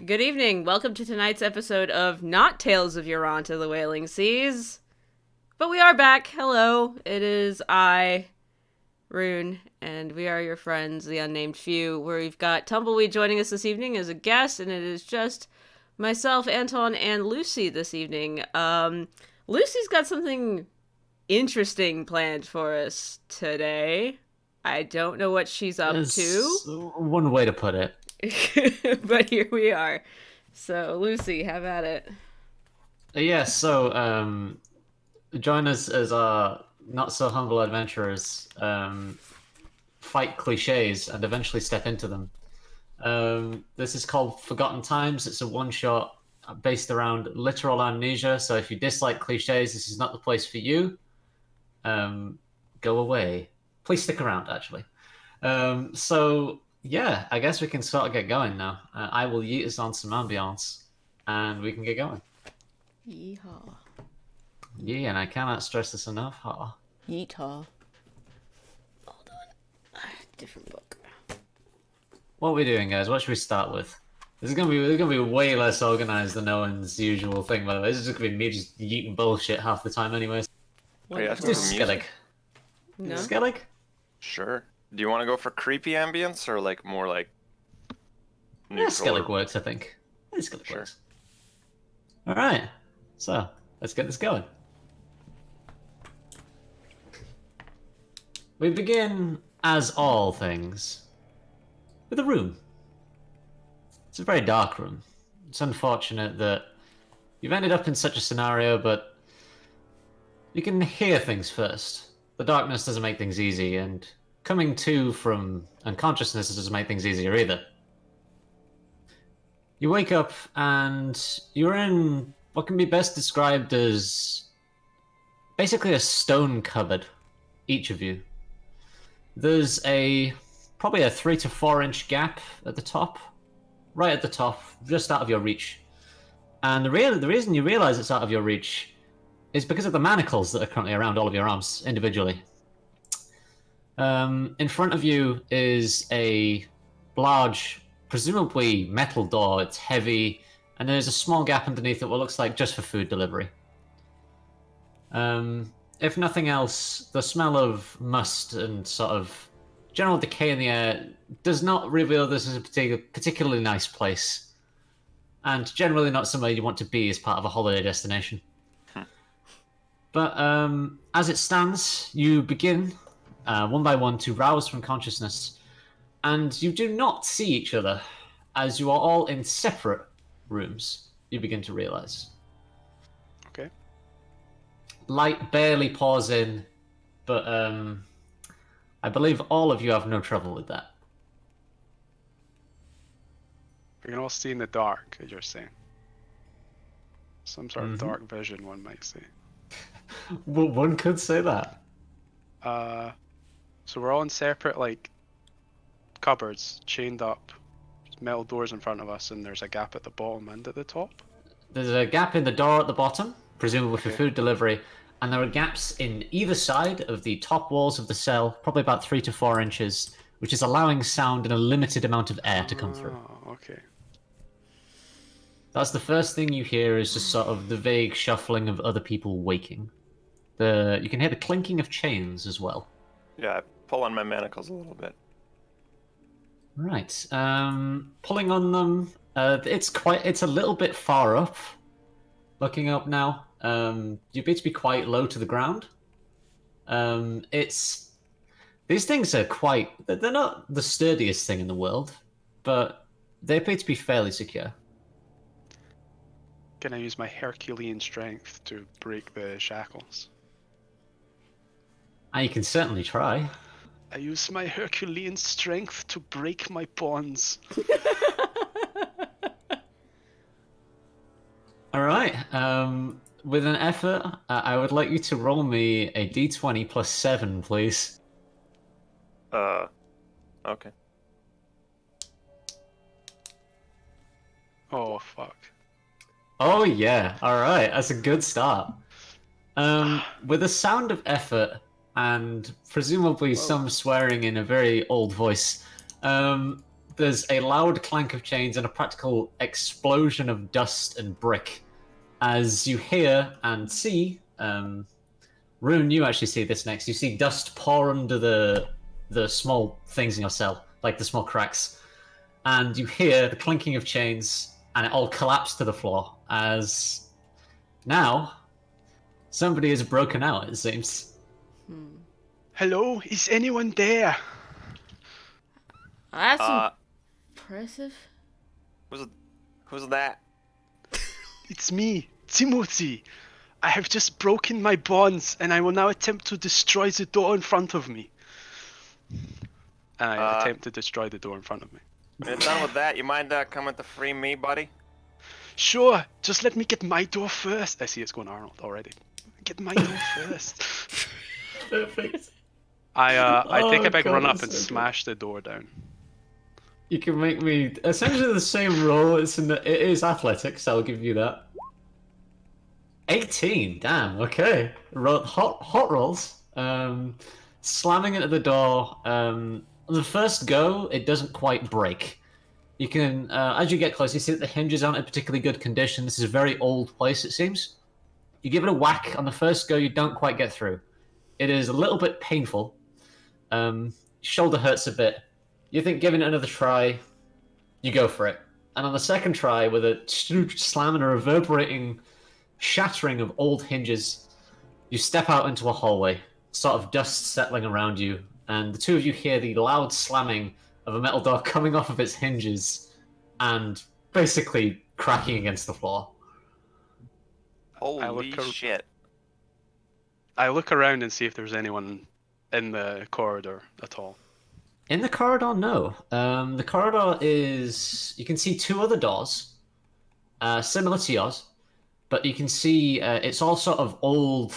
Good evening. Welcome to tonight's episode of not Tales of Euron to the Wailing Seas. But we are back. Hello. It is I, Rune, and we are your friends, the Unnamed Few, where we've got Tumbleweed joining us this evening as a guest, and it is just myself, Anton, and Lucy this evening. Lucy's got something interesting planned for us today. I don't know what she's up to. One way to put it. But here we are. So, Lucy, have at it. Join us as our not-so-humble adventurers fight cliches and eventually step into them. This is called Forgotten Times. It's a one-shot based around literal amnesia, so if you dislike cliches, this is not the place for you. Go away. Please stick around, actually. Yeah, I guess we can sort of get going now. I will yeet us on some ambience, and we can get going. Yeehaw. Yeah, and I cannot stress this enough. Yeehaw. Hold on. Different book. What are we doing, guys? What should we start with? This is gonna be way less organized than Owen's usual thing, by the way. This is just gonna be me just yeeting bullshit half the time, anyways. Let's do Skellig. No? Skellig? Sure. Do you want to go for creepy ambience or like more like Yeah, neutral? Skellig works, I think. Skellig Sure. works. Alright, so let's get this going. We begin, as all things, with a room. It's a very dark room. It's unfortunate that you've ended up in such a scenario, but you can hear things first. The darkness doesn't make things easy, and coming to from unconsciousness doesn't make things easier either. You wake up and you're in what can be best described as basically a stone cupboard, each of you. There's probably a 3 to 4 inch gap at the top, right at the top, just out of your reach. And the reason you realize it's out of your reach is because of the manacles that are currently around all of your arms individually. In front of you is a large, presumably metal door. It's heavy, and there's a small gap underneath it what looks like just for food delivery. If nothing else, the smell of must and sort of general decay in the air does not reveal this as a particularly nice place, and generally not somewhere you want to be as part of a holiday destination. But as it stands, you begin one by one to rouse from consciousness, and you do not see each other, as you are all in separate rooms, you begin to realize. Okay. Light barely pours in, but I believe all of you have no trouble with that. We can all see in the dark, as you're saying. Some sort of dark vision, one might say. Well, one could say that. So we're all in separate, like, cupboards, chained up, just metal doors in front of us, and there's a gap at the bottom and at the top. There's a gap in the door at the bottom, presumably for Okay. food delivery, and there are gaps in either side of the top walls of the cell, probably about 3 to 4 inches, which is allowing sound and a limited amount of air to come through. Oh, okay. That's the first thing you hear, is just sort of the vague shuffling of other people waking. You can hear the clinking of chains as well. Yeah, I pull on my manacles a little bit. Right. Pulling on them. It's a little bit far up. Looking up now. You appear to be quite low to the ground. These things are they're not the sturdiest thing in the world, but they appear to be fairly secure. Can I use my Herculean strength to break the shackles? And you can certainly try. I use my Herculean strength to break my bonds. Alright, with an effort, I would like you to roll me a d20 plus 7, please. Okay. Oh, fuck. Oh yeah, alright, that's a good start. With a sound of effort, and presumably some swearing in a very old voice, the there's a loud clank of chains and a practical explosion of dust and brick as you hear and see. Rune, you actually see this next. You see dust pour under the small things in your cell, like the small cracks, and you hear the clinking of chains, and it all collapsed to the floor as now somebody has broken out. It seems. Hello, is anyone there? That's impressive. Who's that? It's me, Timothy. I have just broken my bonds, and I will now attempt to destroy the door in front of me. And I attempt to destroy the door in front of me. When you're done with that, you mind coming to free me, buddy? Sure, just let me get my door first. I see it's going Arnold already. Get my door first. Perfect. I take a big God, run up that's and so good. smash the door down. You can make me essentially the same roll. It is athletics. I'll give you that. 18. Damn. Okay. Hot rolls. Slamming into the door. On the first go, it doesn't quite break. You can, as you get close, you see that the hinges aren't in particularly good condition. This is a very old place, it seems. You give it a whack. On the first go, you don't quite get through. It is a little bit painful. Shoulder hurts a bit. You think giving it another try, you go for it. And on the second try, with a slam and a reverberating shattering of old hinges, you step out into a hallway, sort of dust settling around you, and the two of you hear the loud slamming of a metal door coming off of its hinges and basically cracking against the floor. Holy shit. I look around and see if there's anyone in the corridor at all. In the corridor, no. The corridor is... You can see two other doors, similar to yours, but you can see it's all sort of old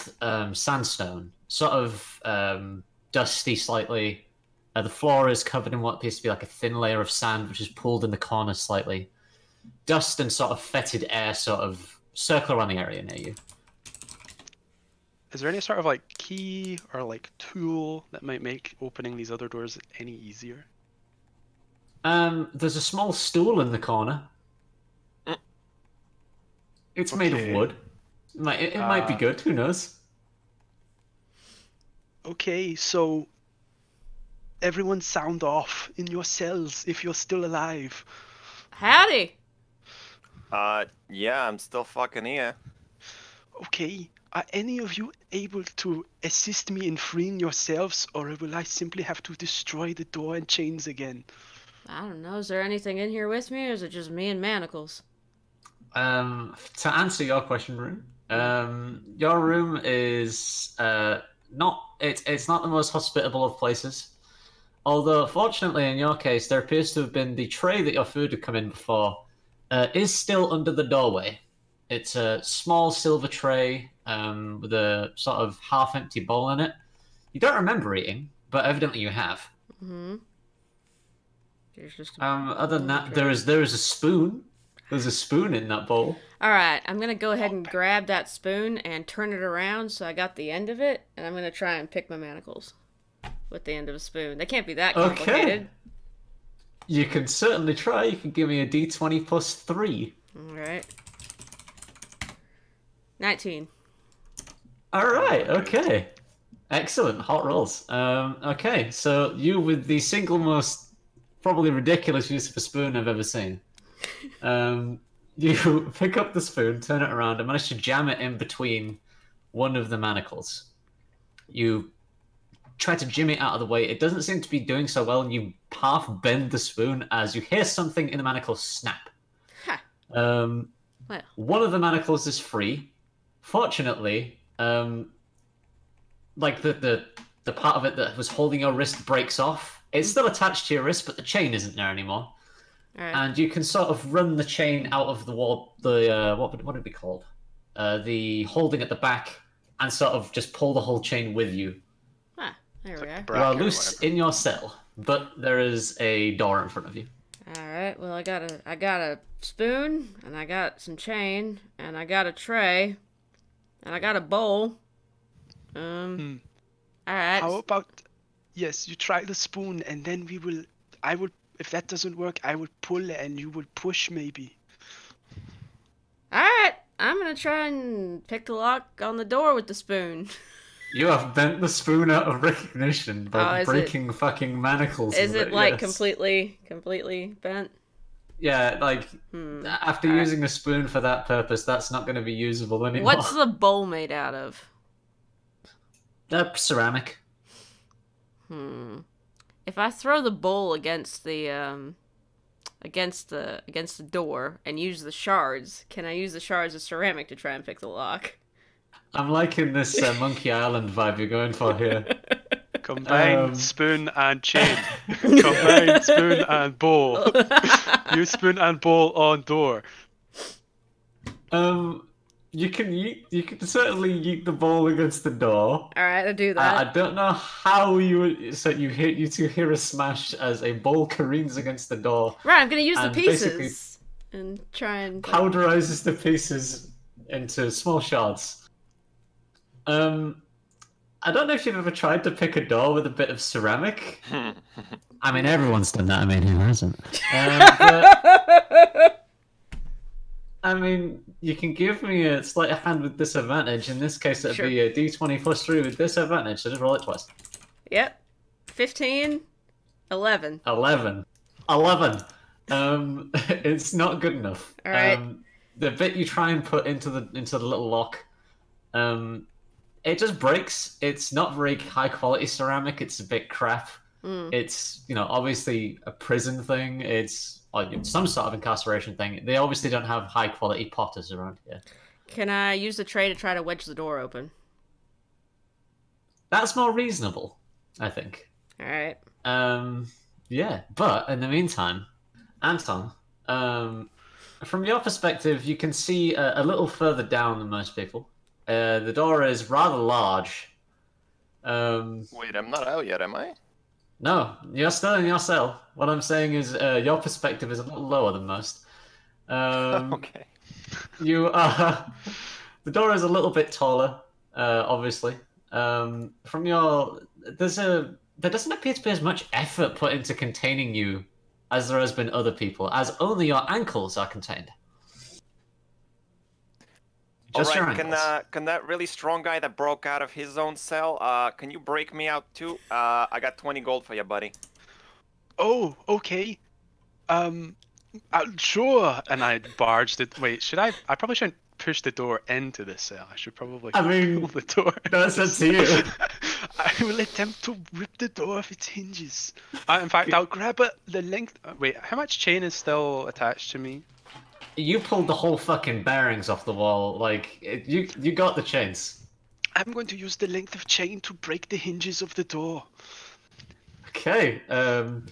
sandstone, sort of dusty slightly. The floor is covered in what appears to be like a thin layer of sand, which is pulled in the corner slightly. Dust and sort of fetid air sort of circle around the area near you. Is there any sort of like key or like tool that might make opening these other doors any easier? There's a small stool in the corner. It's made of wood. It might be good, who knows? Okay, so everyone sound off in your cells if you're still alive. Howdy. Yeah, I'm still fucking here. Okay, are any of you able to assist me in freeing yourselves, or will I simply have to destroy the door and chains again? I don't know. Is there anything in here with me, or is it just me and manacles? To answer your question, Rune, your room is it's not the most hospitable of places. Although, fortunately, in your case, there appears to have been the tray that your food had come in before is still under the doorway. It's a small silver tray with a sort of half-empty bowl in it. You don't remember eating, but evidently you have. Mm-hmm. There's just Other than that, there is a spoon. There's a spoon in that bowl. All right, I'm going to go ahead and grab that spoon and turn it around so I got the end of it, and I'm going to try and pick my manacles with the end of a spoon. They can't be that complicated. Okay. You can certainly try. You can give me a d20 plus 3. All right. 19. All right, okay. Excellent, hot rolls. Okay, so you with the single most probably ridiculous use of a spoon I've ever seen. You pick up the spoon, turn it around, and manage to jam it in between one of the manacles. You try to jimmy it out of the way. It doesn't seem to be doing so well, and you half bend the spoon as you hear something in the manacle snap. Ha. Well. One of the manacles is free. Fortunately, like the part of it that was holding your wrist breaks off. It's still attached to your wrist, but the chain isn't there anymore. All right. And you can sort of run the chain out of the wall. What would it be called? The holding at the back, and sort of just pull the whole chain with you. Ah, there we are. You are loose in your cell, but there is a door in front of you. All right. Well, I got a spoon, and I got some chain, and I got a tray, and I got a bowl. All right. How about, yes, you try the spoon, and then I will if that doesn't work, I would pull and you would push maybe. Alright, I'm gonna try and pick the lock on the door with the spoon. You have bent the spoon out of recognition by is breaking fucking manacles. Is with it like yes. completely bent? Yeah, like after using a spoon for that purpose, that's not going to be usable anymore. What's the bowl made out of? Ceramic. If I throw the bowl against the door and use the shards, can I use the shards of ceramic to try and pick the lock? I'm liking this Monkey Island vibe you're going for here. Combine spoon and chain. Combine spoon and bowl. Use spoon and bowl on door. You can certainly yeet the ball against the door. All right, I do that. I don't know how you two hear a smash as a ball careens against the door. Right, I'm gonna use the pieces and try and powderizes the pieces into small shards. I don't know if you've ever tried to pick a door with a bit of ceramic. I mean, everyone's done that. I mean, who hasn't? But, I mean, you can give me a sleight of hand with disadvantage. In this case, it'd be a d20 plus 3 with disadvantage, so just roll it twice. Yep. 15, 11. 11. It's not good enough. All right. The bit you try and put into the little lock, it just breaks. It's not very high quality ceramic. It's a bit crap. It's, obviously a prison thing. It's some sort of incarceration thing. They obviously don't have high quality potters around here. Can I use the tray to try to wedge the door open? That's more reasonable, I think. All right. Yeah, but in the meantime, Anton, from your perspective, you can see a little further down than most people. The door is rather large. Wait, I'm not out yet, am I? No, you're still in your cell. What I'm saying is your perspective is a little lower than most. Okay. You are... The door is a little bit taller, obviously. There doesn't appear to be as much effort put into containing you as there has been other people, as only your ankles are contained. Just your ankles. Can that really strong guy that broke out of his own cell, can you break me out too? I got 20 gold for you, buddy. Oh, okay. Sure. And I barged it. Wait, should I? I probably shouldn't push the door into the cell. I should probably pull the door. That's up to you. I will attempt to rip the door off its hinges. In fact, I'll grab the length. Wait, how much chain is still attached to me? You pulled the whole fucking bearings off the wall. Like, you got the chains. I'm going to use the length of chain to break the hinges of the door. Okay. Let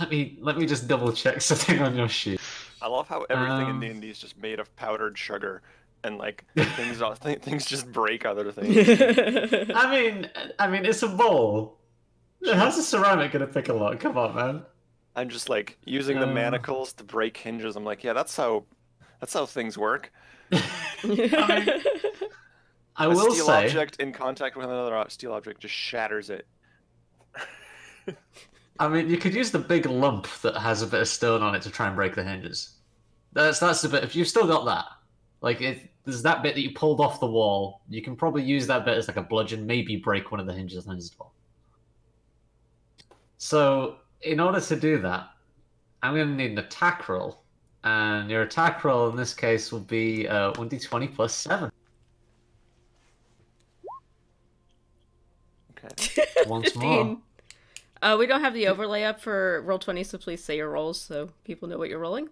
me just double check something on your sheet. I love how everything in D&D is just made of powdered sugar, and like things just break other things. I mean, it's a bowl. How's a ceramic gonna pick a lock? Come on, man. I'm just like using the manacles to break hinges. I'm like, yeah, that's how things work. I A will steel say, object in contact with another steel object just shatters it. I mean, you could use the big lump that has a bit of stone on it to try and break the hinges. That's the bit. If you've still got that, like, there's that bit that you pulled off the wall, you can probably use that bit as like a bludgeon, maybe break one of the hinges as well. So, in order to do that, I'm going to need an attack roll. And your attack roll in this case will be 1d20 plus 7. Okay. Once more. We don't have the overlay up for Roll20, so please say your rolls so people know what you're rolling.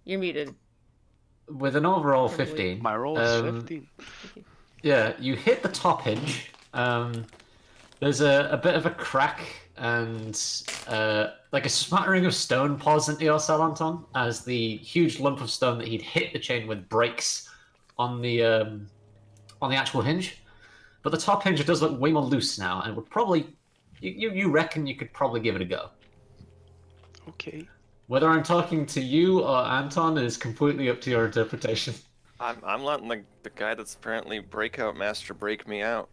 You're muted. With an overall 15. My roll is 15. Yeah, you hit the top hinge. There's a bit of a crack and like a smattering of stone pours into your cell, Anton, as the huge lump of stone that he'd hit the chain with breaks on the actual hinge. But the top hinge does look way more loose now, and would probably you reckon you could probably give it a go. Okay. Whether I'm talking to you or Anton is completely up to your interpretation. I'm letting the guy that's apparently breakout master break me out.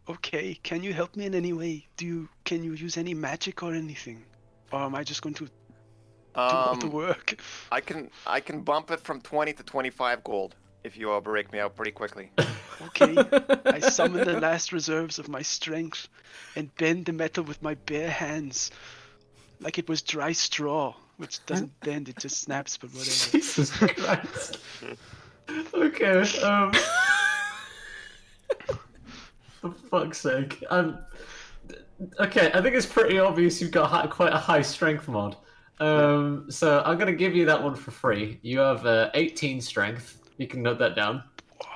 Okay, can you help me in any way? Can you use any magic or anything? Or am I just going to do all the work? I can bump it from 20 to 25 gold if you break me out pretty quickly. Okay, I summon the last reserves of my strength and bend the metal with my bare hands. Like it was dry straw, which doesn't bend, it just snaps, but whatever. Jesus Christ. Okay, for fuck's sake. Okay, I think it's pretty obvious you've got quite a high strength mod. So I'm gonna give you that one for free. You have 18 strength. You can note that down.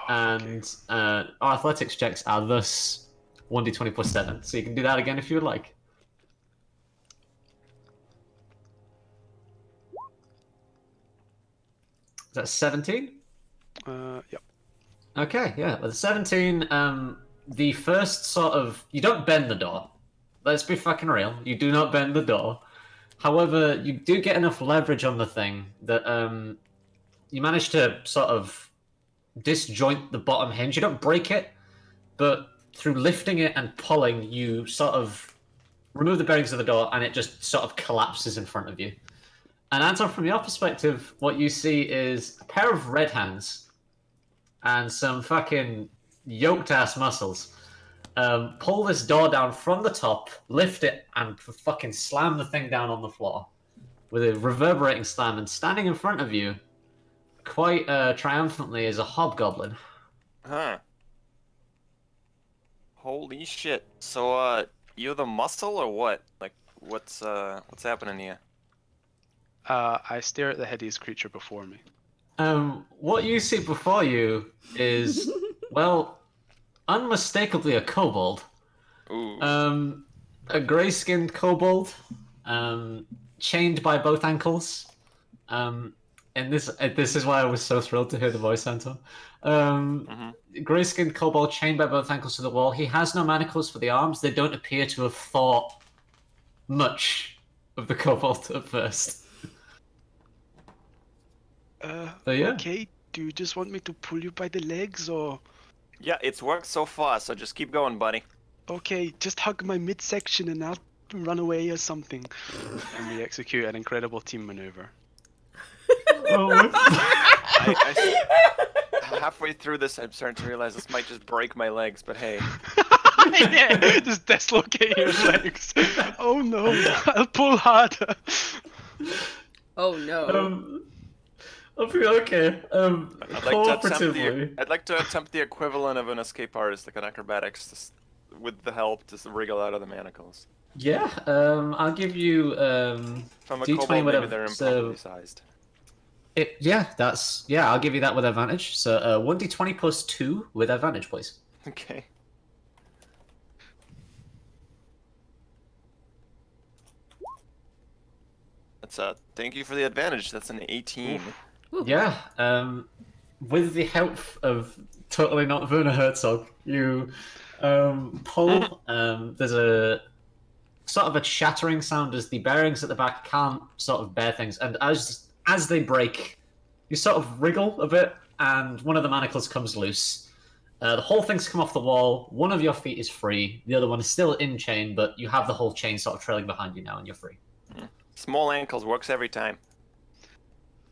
And our athletics checks are thus 1d20 plus 7. So you can do that again if you would like. Is that 17? Yep. Okay, yeah. With 17, the first sort of... You don't bend the door. Let's be fucking real. You do not bend the door. However, you do get enough leverage on the thing that you manage to sort of disjoint the bottom hinge. You don't break it, but through lifting it and pulling, you sort of remove the bearings of the door and it just sort of collapses in front of you. And Anton, from your perspective, what you see is a pair of red hands and some fucking yoked-ass muscles. Pull this door down from the top, lift it, and fucking slam the thing down on the floor with a reverberating slam. And standing in front of you, quite triumphantly, is a hobgoblin. Huh. Holy shit. So, you're the muscle or what? Like, what's happening here? I stare at the hideous creature before me. What you see before you is, well, unmistakably a kobold. Ooh. A grey-skinned kobold, chained by both ankles. And this is why I was so thrilled to hear the voice, Anton. Grey-skinned kobold chained by both ankles to the wall. He has no manacles for the arms. They don't appear to have thought much of the kobold at first. Yeah. Okay, do you just want me to pull you by the legs, or...? Yeah, it's worked so far, so just keep going, buddy. Okay, just hug my midsection and I'll run away or something. And we execute an incredible team maneuver. Halfway through this, I'm starting to realize this might just break my legs, but hey. Yeah, just dislocate your legs. Oh no, I'll pull harder. Oh no. Okay. I'd like to attempt the equivalent of an escape artist, like an acrobatics, with the help to wriggle out of the manacles. Yeah. I'll give you From a D20 kobold, whatever. maybe they're So improperly sized. I'll give you that with advantage. So 1d20 plus 2 with advantage, please. Okay. That's thank you for the advantage. That's an 18. Yeah, with the help of totally not Werner Herzog, you pull. There's a sort of a shattering sound as the bearings at the back can't sort of bear things, and as they break, you sort of wriggle a bit, and one of the manacles comes loose. The whole thing's come off the wall. One of your feet is free. The other one is still in chain, but you have the whole chain sort of trailing behind you now, and you're free. Small ankles works every time.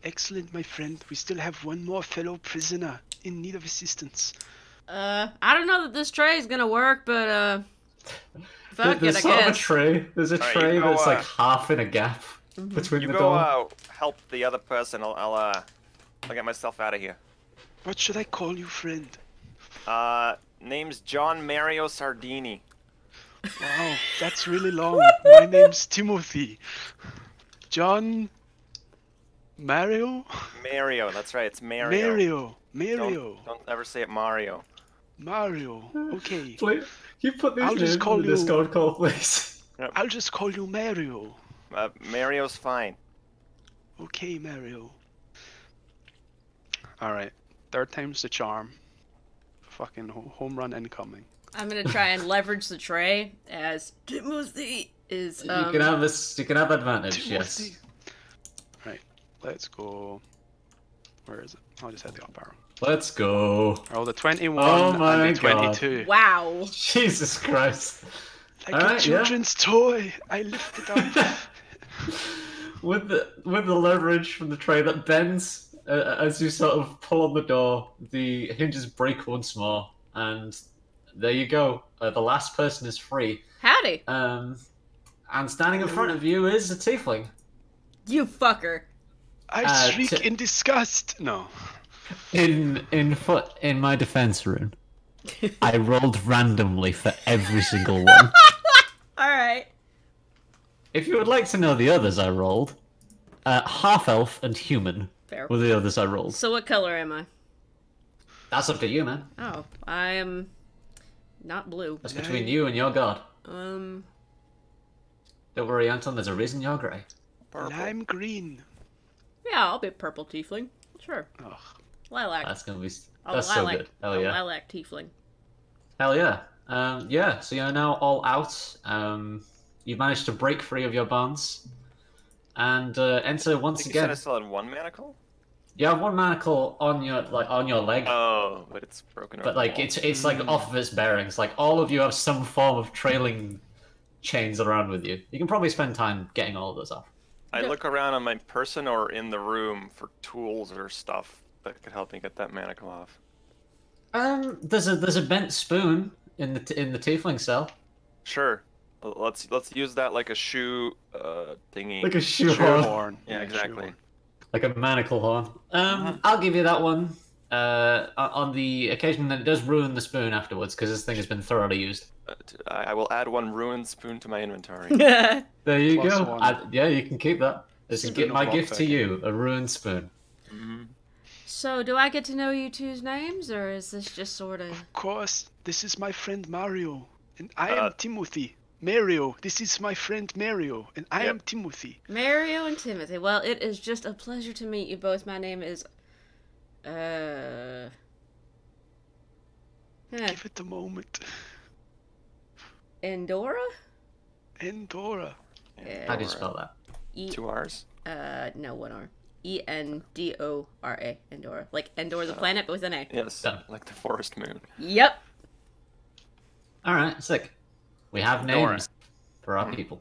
Excellent, my friend. We still have one more fellow prisoner in need of assistance. I don't know that this tray is gonna work, but fuck There's it, I sort of a guess. tray. There's a Alright, tray you go, that's like half in a gap between You the go door. help the other person. I'll get myself out of here. What should I call you, friend? Name's John Mario Sardini. Wow, that's really long. My name's Timothy. John... Mario? Mario, that's right. It's Mario. Mario. Don't ever say it Mario. Mario. Okay. Please, you put these I'll just names call in the you- Discord call, please. I'll just call you Mario. Mario's fine. Okay, Mario. Alright. Third time's the charm. Fucking home run incoming. I'm gonna try and leverage the tray as Timothy is. You can have this. You can have advantage. Yes. Timothy. Right. Let's go. Where is it? I'll just hit the up arrow. Let's go. Roll the 21 Oh my and the God. 22. Wow. Jesus Christ. Like Alright, a children's toy. I lift it up. With the leverage from the tray that bends as you sort of pull on the door, the hinges break once more, and there you go. The last person is free. Howdy. And standing in front of you is a tiefling. You fucker. I shriek in disgust. No. In my defense, Rune, I rolled randomly for every single one. Alright. If you would like to know the others I rolled, half elf and human Fair. were the others I rolled. So what color am I? That's up to you, man. Oh, I am not blue. That's between you and your god. Um, Don't worry, Anton, there's a reason you're grey. Purple. Lime green. yeah, I'll be purple tiefling. Sure. Ugh. Lilac. That's gonna be... A That's so lilac. good. Hell a yeah. lilac tiefling. Hell yeah. Yeah, so you're now all out. You've managed to break free of your bonds. And enter I once think you said again. I still had one manacle? You have one manacle on your leg. Oh, but it's broken over But like the wall. it's like off of its bearings. Like all of you have some form of trailing chains around with you. You can probably spend time getting all of those off. I look around on my person or in the room for tools or stuff that could help me get that manacle off. There's a bent spoon in the tiefling cell. Sure. Let's use that like a shoe thingy. Like a shoehorn. Horn. Yeah, exactly. Like a manacle horn. I'll give you that one. On the occasion that it does ruin the spoon afterwards, because this thing has been thoroughly used. I will add one ruined spoon to my inventory. There you Plus go. one. Yeah, you can keep that. This is Spoon of my luck, gift to okay. you, a ruined spoon. So, do I get to know you two's names, or is this just sort of... Of course, this is my friend Mario, and I am Timothy. Mario, this is my friend Mario, and I am Timothy. Mario and Timothy. Well, it is just a pleasure to meet you both. My name is... Give it a moment. Endora? Endora. How do you spell that? Two R's? No, one R. Endora. Endora. Like Endor the planet, but with an A. Yes, Done. like the forest moon. Yep. Alright, sick. We have Nora. names for our people.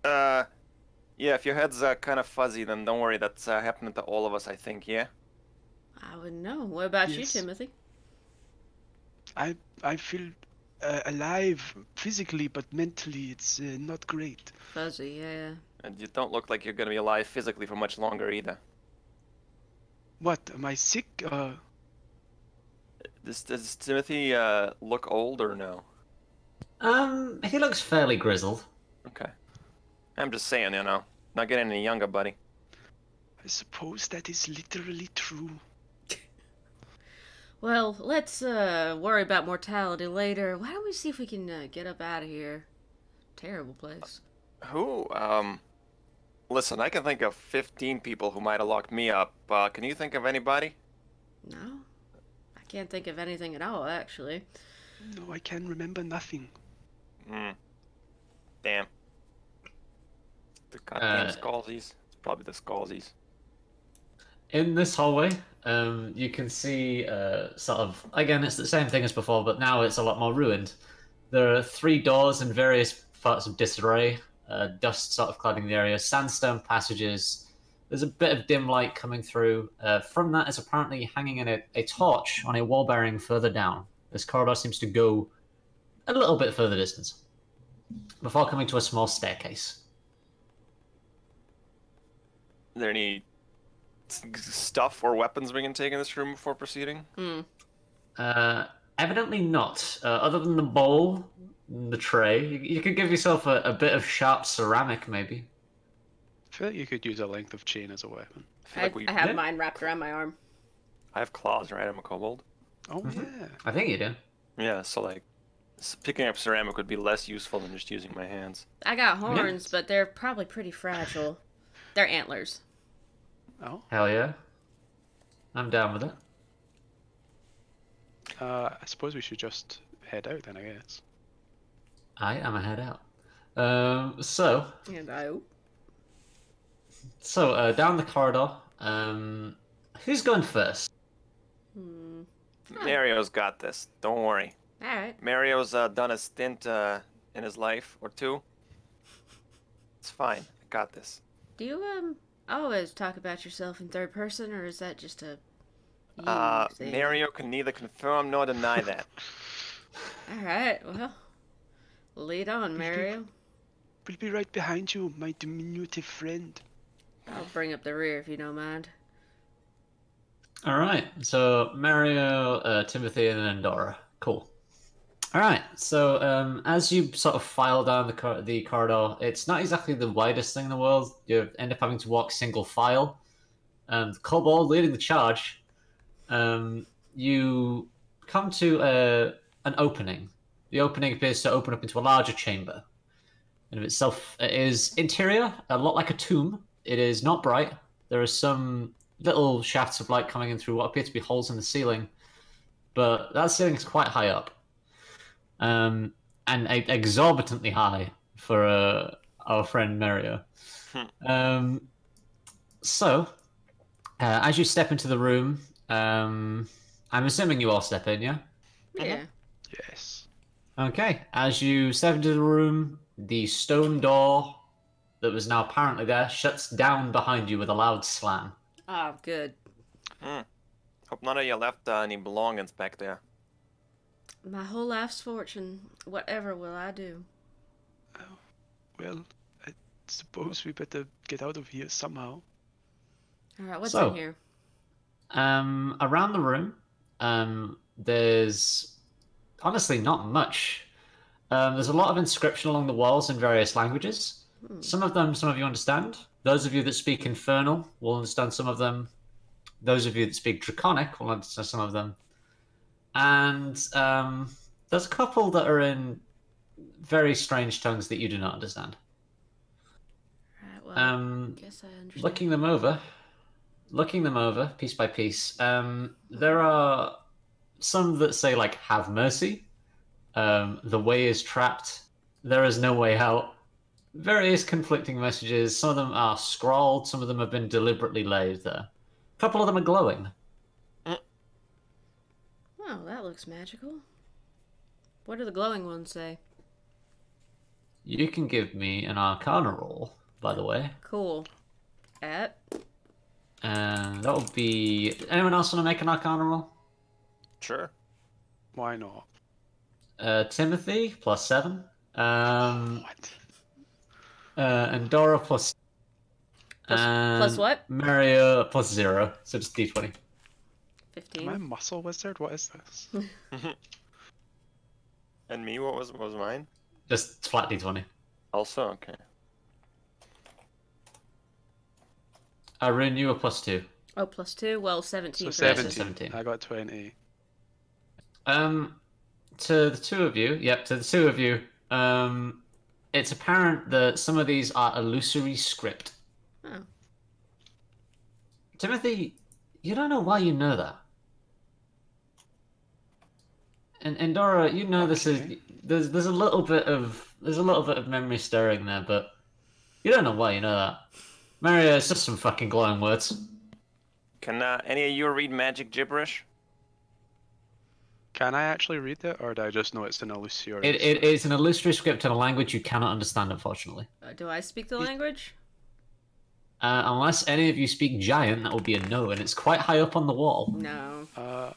Yeah, if your head's kind of fuzzy, then don't worry. That's happening to all of us, I think, yeah? I wouldn't know. What about Yes. you, Timothy? I feel alive physically, but mentally it's not great. Fuzzy, yeah. And you don't look like you're going to be alive physically for much longer either. What? Am I sick? Does Timothy look old or no? He looks fairly grizzled. Okay. I'm just saying, you know. Not getting any younger, buddy. I suppose that is literally true. Well, let's worry about mortality later. Why don't we see if we can get up out of here? Terrible place. Who? Listen, I can think of 15 people who might have locked me up. Can you think of anybody? No? I can't think of anything at all, actually. No, I can remember nothing. Damn. The goddamn Scalzies. It's probably the Scalzies. In this hallway, you can see sort of, again, it's the same thing as before, but now it's a lot more ruined. There are 3 doors in various parts of disarray, dust sort of cladding the area, sandstone passages. There's a bit of dim light coming through. From that is apparently hanging in a torch on a wall bearing further down. This corridor seems to go a little bit further distance before coming to a small staircase. Is there any stuff or weapons we can take in this room before proceeding? Evidently not. Other than the bowl, and the tray, you could give yourself a bit of sharp ceramic, maybe. I feel like you could use a length of chain as a weapon. I feel like I have Yeah. mine wrapped around my arm. I have claws, right? I'm a kobold. Oh yeah. I think you do. Yeah, so like, picking up ceramic would be less useful than just using my hands. I got horns, but they're probably pretty fragile. They're antlers. Oh. Hell yeah. I'm down with it. I suppose we should just head out then, I guess. I am a head out. So And I... down the corridor, Who's going first? Mario's got this. Don't worry. All right. Mario's done a stint in his life or two. It's fine. I got this. Do you always talk about yourself in third person, or is that just a you thing? Mario can neither confirm nor deny that. All right. Well, lead on, Mario. We'll be right behind you, my diminutive friend. I'll bring up the rear if you don't mind. All right. So Mario, Timothy, and then Dora. Cool. All right. So as you sort of file down the corridor, it's not exactly the widest thing in the world. You end up having to walk single file. Kobold leading the charge. You come to an opening. The opening appears to open up into a larger chamber. And of itself, it is interior, a lot like a tomb. It is not bright. There are some little shafts of light coming in through what appear to be holes in the ceiling, but that ceiling is quite high up, and exorbitantly high for our friend Mario. So, as you step into the room, I'm assuming you all step in, yeah? Yeah. Yes. Okay. As you step into the room, the stone door that was now apparently there shuts down behind you with a loud slam. Oh, good. Hope none of you left any belongings back there. My whole life's fortune. Whatever will I do? Well, I suppose we better get out of here somehow. All right, what's So, in here? Around the room, there's honestly not much. There's a lot of inscription along the walls in various languages. Some of you understand. Those of you that speak Infernal will understand some of them. Those of you that speak Draconic will understand some of them. And there's a couple that are in very strange tongues that you do not understand. Right, well, I guess I understand. Looking them over piece by piece, there are some that say, like, have mercy. The way is trapped. There is no way out. Various conflicting messages. Some of them are scrawled. Some of them have been deliberately laid there. A couple of them are glowing. Oh, that looks magical. What do the glowing ones say? You can give me an Arcana roll, by the way. Cool. At? And that will be... Anyone else want to make an Arcana roll? Sure. Why not? Timothy, +7. What? And Dora plus what? Mario +0, so just D20. 15. Am I a muscle wizard? What is this? And me, what was mine? Just flat D20. Also, okay. Arun, you were +2. Oh, +2? Well, 17. So for 17. us. 17. I got 20. To the two of you, it's apparent that some of these are illusory script. Oh. Timothy, you don't know why you know that. And Dora, you know this is there's a little bit of memory stirring there, but you don't know why you know that. Mario, it's just some fucking glowing words. Can any of you read magic gibberish? Can I actually read it, or do I just know it's an illusory? It is an illusory script in a language you cannot understand, unfortunately. Do I speak the language? Unless any of you speak Giant, that would be a no, and it's quite high up on the wall. No.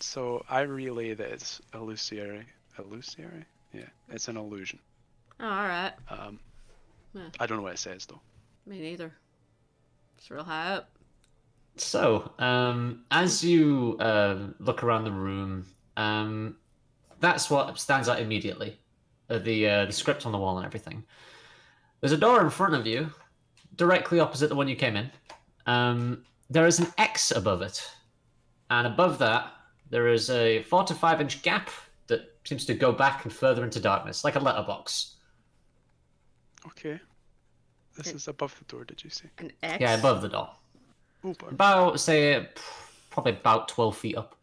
So I relay that it's illusory. Illusory? Yeah, it's an illusion. Oh, alright. I don't know what it says though. Me neither. It's real high up. So, as you look around the room, that's what stands out immediately. The script on the wall and everything. There's a door in front of you, directly opposite the one you came in. There is an X above it. And above that, there is a 4 to 5 inch gap that seems to go back and further into darkness, like a letterbox. Okay. This is above the door, did you say? An X? Yeah, above the door. Ooh, About, say, probably about 12 feet up.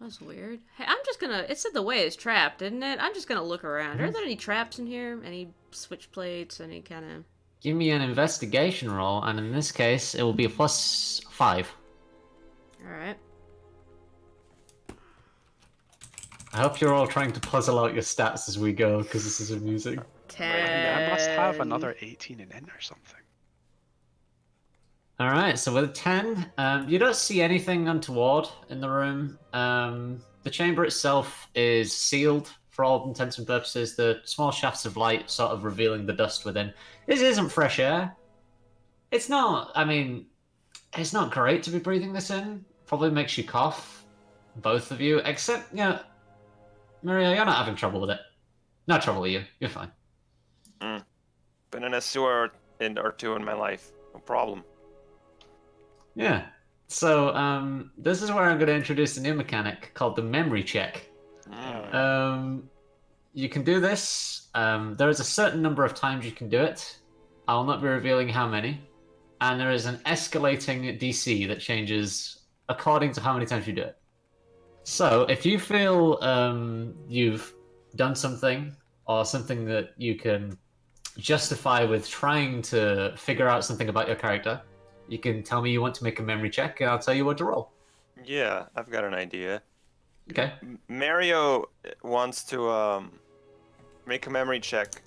That's weird. Hey, I'm just gonna... It said the way is trapped, didn't it? I'm just gonna look around. Are there any traps in here? Any switch plates? Any kind of... give me an investigation roll, and in this case, it will be a +5. All right. I hope you're all trying to puzzle out your stats as we go, because this is amusing. 10. I must have another 18 in N or something. All right, so with a 10, you don't see anything untoward in the room. The chamber itself is sealed for all intents and purposes. The small shafts of light sort of revealing the dust within. This isn't fresh air. It's not, I mean, it's not great to be breathing this in. Probably makes you cough, both of you, except, you know, Maria, you're not having trouble with it. No trouble with you. You're fine. Been in a sewer or two in my life. No problem. Yeah. So, this is where I'm going to introduce a new mechanic called the memory check. You can do this. There is a certain number of times you can do it. I will not be revealing how many. And there is an escalating DC that changes according to how many times you do it. So, if you feel you've done something, or something that you can justify with trying to figure out something about your character, you can tell me you want to make a memory check, and I'll tell you what to roll. Yeah, I've got an idea. Okay. Mario wants to make a memory check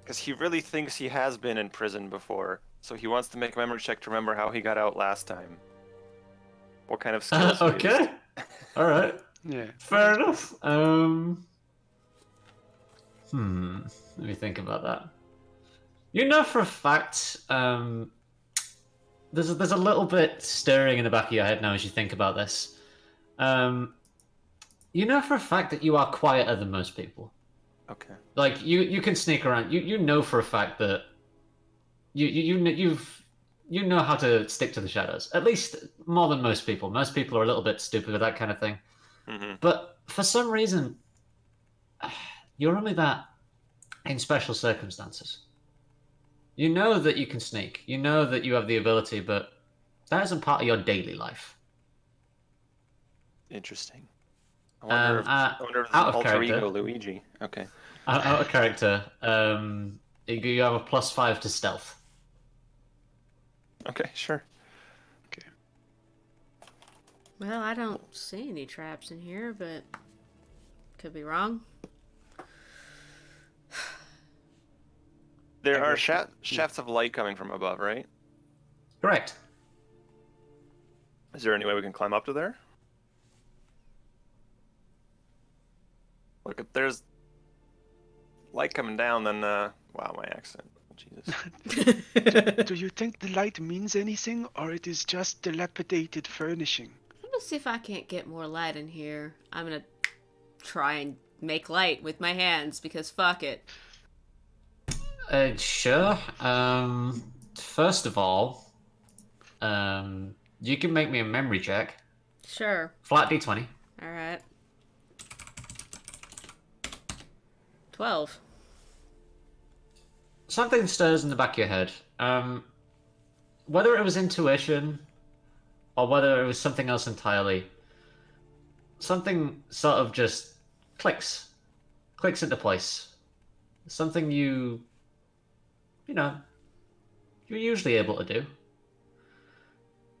because he really thinks he has been in prison before. So he wants to make a memory check to remember how he got out last time. What kind of skills he Okay. used. All right. Yeah. Fair enough. Let me think about that. You know for a fact, there's a little bit stirring in the back of your head now as you think about this. You know for a fact that you are quieter than most people. Okay. Like you can sneak around. You know for a fact that you know how to stick to the shadows. At least more than most people. Most people are a little bit stupid with that kind of thing. Mm-hmm. But for some reason, you're only that in special circumstances. You know that you can sneak. You know that you have the ability, but that isn't part of your daily life. Interesting. I wonder if out it's of alter character. ego Luigi. Okay. Out of character, you have a +5 to stealth. Okay, sure. Okay. Well, I don't see any traps in here, but could be wrong. There are shafts of light coming from above, right? Correct. Is there any way we can climb up to there? Look, if there's light coming down, then wow, my accent. Jesus. Do you think the light means anything, or it is just dilapidated furnishing? Let me see if I can't get more light in here. I'm gonna try and make light with my hands because fuck it. Sure. First of all, you can make me a memory check. Sure. Flat D20. All right. 12. Something stirs in the back of your head. Whether it was intuition or whether it was something else entirely, something sort of just clicks into place. Something you're usually able to do.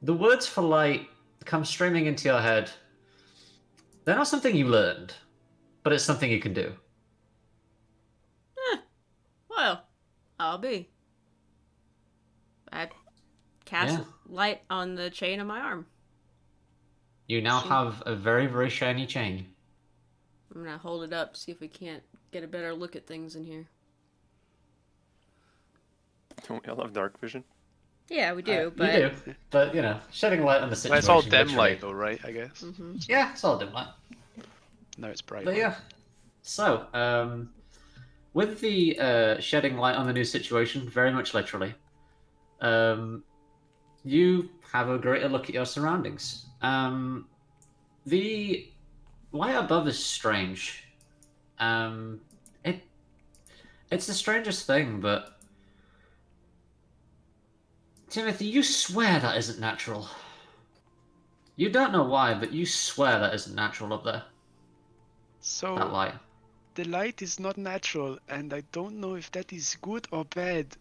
The words for light come streaming into your head. They're not something you learned, but it's something you can do. Well, I'll be. I cast light on the chain of my arm. You now have a very, very shiny chain. I'm gonna hold it up, see if we can't get a better look at things in here. Don't we all have dark vision? Yeah, we do, but... You do, but, shedding light on the situation... Well, it's all dim literally. light, though, right? I guess. Mm-hmm. Yeah, it's all dim light. No, it's bright. But yeah. So, with the shedding light on the new situation, very much literally, you have a greater look at your surroundings. The light above is strange. It's the strangest thing, but Timothy, you swear that isn't natural. You don't know why, but you swear that isn't natural up there. So, That light. the light is not natural, and I don't know if that is good or bad.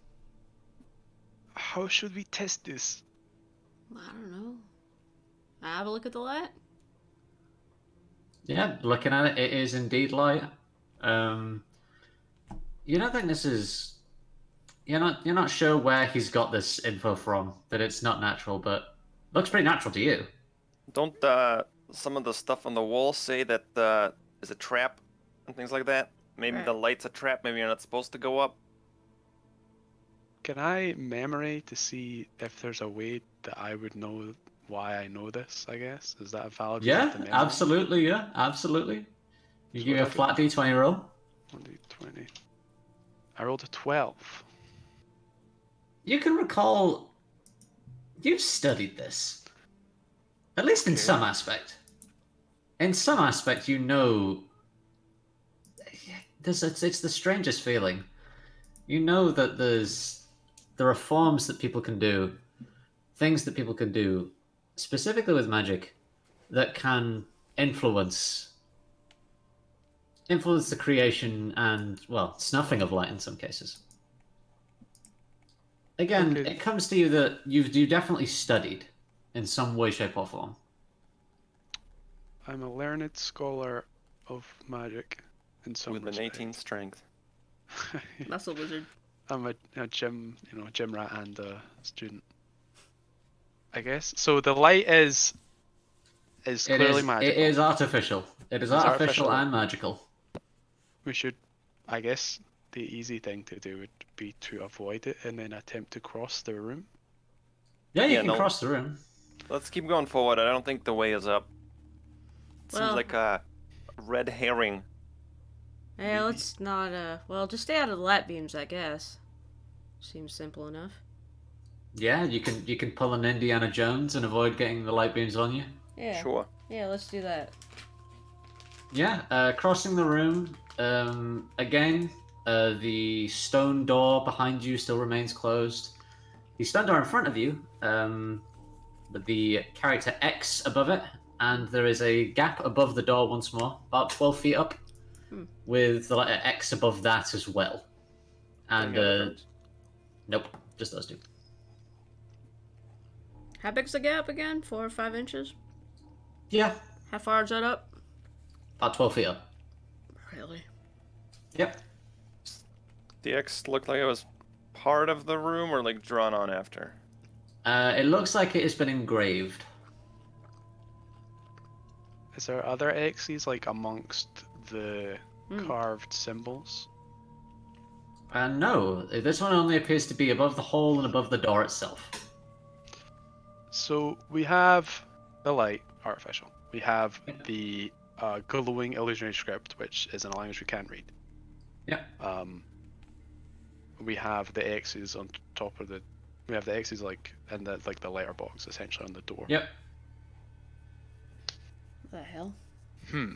How should we test this? I don't know. Have a look at the light. Yeah, looking at it, it is indeed light. You don't think this is... You're not sure where he's got this info from, that it's not natural, but looks pretty natural to you. Don't some of the stuff on the wall say that is a trap and things like that? Maybe Right. the light's a trap, maybe you're not supposed to go up. Can I memory to see if there's a way that I would know why I know this, I guess? Is that a valid way Yeah, to memory? absolutely, yeah, absolutely. You So give me a what flat d20 roll. 1d20. I rolled a 12. You can recall... You've studied this. At least in Okay. some aspect. In some aspect, you know... It's the strangest feeling. You know that there are forms that people can do, things that people can do, specifically with magic, that can influence the creation and, well, snuffing of light in some cases. Again, Okay. it comes to you that you definitely studied in some way, shape, or form. I'm a learned scholar of magic in some With an respect. 18 strength. Muscle wizard. I'm a gym rat and a student, I guess. So the light is clearly magical. It is artificial. It is It's artificial artificial. and magical. We should, I guess, the easy thing to do would be to avoid it and then attempt to cross the room. Yeah, you Yeah, can no. cross the room. Let's keep going forward. I don't think the way is up. It Well- seems like a red herring. Yeah, let's not, well, just stay out of the light beams, I guess. Seems simple enough. Yeah, you can pull an Indiana Jones and avoid getting the light beams on you. Yeah. Sure. Yeah, let's do that. Yeah, crossing the room. Again, the stone door behind you still remains closed. The stone door in front of you, with the character X above it, and there is a gap above the door once more, about 12 feet up, with the letter X above that as well. And, Any other friends? nope, just those two. How big's the gap again? 4 or 5 inches? Yeah, How far is that up? about 12 feet up. Really? Yep. The X looked like it was part of the room or like drawn on after. It looks like it has been engraved. Is there other X's like amongst the Hmm. carved symbols? No, this one only appears to be above the hole and above the door itself. So we have the light, artificial. We have the glowing illusionary script, which is in a language we can't read. Yep. We have the X's on top of the. We have the X's like in the the letterbox essentially on the door. Yep. What the hell? Hmm.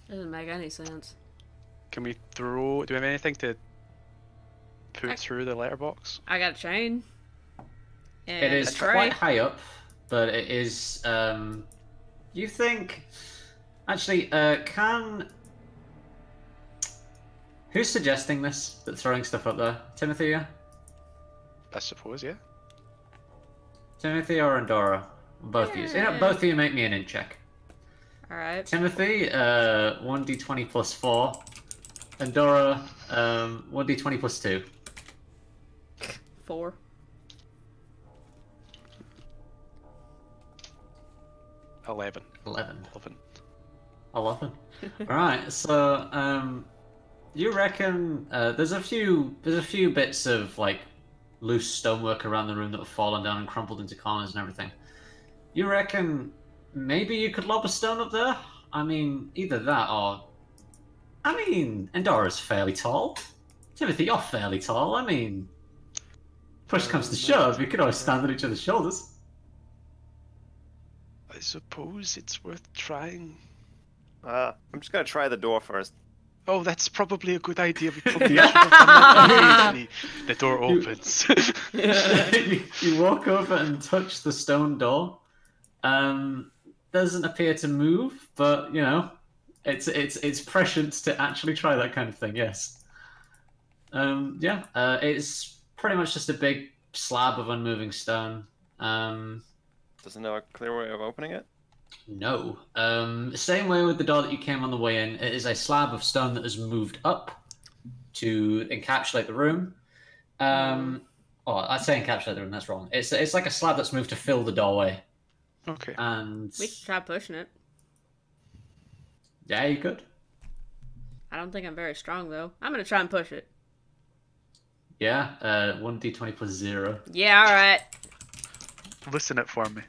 Doesn't make any sense. Can we throw? Do we have anything to put I- through the letterbox? I got a chain. And It is a tray. quite high up, but it is. You think? Actually, can. Who's suggesting this? That throwing stuff up there, Timothy? Yeah? I suppose, yeah. Timothy or Andorra? Both of you. You know, both of you make me an int check. Alright. Timothy, 1d20 plus 4. Andorra, 1d20 plus 2. 4. Eleven. 11. 11. Alright, so, you reckon, there's a few bits of, like, loose stonework around the room that have fallen down and crumpled into corners and everything. You reckon maybe you could lob a stone up there? I mean, either that or... I mean, Endora's fairly tall. Timothy, you're fairly tall. I mean, push comes to shove, we could always stand on each other's shoulders. I suppose it's worth trying. I'm just gonna try the door first. Oh, that's probably a good idea. We probably should have done that immediately. The door opens. You walk over and touch the stone door. Doesn't appear to move, but you know, it's prescient to actually try that kind of thing. Yes. It's pretty much just a big slab of unmoving stone. Doesn't know a clear way of opening it? No. Same way with the door that you came on the way in. It is a slab of stone that has moved up to encapsulate the room. Oh, I'd say encapsulate the room. That's wrong. It's like a slab that's moved to fill the doorway. Okay. And We should try pushing it. yeah, you could. I don't think I'm very strong, though. I'm gonna try and push it. Yeah. 1d20 plus 0. Yeah, alright. Listen it for me.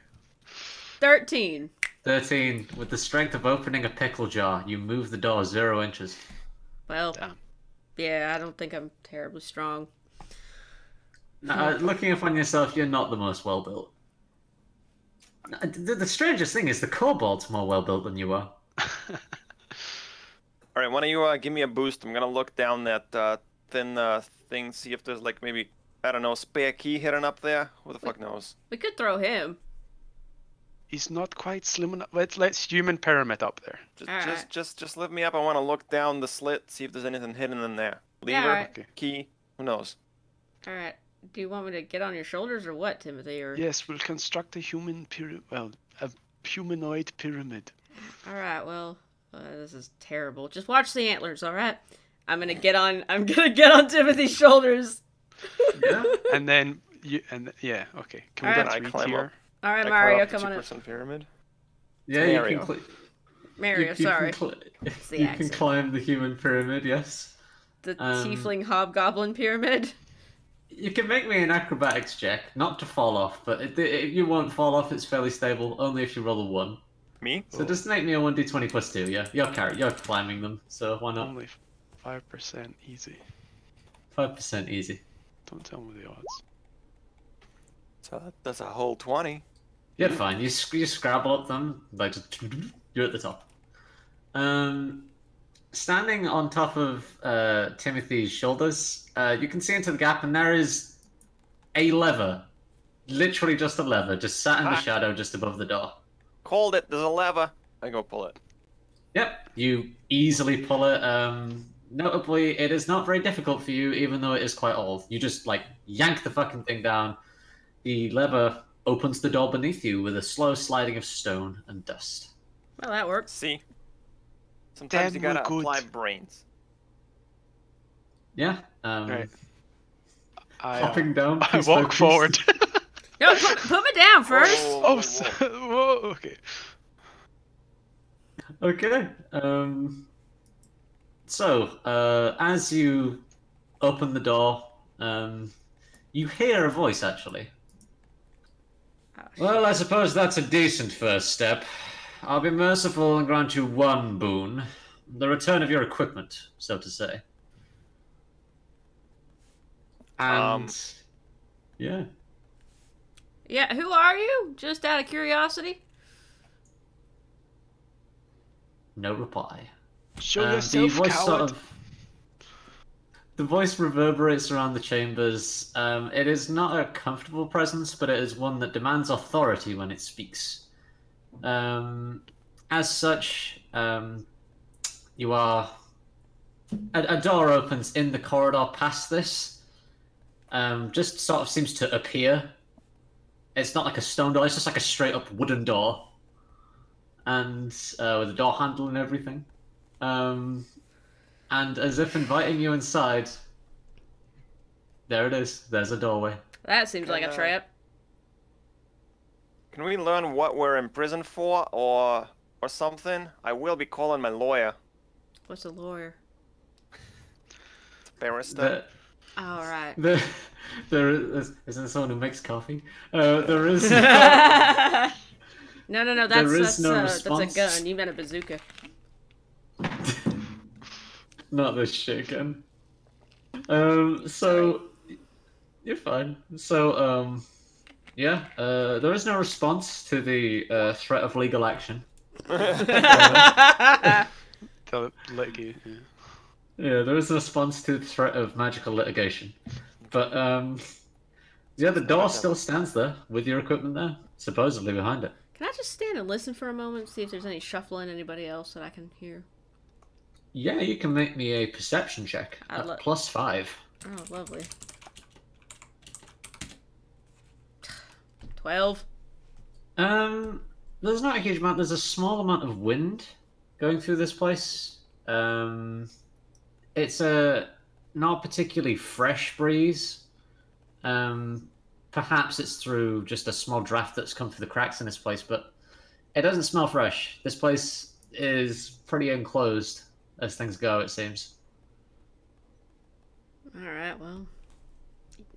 13. 13. With the strength of opening a pickle jar, you move the door 0 inches. Well, Damn. yeah, I don't think I'm terribly strong. Looking upon yourself, you're not the most well built. The strangest thing is the kobold's more well built than you are. Alright, why don't you give me a boost? I'm gonna look down that thin thing, see if there's like maybe, I don't know, spare key hidden up there. Who the fuck knows? We could throw him. He's not quite slim enough. Let's human pyramid up there. Just, just lift me up. I want to look down the slit, see if there's anything hidden in there. Lever, Yeah, alright. Okay. key, who knows? Alright. Do you want me to get on your shoulders or what, Timothy? Or Yes, we'll construct a a humanoid pyramid. Alright, well, this is terrible. Just watch the antlers, alright? I'm gonna get on Timothy's shoulders. Yeah. And then yeah, okay. Can we Alright. get I 3 climb tier? up. Alright, I Mario, climb come up on the in. 2% pyramid. Yeah, Mario. you can. Mario, sorry. It's the you accent. can climb the human pyramid. Yes. The tiefling hobgoblin pyramid. You can make me an acrobatics check, not to fall off, but you won't fall off. It's fairly stable, only if you roll a 1. Me? So just make me a 1d20 plus 2. Yeah, you're climbing them, so why not? Only 5% easy. 5% easy. Don't tell me the odds. So that's a whole 20. You're fine. You scrabble up them, like just, you're at the top. Standing on top of Timothy's shoulders, you can see into the gap, and there is a lever, literally just a lever, just sat in the shadow just above the door. Called it. There's a lever. I go pull it. Yep, you easily pull it. Notably, it is not very difficult for you, even though it is quite old. You just like yank the fucking thing down. The lever opens the door beneath you with a slow sliding of stone and dust. Well, that works. See? Sometimes Then you gotta we're good. apply brains. Yeah. Right. Hopping down. I piece by walk piece. forward. No, put me down first. Whoa, whoa, whoa, whoa. Whoa, okay. Okay. So, as you open the door, you hear a voice, actually. Oh, Well, I suppose that's a decent first step. I'll be merciful and grant you one boon. The return of your equipment, so to say. And... yeah. yeah, who are you? Just out of curiosity. No reply. Show The yourself, voice coward. the voice reverberates around the chambers. It is not a comfortable presence, but it is one that demands authority when it speaks. As such, you are... A door opens in the corridor past this. Just sort of seems to appear. It's not like a stone door, it's just like a straight up wooden door. And with a door handle and everything. And as if inviting you inside, there it is. There's a doorway. That seems like a trap. Can we learn what we're in prison for, or something? I will be calling my lawyer. What's a lawyer? Barrister. All right. There is... Isn't there someone who makes coffee? There is... No, There that's is no that's a response. gun. You meant a bazooka. Not this shit again. So... You're fine. So, yeah, there is no response to the threat of legal action. Tell it, litigate. Yeah. Yeah, there is a response to the threat of magical litigation. But, yeah, the door still stands there, with your equipment there, supposedly behind it. Can I just stand and listen for a moment, see if there's any shuffling, anybody else that I can hear? Yeah, you can make me a perception check I'd at lo- +5. Oh, lovely. 12. There's not a huge amount. There's a small amount of wind going through this place. It's a not particularly fresh breeze. Perhaps it's through just a small draft that's come through the cracks in this place, but it doesn't smell fresh. This place is pretty enclosed as things go, it seems. Alright, well.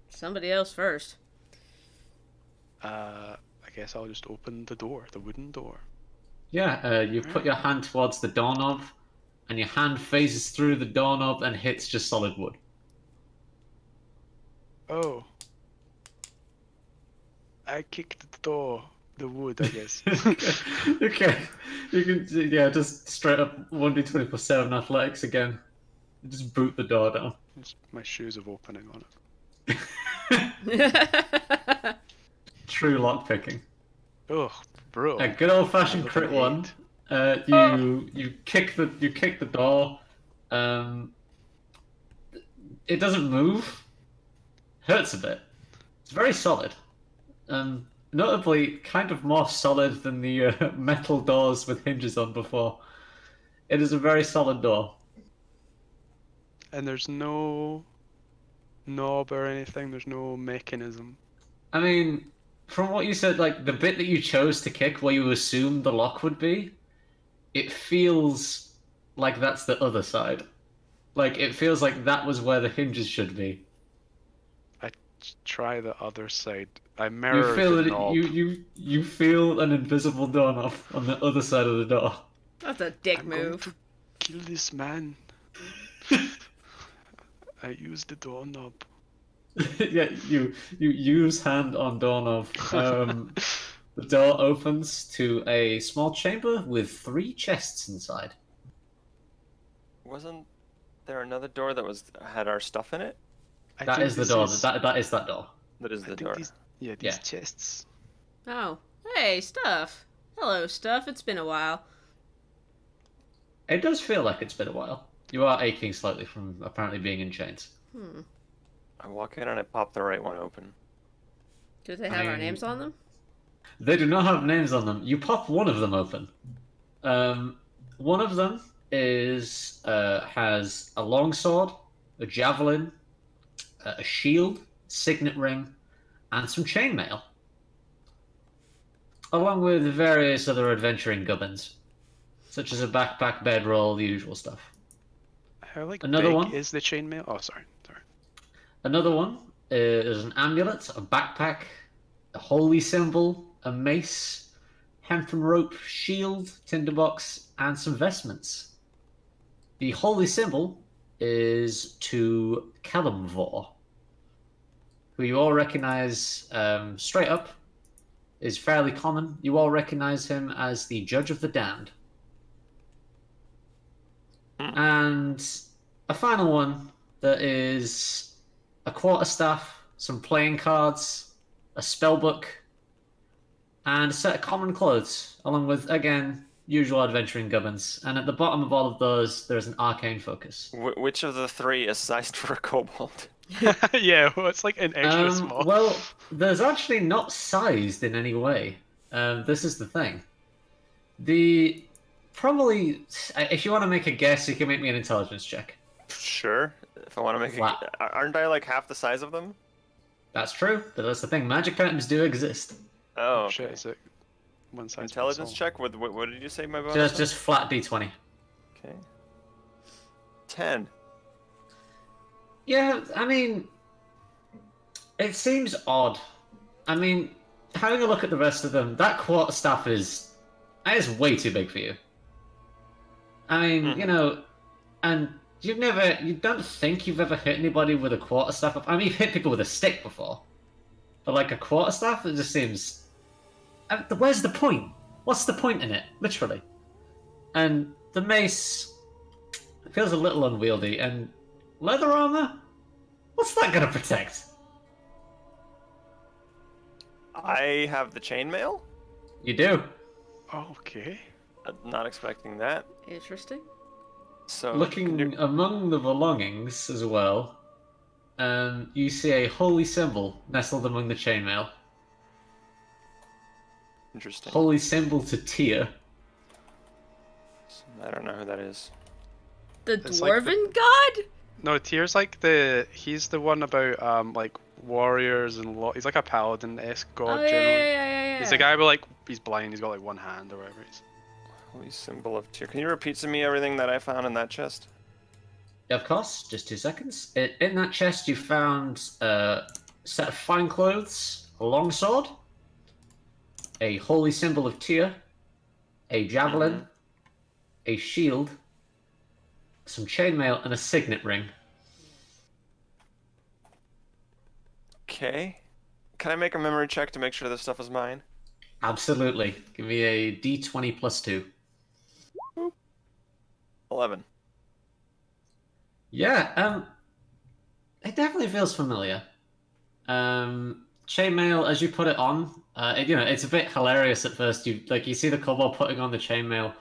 Somebody else first. I guess I'll just open the door, the wooden door. Yeah, you put your hand towards the doorknob, and your hand phases through the doorknob and hits just solid wood. Oh. I kicked the door. The wood, I guess. Okay. You can, yeah, just straight up 1d20 plus 7 athletics again. Just boot the door down. My shoes of opening on it. True lockpicking. Oh, bro. A good old fashioned crit one. You kick the door. It doesn't move. Hurts a bit. It's very solid. Notably, kind of more solid than the metal doors with hinges on before. It is a very solid door. And there's no knob or anything. There's no mechanism. I mean, from what you said, like the bit that you chose to kick where you assumed the lock would be, it feels like that's the other side. Like, it feels like that was where the hinges should be. I try the other side. I You mirror feel the it, knob. you feel an invisible doorknob on the other side of the door. That's a dick I'm going move. to kill this man. I use the doorknob. Yeah, you use hand on doorknob. The door opens to a small chamber with 3 chests inside. Wasn't there another door that had our stuff in it? I That think is the this door. is- That is that door. That is I the think door. these Yeah. chests. Oh. Hey, Stuff. Hello, Stuff. It's been a while. It does feel like it's been a while. You are aching slightly from apparently being in chains. I walk in and I pop the right one open. Do they have our mean- names on them? They do not have names on them. You pop one of them open. One of them has a longsword, a javelin, a shield, signet ring, and some chainmail, along with various other adventuring gubbins, such as a backpack, bedroll, the usual stuff. How Another big one? is the chainmail? Oh, sorry. Another one is an amulet, a backpack, a holy symbol, a mace, hempen rope, shield, tinderbox, and some vestments. The holy symbol is to Kalimvor, who you all recognize straight up, is fairly common. You all recognize him as the Judge of the Damned. And a final one that is a quarterstaff, some playing cards, a spellbook, and a set of common clothes, along with, again, usual adventuring gubbins. And at the bottom of all of those, there's an arcane focus. Which of the 3 is sized for a kobold? Yeah, well, it's like an extra small. Well, there's actually not sized in any way. This is the thing. Probably, if you want to make a guess, you can make me an intelligence check. Sure. If I want to make Wow. aren't I like half the size of them? That's true, but that's the thing. Magic items do exist. Oh, okay. Shit, is it one size fits Intelligence all? check. What did you say, my bonus? Just flat d20. Okay. 10. Yeah, I mean, it seems odd. I mean, having a look at the rest of them, that quarterstaff is way too big for you. I mean, you know, and you don't think you've ever hit anybody with a quarterstaff. I mean, you've hit people with a stick before, but like a quarterstaff, it just seems. Where's the point? What's the point in it? Literally. And the mace feels a little unwieldy, and leather armor? What's that gonna protect? I have the chainmail. You do. Okay. Not expecting that. Interesting. So Looking among the belongings as well, you see a holy symbol nestled among the chainmail. Interesting. holy symbol to Tyr. I don't know who that is. The It's like dwarven god? No, Tyr's like he's the one about like warriors and he's like a paladin-esque god Oh, yeah, generally. yeah. He's the guy with like he's blind, he's got like one hand or whatever. Holy symbol of Tyr. Can you repeat to me everything that I found in that chest? Yeah, of course, just 2 seconds. In that chest, you found a set of fine clothes, a longsword, a holy symbol of Tyr, a javelin, a shield, some chainmail, and a signet ring. Okay. Can I make a memory check to make sure this stuff is mine? Absolutely. Give me a d20 plus 2. 11. Yeah, it definitely feels familiar. Chainmail, as you put it on, it's a bit hilarious at first. You see the kobold putting on the chainmail,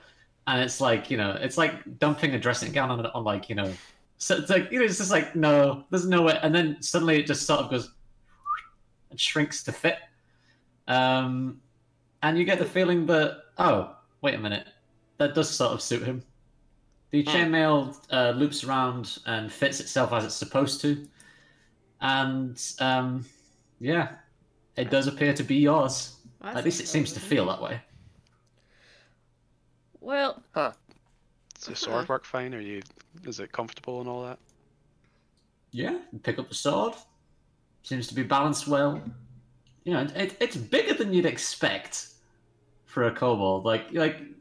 and it's like, it's like dumping a dressing gown on like, so it's like, it's just like, no, there's no way. And then suddenly it just sort of goes and shrinks to fit. And you get the feeling that, oh, wait a minute, that does sort of suit him. The chainmail loops around and fits itself as it's supposed to. And, yeah, it does appear to be yours. At least it seems to feel that way. Well, Does the sword work fine? Is it comfortable and all that? Yeah, pick up the sword. Seems to be balanced well. It's bigger than you'd expect for a kobold. Like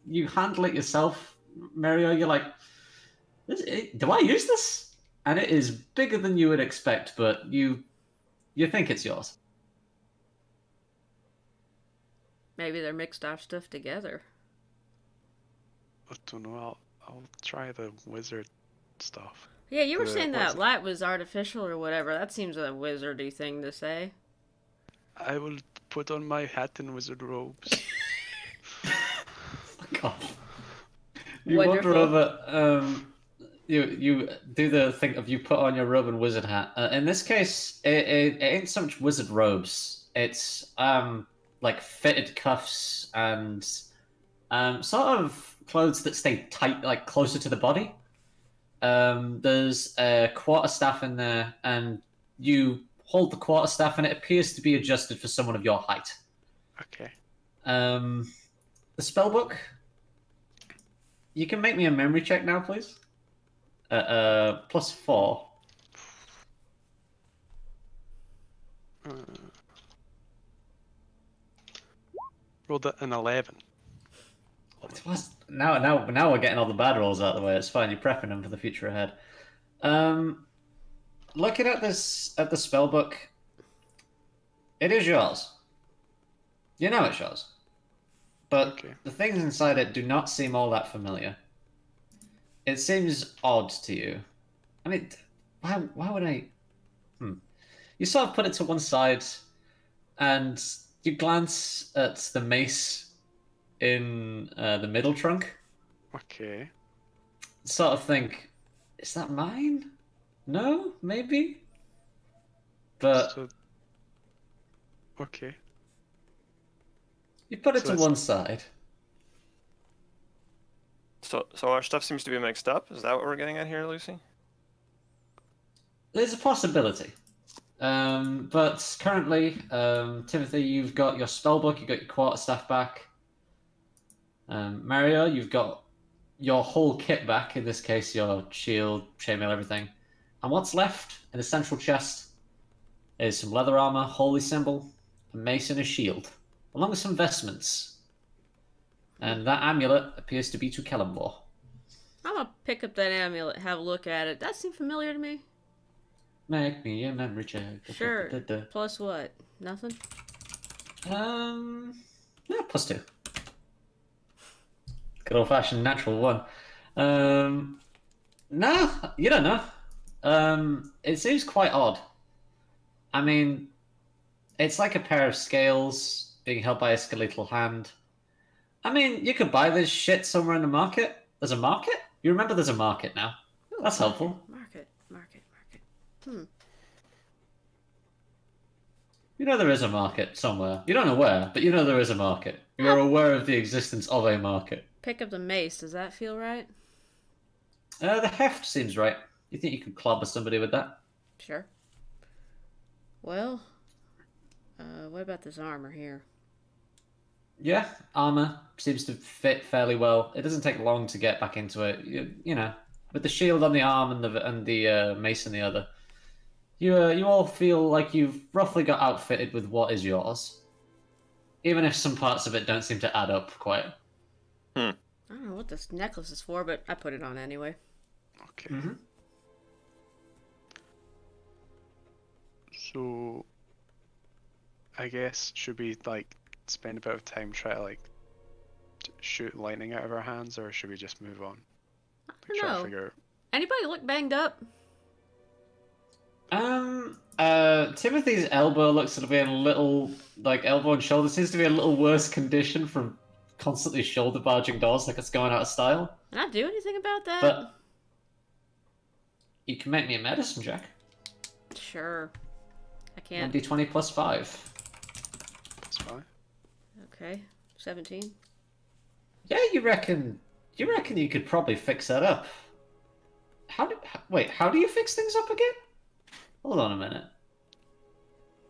you handle it yourself, Mario. You're like, do I use this? And it is bigger than you would expect, but you think it's yours. maybe they're mixed our stuff together. I don't know. I'll try the wizard stuff. Yeah, you were saying what is that it? light was artificial or whatever. That seems a wizardy thing to say. I will put on my hat and wizard robes. Fuck off. You Wonderful. wander over. You do the thing of you put on your robe and wizard hat. In this case, it ain't so much wizard robes. It's like fitted cuffs and sort of clothes that stay tight, like closer to the body. There's a quarterstaff in there, and you hold the quarterstaff, and it appears to be adjusted for someone of your height. Okay. The spellbook. You can make me a memory check now, please. +4. Rolled an 11. Now we're getting all the bad rolls out of the way. It's fine. You're prepping them for the future ahead. Looking at the spellbook, it is yours. You know it's yours, but Okay. the things inside it do not seem all that familiar. It seems odd to you. I mean, why would I? You sort of put it to one side, and you glance at the mace in the middle trunk. Okay. Sort of think, is that mine? No, maybe. But So, okay. you put it so to it's- one side. So our stuff seems to be mixed up. Is that what we're getting at here, Lucy? There's a possibility. But currently, Timothy, you've got your spellbook, you've got your quarterstaff back. Mario, you've got your whole kit back, in this case, your shield, chainmail, everything. And what's left in the central chest is some leather armor, holy symbol, a mace, and a shield, along with some vestments. And that amulet appears to be to Kellenbor. I'm gonna pick up that amulet, have a look at it. That seemed familiar to me. Make me a memory check. Sure. Plus what? Nothing? Yeah, +2. Good old fashioned natural one. No, you don't know. It seems quite odd. I mean, it's like a pair of scales being held by a skeletal hand. I mean, you could buy this shit somewhere in the market. There's a market? You remember there's a market now. That's helpful. Market. You know there is a market somewhere. You don't know where, but you know there is a market. You're aware of the existence of a market. Pick up the mace. Does that feel right? The heft seems right. You think you could clobber somebody with that? Sure. Well, what about this armor here? Yeah, armor seems to fit fairly well. It doesn't take long to get back into it. You know, with the shield on the arm and the mace on the other, you all feel like you've roughly got outfitted with what is yours, even if some parts of it don't seem to add up quite. I don't know what this necklace is for, but I put it on anyway. Okay. So, I guess should we like spend a bit of time trying to like shoot lightning out of our hands, or should we just move on? I don't Try to know. figure out. Anybody look banged up? Timothy's elbow looks to be a little, like, elbow and shoulder seems to be a little worse condition from constantly shoulder barging doors, like it's going out of style. Can I do anything about that? But you can make me a medicine check. Sure. I can't. 1d20 plus 5. That's fine. Okay. 17. Yeah, you reckon you could probably fix that up. Wait, how do you fix things up again? Hold on a minute.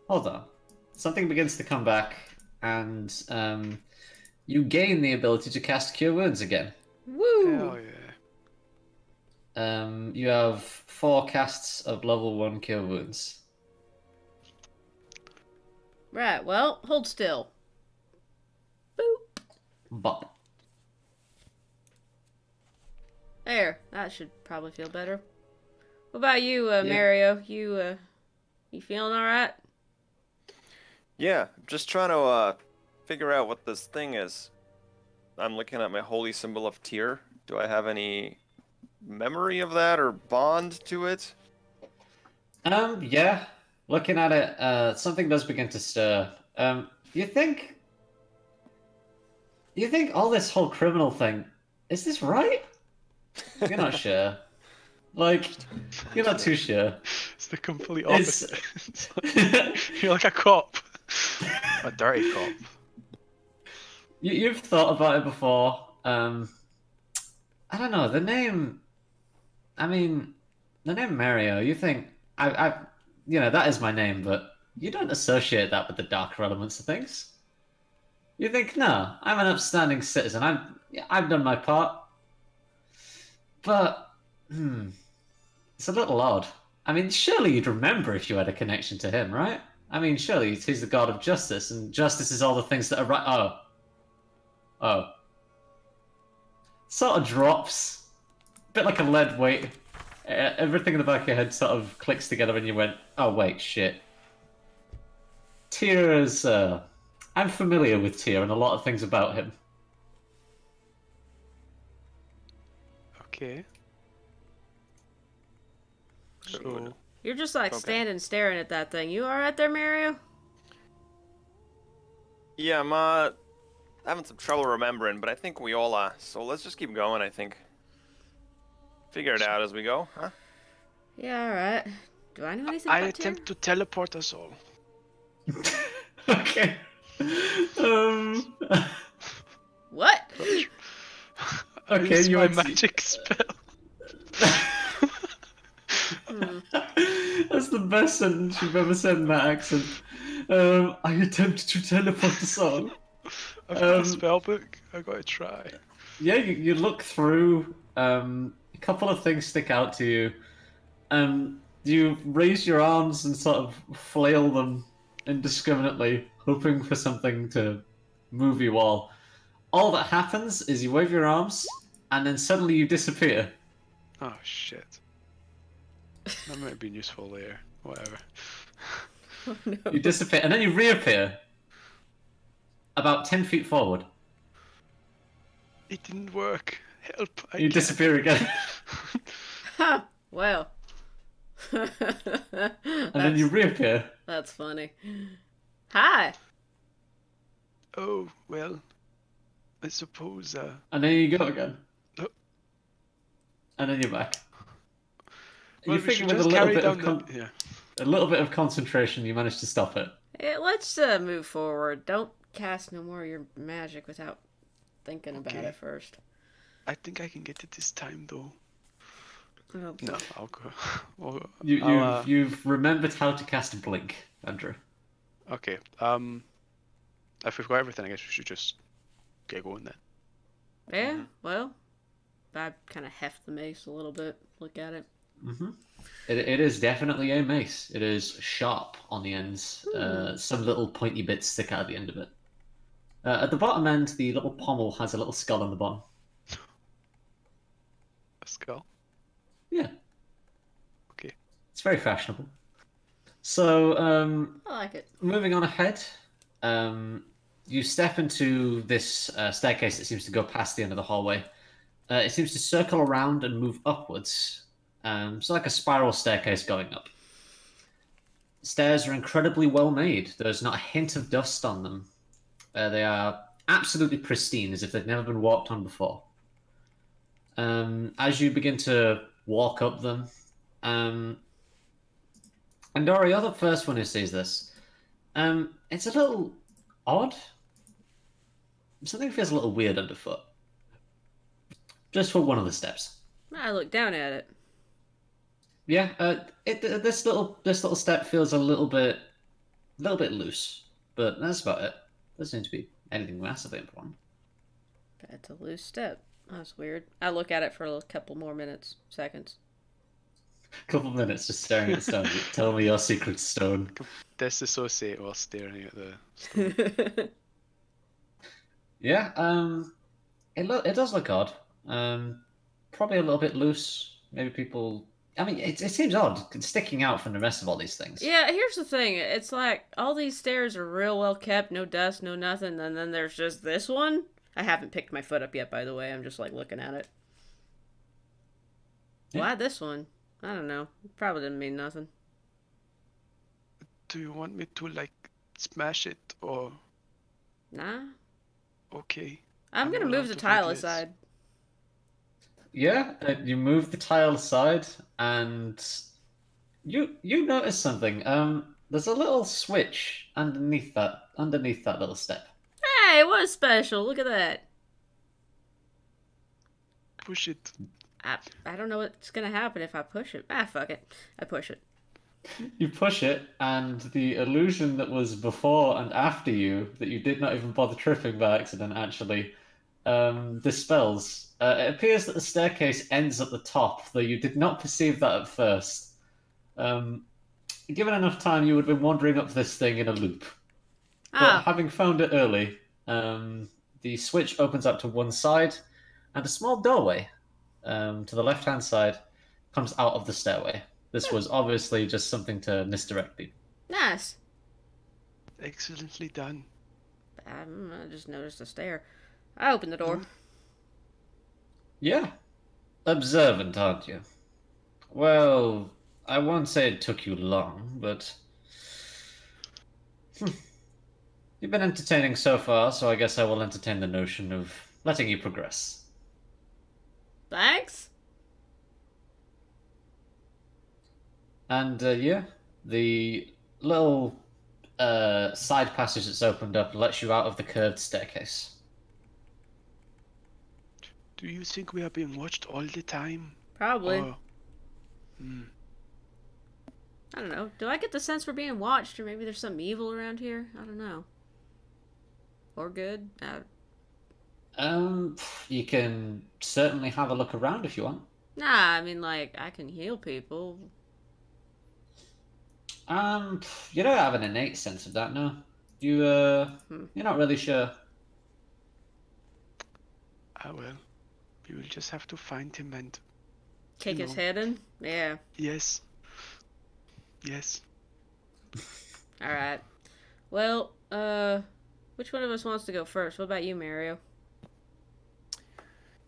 Hold on. Something begins to come back, and you gain the ability to cast Cure Wounds again. Woo! Hell yeah. You have 4 casts of level 1 Cure Wounds. Right, well, hold still. Boop. Bop. There. That should probably feel better. What about you, Mario? You feeling alright? Yeah, I'm just trying to figure out what this thing is. I'm looking at my holy symbol of Tyr. Do I have any memory of that or bond to it? Yeah. Looking at it, something does begin to stir. You think all this whole criminal thing, is this right? You're not sure. Like, you're not too sure. It's the complete opposite. You're like a cop. A dirty cop. You've thought about it before. I don't know, the name Mario, you think, that is my name, but you don't associate that with the darker elements of things. You think, no, I'm an upstanding citizen. I've done my part. But, it's a little odd. I mean, surely you'd remember if you had a connection to him, right? I mean, surely he's the god of justice, and justice is all the things that are right. Oh. Sort of drops. A bit like a lead weight. Everything in the back of your head sort of clicks together, and you went, oh, wait, shit. Tyr is, I'm familiar with Tyr and a lot of things about him. Okay. So, You're just like standing staring at that thing. You alright there, Mario? Yeah, I'm having some trouble remembering, but I think we all are. So let's just keep going, I think. Figure it out as we go, huh? Yeah, alright. Do I know anything I about Tyr? attempt to teleport us all. Okay. What? Okay, Use you my want to- magic spell. That's the best sentence you've ever said in that accent. I attempt to teleport the song. I've got a spell book. I gotta try. Yeah, you look through. A couple of things stick out to you. You raise your arms and sort of flail them indiscriminately, hoping for something to move you all. All that happens is you wave your arms, and then suddenly you disappear. Oh shit. That might have been useful later. Whatever. Oh, no. You disappear, and then you reappear about 10 feet forward. It didn't work. Help. I You can't. disappear again. Ha! Well. And then you reappear. That's funny. Hi! Oh, well. I suppose, And then you go again. Oh. And then you're back. well, You we think should with just a little carry bit down of the... Yeah. a little bit of concentration, you manage to stop it. Let's move forward. Don't cast no more of your magic without thinking about Okay. it first. I think I can get it this time, though. Oh, No, I'll go. You've remembered how to cast Blink, Andrew. Okay. If we've got everything, I guess we should just get going then. yeah, well, I kind of heft the mace a little bit. Look at it. Mm-hmm. It is definitely a mace. It is sharp on the ends. Some little pointy bits stick out at the end of it. At the bottom end, the little pommel has a little skull on the bottom. A skull. Yeah. Okay. It's very fashionable. So, I like it. moving on ahead, you step into this staircase that seems to go past the end of the hallway. It seems to circle around and move upwards. So like a spiral staircase going up. Stairs are incredibly well made. There's not a hint of dust on them. They are absolutely pristine, as if they've never been walked on before. As you begin to walk up them, and Dora, you're the first one who sees this. It's a little odd. Something feels a little weird underfoot. Just for one of the steps. I look down at it. Yeah, this little step feels a little bit loose, but that's about it. Doesn't seem to be anything massively important. That's a loose step. That's weird. I look at it for a couple more seconds. Couple minutes just staring at the stone. Tell me your secret stone. Disassociate while staring at the stone. Yeah, it does look odd. Probably a little bit loose. Maybe people. I mean, it seems odd sticking out from the rest of all these things. Yeah, here's the thing. It's like all these stairs are real well kept, no dust, no nothing, and then there's just this one. I haven't picked my foot up yet, by the way. I'm just like looking at it. Yeah. Why this one? I don't know. Probably didn't mean nothing. Do you want me to like smash it or Nah. okay? I'm gonna all move out the of tile ideas. aside. Yeah, you move the tile aside, and you notice something. There's a little switch underneath that little step. Hey, what's special? Look at that. Push it. I don't know what's gonna happen if I push it. Fuck it. I push it. You push it, and the illusion that was before and after you, that you did not even bother tripping by accident, actually, dispels. It appears that the staircase ends at the top, though you did not perceive that at first. Given enough time, you would have been wandering up this thing in a loop. But having found it early, the switch opens up to one side, and a small doorway to the left-hand side comes out of the stairway. This was obviously just something to misdirect people. Nice. Excellently done. I just noticed a stair. I opened the door. Yeah. Observant, aren't you? Well, I won't say it took you long, but... You've been entertaining so far, so I guess I will entertain the notion of letting you progress. Thanks. And, yeah, the little side passage that's opened up lets you out of the curved staircase. Do you think we are being watched all the time? Probably. Or... I don't know. Do I get the sense we're being watched, or maybe there's some evil around here? I don't know. Or good? You can certainly have a look around if you want. Nah, I mean, like, I can heal people. You don't have an innate sense of that, no? You're not really sure. Ah well, we will just have to find him and... Kick you his know. head in? Yeah. Yes. Yes. Alright. Well, which one of us wants to go first? What about you, Mario?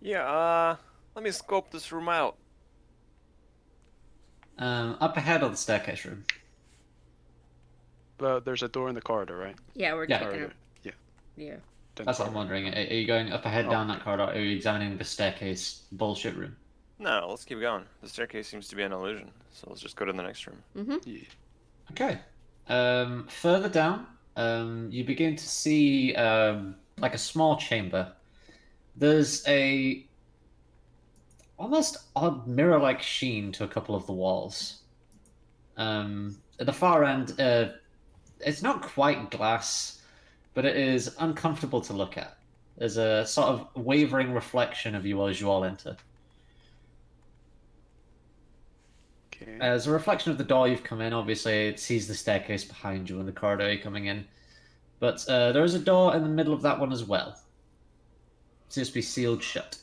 Yeah, let me scope this room out. Up ahead of the staircase room. Well, there's a door in the corridor, right? Yeah, we're Yeah. checking Corridor. out. Yeah. Yeah. Then That's what I'm corridor. wondering. Are you going up ahead Oh. down that corridor, or are you examining the staircase bullshit room? No, let's keep going. The staircase seems to be an illusion, so let's just go to the next room. Mm-hmm. Yeah. Okay. Further down, you begin to see like a small chamber. There's a almost odd mirror-like sheen to a couple of the walls. At the far end, it's not quite glass, but it is uncomfortable to look at. There's a sort of wavering reflection of you as you all enter. Okay. As a reflection of the door you've come in, obviously it sees the staircase behind you and the corridor you're coming in. But there is a door in the middle of that one as well. It seems to be sealed shut.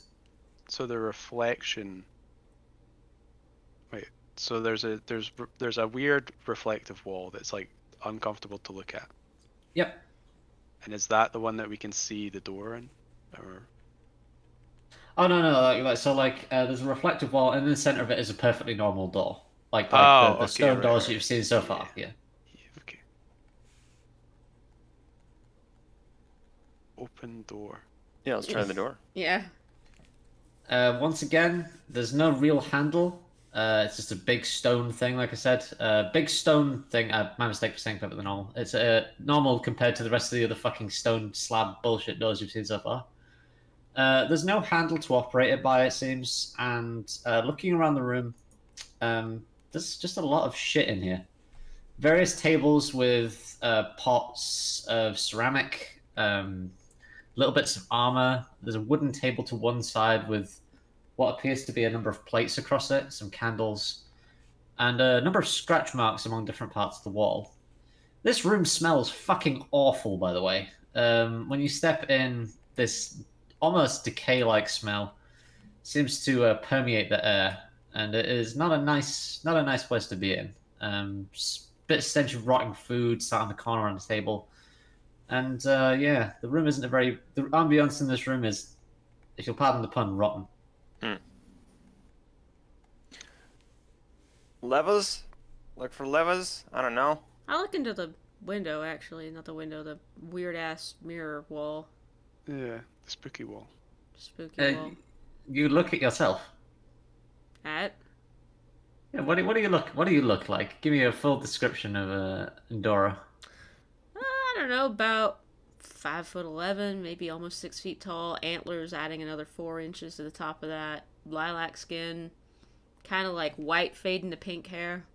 So the reflection. Wait. So there's a weird reflective wall that's like uncomfortable to look at. Yep. And is that the one that we can see the door in, or? Oh no! There's a reflective wall, and in the center of it is a perfectly normal door, like Oh, the okay, stone right, doors right. that you've seen so far. Yeah. Okay. Open door. Yeah, let's try the door. Yeah. Once again, there's no real handle. It's just a big stone thing, like I said. Big stone thing. My mistake for saying perfectly normal. It's normal compared to the rest of the other fucking stone slab bullshit doors you've seen so far. There's no handle to operate it by, it seems, and looking around the room, there's just a lot of shit in here. Various tables with pots of ceramic, little bits of armor. There's a wooden table to one side with what appears to be a number of plates across it, some candles, and a number of scratch marks among different parts of the wall. This room smells fucking awful, by the way. When you step in, this almost decay-like smell seems to permeate the air, and it is not a nice place to be in. Bit stench of rotting food sat on the corner on the table, and yeah, the room isn't the ambience in this room is, if you'll pardon the pun, rotten. Levers? Look for levers? I don't know. I look into the window, actually. Not the window, the weird-ass mirror wall. Yeah, the spooky wall. Spooky wall. You look at yourself. At? Yeah, what do you look like? Give me a full description of Endora. I don't know, about 5'11", maybe almost 6 feet tall. Antlers adding another 4 inches to the top of that. Lilac skin. Kind of like white fading to pink hair.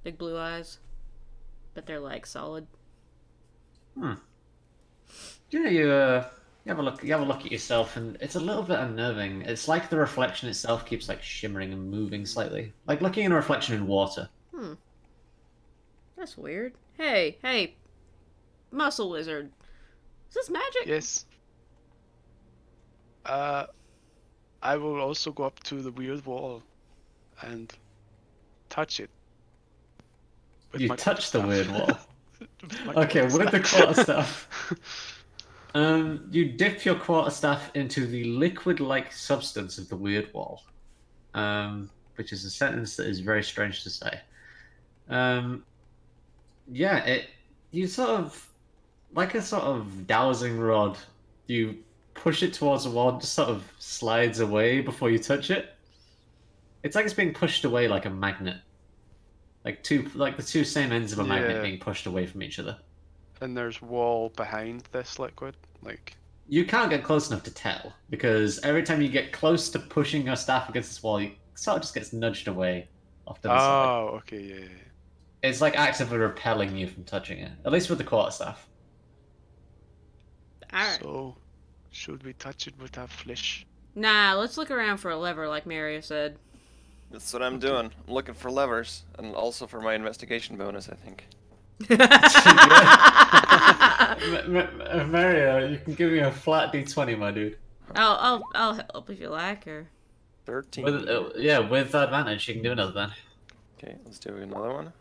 Big blue eyes. But they're like solid. Yeah, you have a look. You have a look at yourself, and it's a little bit unnerving. It's like the reflection itself keeps like shimmering and moving slightly, like looking at a reflection in water. That's weird. Hey, muscle wizard. Is this magic? Yes. I will also go up to the weird wall and touch it. You touch the weird wall. With Okay, with the quarterstaff. You dip your quarterstaff into the liquid-like substance of the weird wall, which is a sentence that is very strange to say. Yeah, you sort of, like a sort of dowsing rod, you push it towards the wall and just sort of slides away before you touch it. It's like it's being pushed away like a magnet. Like the two same ends of a magnet being pushed away from each other. And there's wall behind this liquid, like. You can't get close enough to tell, because every time you get close to pushing your staff against this wall, you sort of just gets nudged away off to the side. Oh, okay, yeah. It's like actively repelling you from touching it, at least with the quarterstaff. Alright. So, should we touch it with our flesh? Nah, let's look around for a lever, like Mario said. That's what I'm doing. I'm looking for levers, and also for my investigation bonus, I think. Mario, you can give me a flat D20, my dude. I'll help if you like, or 13. With advantage, you can do another then. Okay, let's do another one.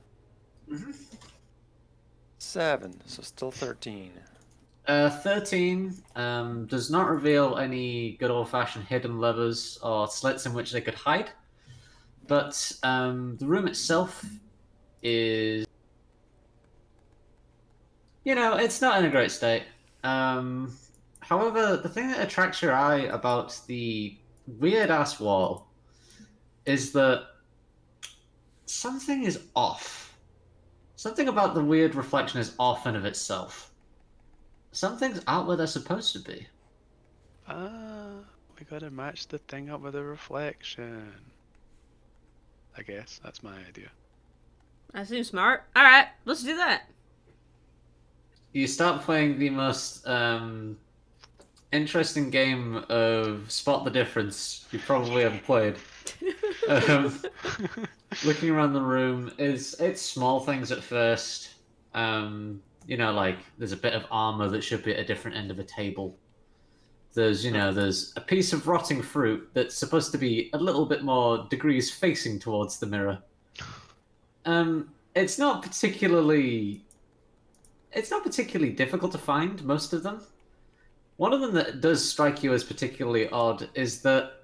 7, so still 13. 13 does not reveal any good old-fashioned hidden levers or slits in which they could hide, but the room itself is, it's not in a great state. However, the thing that attracts your eye about the weird-ass wall is that something is off. Something about the weird reflection is off in of itself. Something's out where they're supposed to be. We gotta match the thing up with the reflection. I guess that's my idea. That seems smart. Alright, let's do that. You start playing the most interesting game of spot the difference you probably ever played. Looking around the room, it's small things at first. You know, like there's a bit of armor that should be at a different end of a table. There's a piece of rotting fruit that's supposed to be a little bit more degrees facing towards the mirror. It's not particularly difficult to find, most of them. One of them that does strike you as particularly odd is that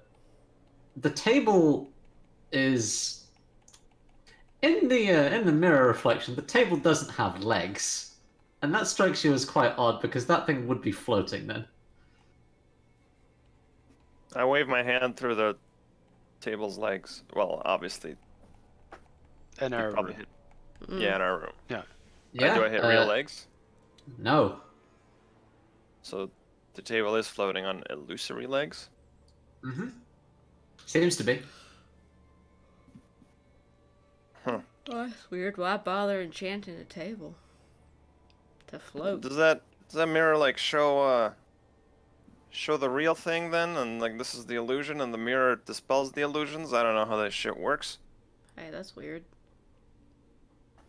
the table is in the mirror reflection. The table doesn't have legs, and that strikes you as quite odd because that thing would be floating then. I wave my hand through the table's legs. Well, obviously. In our Probably room. hit. Yeah, in our room. Yeah. Yeah. Do I hit real legs? No. So the table is floating on illusory legs? Mm-hmm. Seems to be. Huh. Oh, that's weird. Why bother enchanting a table? To float. Does that mirror like show the real thing then, and like this is the illusion and the mirror dispels the illusions? I don't know how that shit works. Hey, that's weird.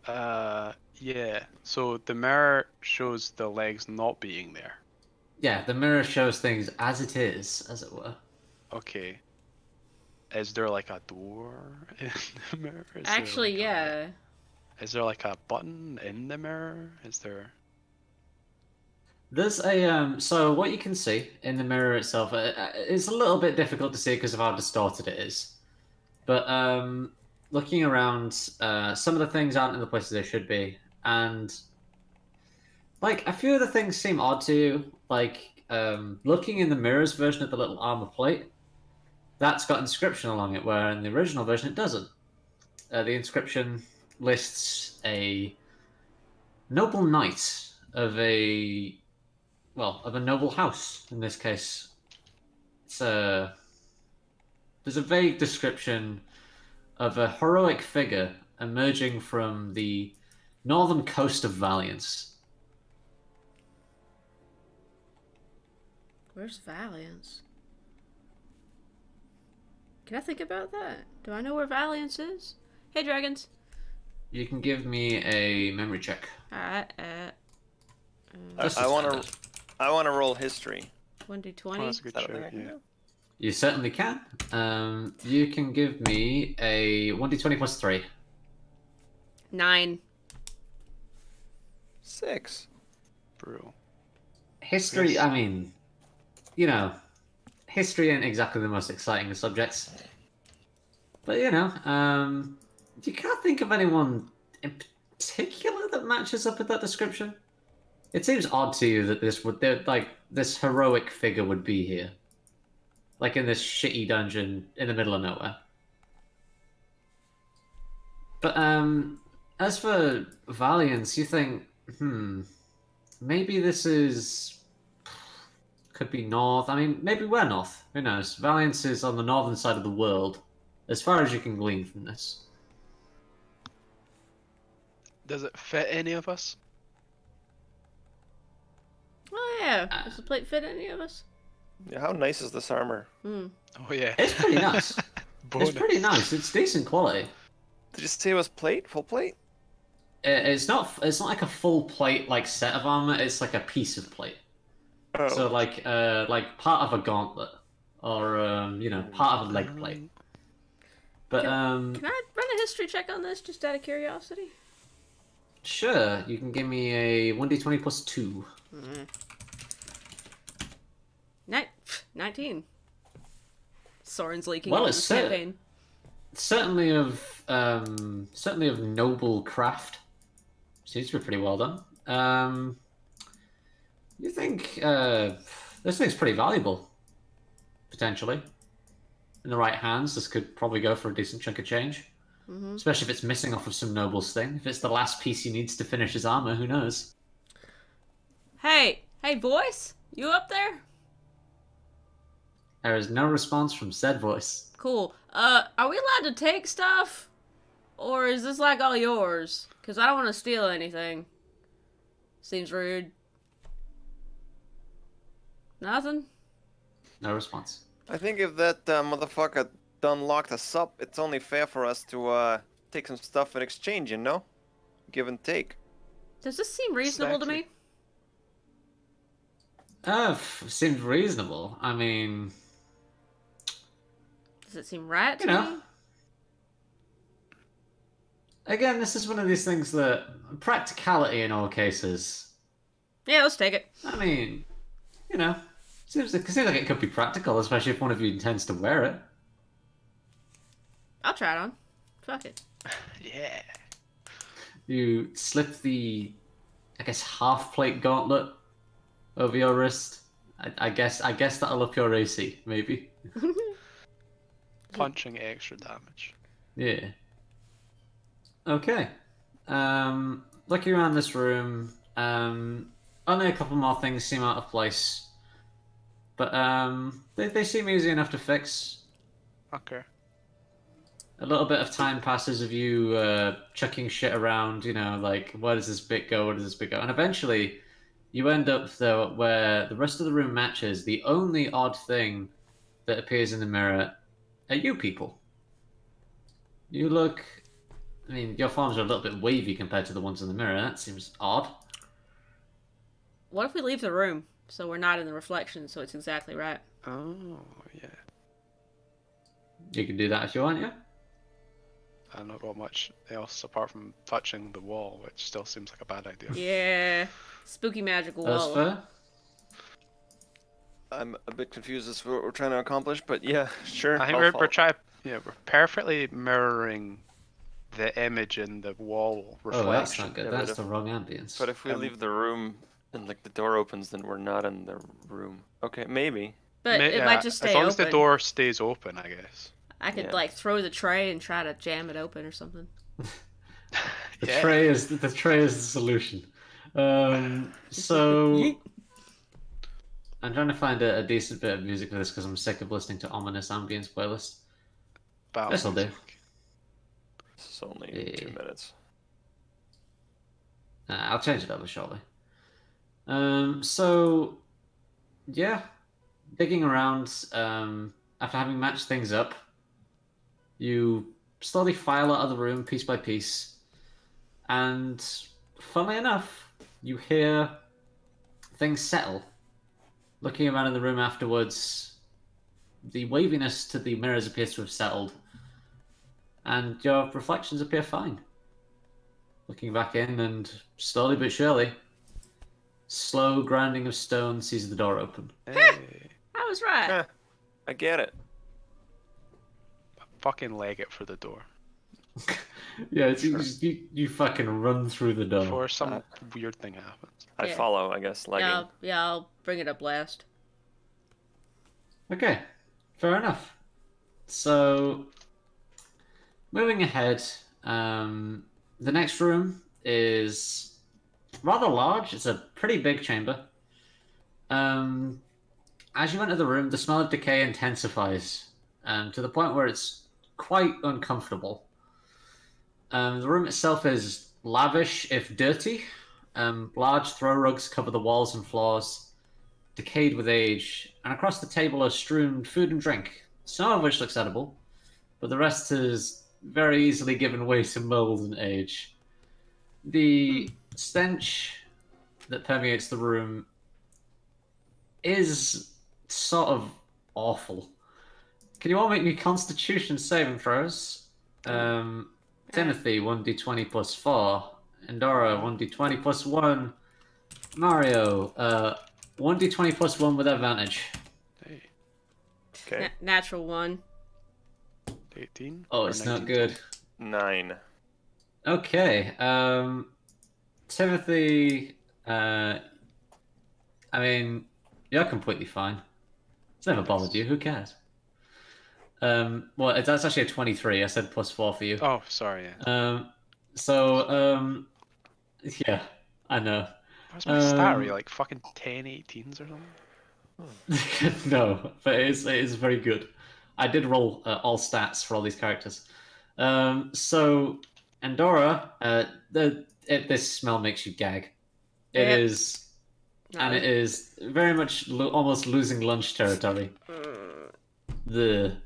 Yeah. So the mirror shows the legs not being there. Yeah, the mirror shows things as it is, as it were. Okay. Is there like a door in the mirror? Actually, yeah. Is there like a button in the mirror? Is there? There's a so what you can see in the mirror itself, it's a little bit difficult to see because of how distorted it is. But looking around, some of the things aren't in the places they should be, and like a few of the things seem odd to you. Like looking in the mirror's version of the little armor plate, that's got inscription along it, where in the original version it doesn't. The inscription lists a noble knight of a noble house. In this case, there's a vague description of a heroic figure emerging from the northern coast of Valiance. Where's Valiance? Can I think about that? Do I know where Valiance is? Hey, dragons. You can give me a memory check. Alright, I want to roll history. 1d20. Oh, that's a good Is that a show. thing I can Yeah. do? You certainly can. You can give me a 1d20 plus 3. 9. 6. Bro. History, Yes. I mean, you know, history ain't exactly the most exciting of subjects. But, you know, you can't think of anyone in particular that matches up with that description. It seems odd to you that this heroic figure would be here. Like in this shitty dungeon in the middle of nowhere. But, as for Valiance, you think, maybe this could be north. I mean, maybe we're north. Who knows? Valiance is on the northern side of the world, as far as you can glean from this. Does it fit any of us? Oh, yeah. Does the plate fit any of us? Yeah, how nice is this armor? Oh yeah. It's pretty nice. Bonus. It's pretty nice. It's decent quality. Did you say it was plate? Full plate? It's not like a full plate like set of armor. It's like a piece of plate. Oh. So like part of a gauntlet, or part of a leg plate. But Can I run a history check on this, just out of curiosity? sure, you can give me a 1d20 plus 2. 19. Soren's leaking Well, into it's this campaign. Certainly of noble craft. Seems to be pretty well done. You think this thing's pretty valuable, potentially. In the right hands, this could probably go for a decent chunk of change. Especially if it's missing off of some noble's thing. If it's the last piece he needs to finish his armor, who knows? Hey, voice? You up there? There is no response from said voice. Cool. Are we allowed to take stuff? Or is this like all yours? Because I don't want to steal anything. Seems rude. Nothing? No response. I think if that motherfucker done locked us up, it's only fair for us to take some stuff in exchange, you know? Give and take. Does this seem reasonable to me? Seems reasonable. I mean... Does it seem right to You know. me? Again, this is one of these things that... Practicality in all cases. Yeah, let's take it. I mean... You know... Seems like it could be practical, especially if one of you intends to wear it. I'll try it on. Fuck it. Yeah. You slip the, I guess, half-plate gauntlet over your wrist. I guess that'll up your AC, maybe. Punching extra damage. Yeah. Okay. Looking around this room, only a couple more things seem out of place. But they seem easy enough to fix. Okay. A little bit of time passes of you chucking shit around, you know, like, where does this bit go, where does this bit go? And eventually, you end up, though, where the rest of the room matches. The only odd thing that appears in the mirror are you people. You look... I mean, your forms are a little bit wavy compared to the ones in the mirror. That seems odd. What if we leave the room? So we're not in the reflection, so it's exactly right. Oh, yeah. You can do that if you want, yeah? I've not got much else apart from touching the wall, which still seems like a bad idea. Yeah. Spooky magical That's wall. fair. I'm a bit confused as to what we're trying to accomplish, but yeah, sure. I think I'll we're follow. we're perfectly mirroring the image in the wall reflection. Oh, that's not good. Yeah, but That's if- the wrong ambience. But if we leave the room and like the door opens, then we're not in the room. Okay, maybe. But it might just stay as long open. as the door stays open, I guess. I could Yeah. like throw the tray and try to jam it open or something. The Yeah. tray is the solution. So I'm trying to find a decent bit of music for this because I'm sick of listening to ominous ambience playlist. Battle This'll do. music. It's only Yeah. 2 minutes. I'll change it over shortly. So yeah, digging around. After having matched things up, you slowly file out of the room piece by piece, and funnily enough, you hear things settle. Looking around in the room afterwards, the waviness to the mirrors appears to have settled, and your reflections appear fine. Looking back in, and slowly but surely, slow grinding of stone sees the door open. Hey, I was right. Huh, I get it. fucking leg it for the door. Yeah, you fucking run through the door. Before some weird thing happens. I Yeah. follow, I guess. Lagging. Yeah, I'll bring it up last. Okay, fair enough. So, moving ahead, the next room is rather large. It's a pretty big chamber. As you enter the room, the smell of decay intensifies to the point where it's quite uncomfortable. The room itself is lavish, if dirty. Large throw rugs cover the walls and floors, decayed with age, and across the table are strewn food and drink, some of which looks edible, but the rest is very easily given way to mold and age. The stench that permeates the room is sort of awful. Can you all make me Constitution saving throws? Timothy, 1d20 plus 4. Endora, 1d20 plus 1. Mario, 1d20 plus 1 with advantage. Hey, Okay. Natural one. 18? Oh, or it's not 19? good. 9. Okay, Timothy, I mean, you're completely fine. It's never bothered you, who cares? Well, that's actually a 23. I said +4 for you. Oh, sorry. Yeah. So, yeah, I know. What's my stat? Are you like fucking 10 18s or something? No, but it is very good. I did roll all stats for all these characters. So Andorra, this smell makes you gag. It Yep. is, No, and it is very much almost losing lunch territory. The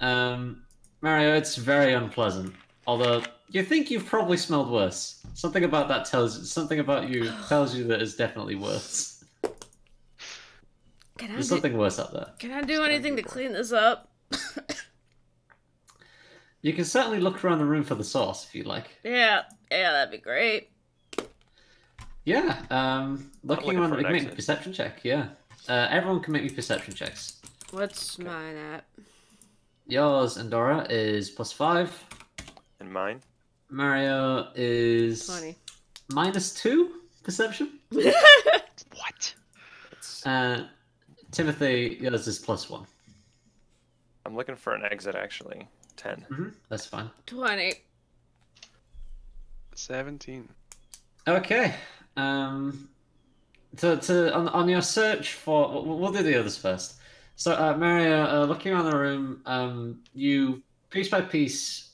Mario, it's very unpleasant. Although you think you've probably smelled worse. Something about that something about you tells you that it's definitely worse. There's something worse out there. Can I do anything to clean this up? You can certainly look around the room for the sauce if you like. Yeah, that'd be great. Yeah, looking looking around, for an make me a exit. perception check. Yeah, everyone can make me perception checks. What's mine at? Yours, Andorra, is +5. And mine? Mario is 20. -2 perception. What? It's, Timothy, yours is +1. I'm looking for an exit, actually. 10. That's fine. 20. 17. Okay. On your search for, we'll do the others first. So, Mario, looking around the room, you piece by piece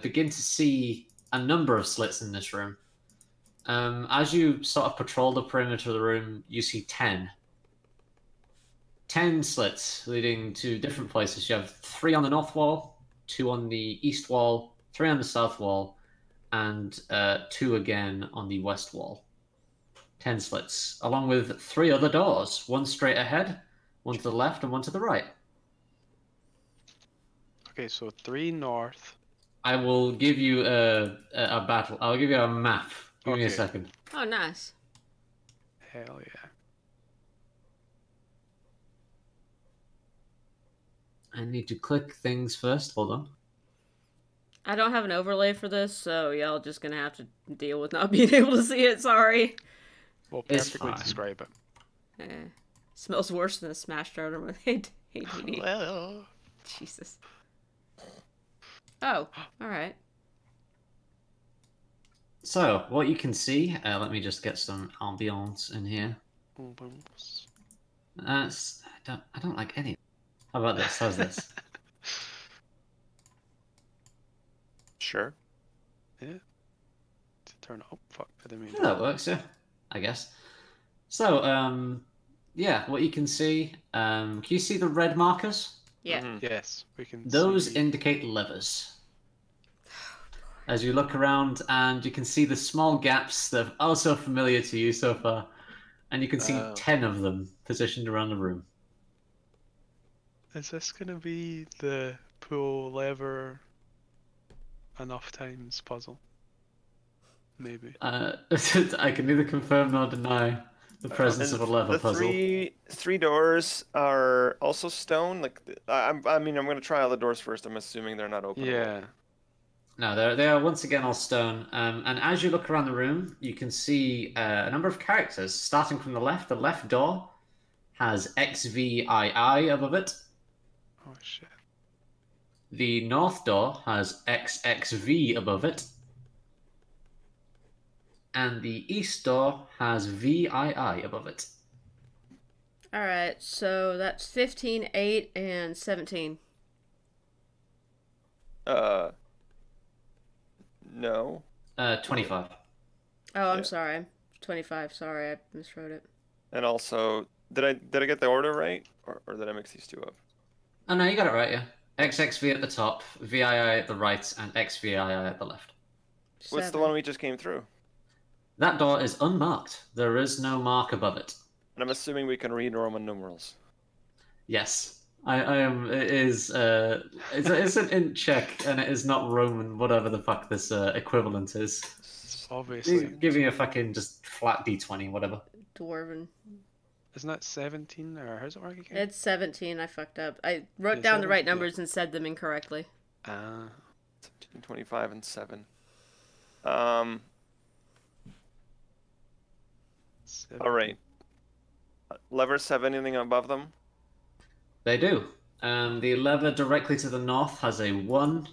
begin to see a number of slits in this room. As you sort of patrol the perimeter of the room, you see 10 slits leading to different places. You have 3 on the north wall, 2 on the east wall, 3 on the south wall, and 2 again on the west wall. 10 slits, along with 3 other doors, 1 straight ahead, 1 to the left, and 1 to the right. Okay, so 3 north. I will give you a battle. I'll give you a map. Give me a Okay. second. Oh, nice. Hell yeah. I need to click things first. Hold on. I don't have an overlay for this, so y'all just gonna have to deal with not being able to see it. Sorry. Well, It's perfectly fine. describe it. Smells worse than a smashed out with ADD. Well, Jesus. Oh, alright. So, what you can see, let me just get some ambiance in here. I don't like any. How about this? How's this? Sure. yeah. To turn up. Fuck, I didn't mean Yeah, that works, yeah. I guess. So, yeah, what you can see, can you see the red markers? Yeah. Mhm. Yes, we can Those see. indicate levers. As you look around, and you can see the small gaps that are also familiar to you so far, and you can see Oh. 10 of them positioned around the room. Is this gonna be the pull lever enough times puzzle? Maybe. I can neither confirm nor deny the presence of a lever the puzzle. three doors are also stone. Like I mean, I'm gonna try all the doors first. I'm assuming they're not open. Yeah. No, they are once again all stone. And as you look around the room, you can see a number of characters. Starting from the left door has XVII above it. Oh shit. The north door has XXV above it. And the east door has VII above it. Alright, so that's 15, 8, and 17. No. 25. Oh, I'm Yeah. sorry. 25, sorry, I miswrote it. And also, did I get the order right, or did I mix these two up? Oh, no, you got it right, yeah. XXV at the top, VII at the right, and XVII at the left. What's the 7. one we just came through? That door is unmarked. There is no mark above it. And I'm assuming we can read Roman numerals. Yes. I am. It is. It's an int check, and it is not Roman. Whatever the fuck this equivalent is. Obviously. Give me a fucking just flat d20, whatever. Dwarven. Isn't that 17 or how's it work again? It's 17, I fucked up. I wrote Is down the that- right yeah. numbers and said them incorrectly. 17, 25, and 7. 17. All right. Levers have anything above them? They do. The lever directly to the north has a 1.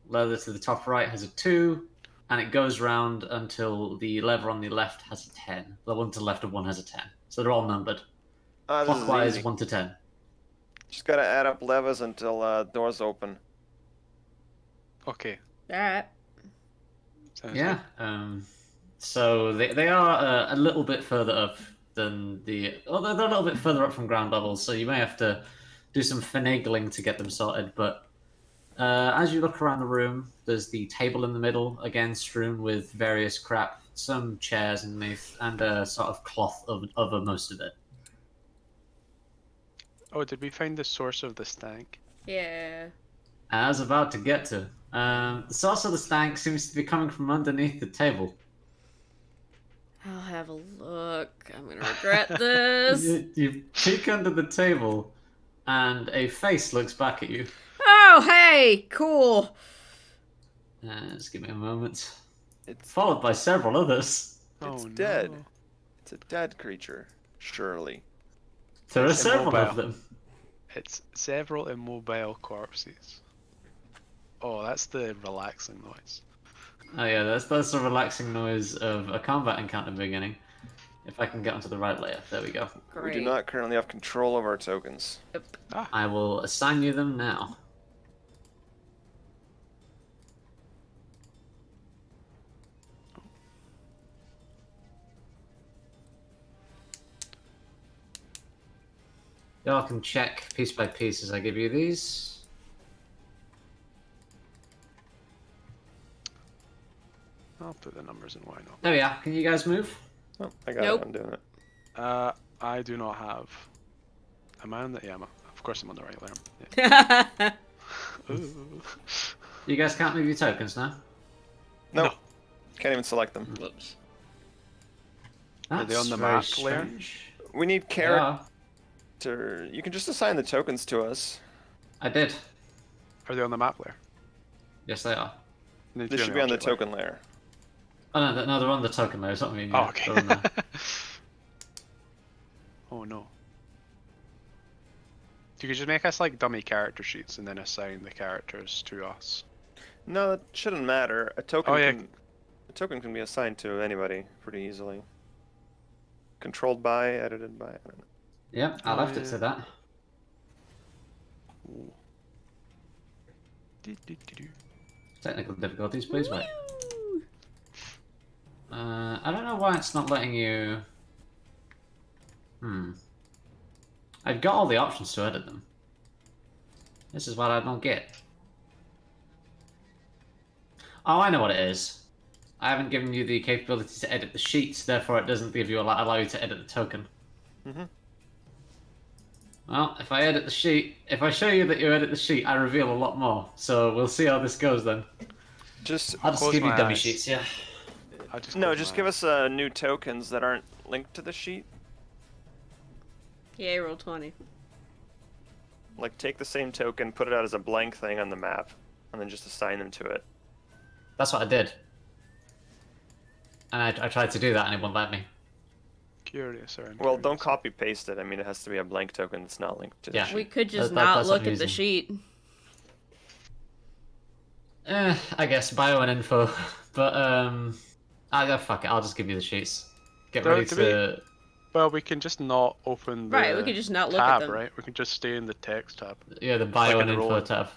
Lever to the top right has a 2. And it goes round until the lever on the left has a 10. The one to the left of 1 has a 10. So they're all numbered. This is Clockwise, easy. 1 to 10. Just gotta add up levers until doors open. Okay. Alright. Sounds Yeah. So they are a little bit further up than the... Although they're a little bit further up from ground level, so you may have to do some finagling to get them sorted, but... as you look around the room, there's the table in the middle, again strewn with various crap, some chairs underneath, and a sort of cloth over most of it. Oh, did we find the source of the stank? Yeah. I was about to get to. The source of the stank seems to be coming from underneath the table. I'll have a look. I'm gonna regret this. You peek under the table, and a face looks back at you. Oh, hey! Cool. Just give me a moment. It's Followed by several others. It's Oh, dead. no. It's a dead creature, surely. There are It's several immobile. of them. It's several immobile corpses. Oh, that's the relaxing noise. Oh yeah, that's the relaxing noise of a combat encounter beginning. If I can get onto the right layer. There we go. Great. We do not currently have control of our tokens. I will assign you them now. Y'all can check piece by piece as I give you these. I'll put the numbers in, why not? There we are. Can you guys move? Oh, I got Nope. it. I'm doing it. I do not have. Am I on the? Yeah, of course I'm on the right layer. Yeah. Ooh. You guys can't move your tokens now? Nope. Can't even select them. Whoops. Are they on the very map layer? strange. We need They character. are. You can just assign the tokens to us. I did. Are they on the map layer? Yes, they are. They should be on the token layer. Oh no, they're on the token layer. It's not me. Oh, Yeah, okay. they're on there. Oh no. You could just make us like dummy character sheets and then assign the characters to us. No, that shouldn't matter. A token Oh, yeah. a token can be assigned to anybody pretty easily. Controlled by, edited by, I don't know. Yep, I Oh, left it yeah. to that. Ooh. Do-do-do-do. Technical difficulties, please wait. I don't know why it's not letting you... I've got all the options to edit them. This is what I don't get. Oh, I know what it is. I haven't given you the capability to edit the sheets, therefore it doesn't give you allow you to edit the token. Well, if I edit the sheet, if I show you that you edit the sheet, I reveal a lot more. So we'll see how this goes then. Just I'll just Close give you my dummy eyes. sheets, yeah. no, just give us new tokens that aren't linked to the sheet. Yay, roll 20. Like take the same token, put it out as a blank thing on the map, and then just assign them to it. That's what I did. And I tried to do that and it wouldn't let me. Curious, or Well, don't copy paste it. I mean, it has to be a blank token that's not linked to the Yeah. sheet. We could just That- not that's what look I'm at the using. sheet. I guess bio and info, but fuck it. I'll just give you the sheets. Get Do- ready do to. Well, we can just not open the Right, we could just not look at tab, them. right? We can just stay in the text tab. Yeah, the bio Like and in the info roll. tab.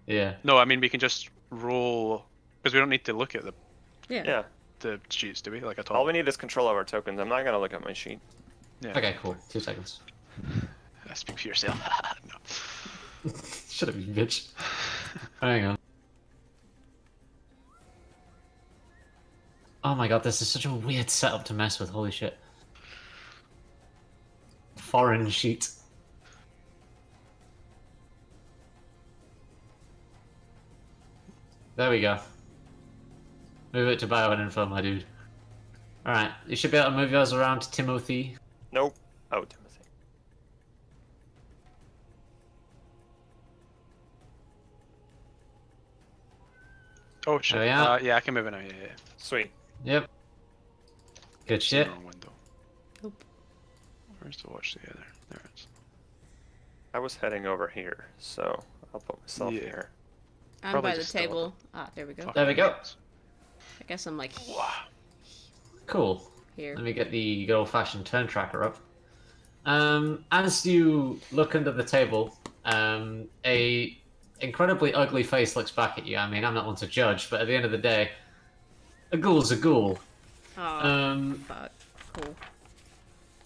Yeah. No, I mean we can just roll because we don't need to look at Yeah. Yeah. the sheets, do we? Like at All all? we need is control of our tokens. I'm not gonna look at my sheet. Yeah. Okay, cool. 2 seconds. Speak for yourself. No. Shut up, you bitch. Hang on. Oh my god, this is such a weird setup to mess with. Holy shit. Foreign sheet. There we go. Move it to bio and info, my dude. Alright, you should be able to move yours around to Timothy. Nope. Oh, Timothy. Oh shit. There we are. Yeah, I can move it now. Yeah. Sweet. Yep. Good shit. Wrong window. Nope. Where's the watch together? There it is. I was heading over here, so I'll put myself Yeah. here. I'm Probably by the just still table. Ah, there we go. Fucking There we go. idiots. I guess I'm like Wow. Cool. here. Let me get the good old-fashioned turn tracker up. As you look under the table, a incredibly ugly face looks back at you. I mean, I'm not one to judge, but at the end of the day, a ghoul's a ghoul. Oh, fuck. Cool.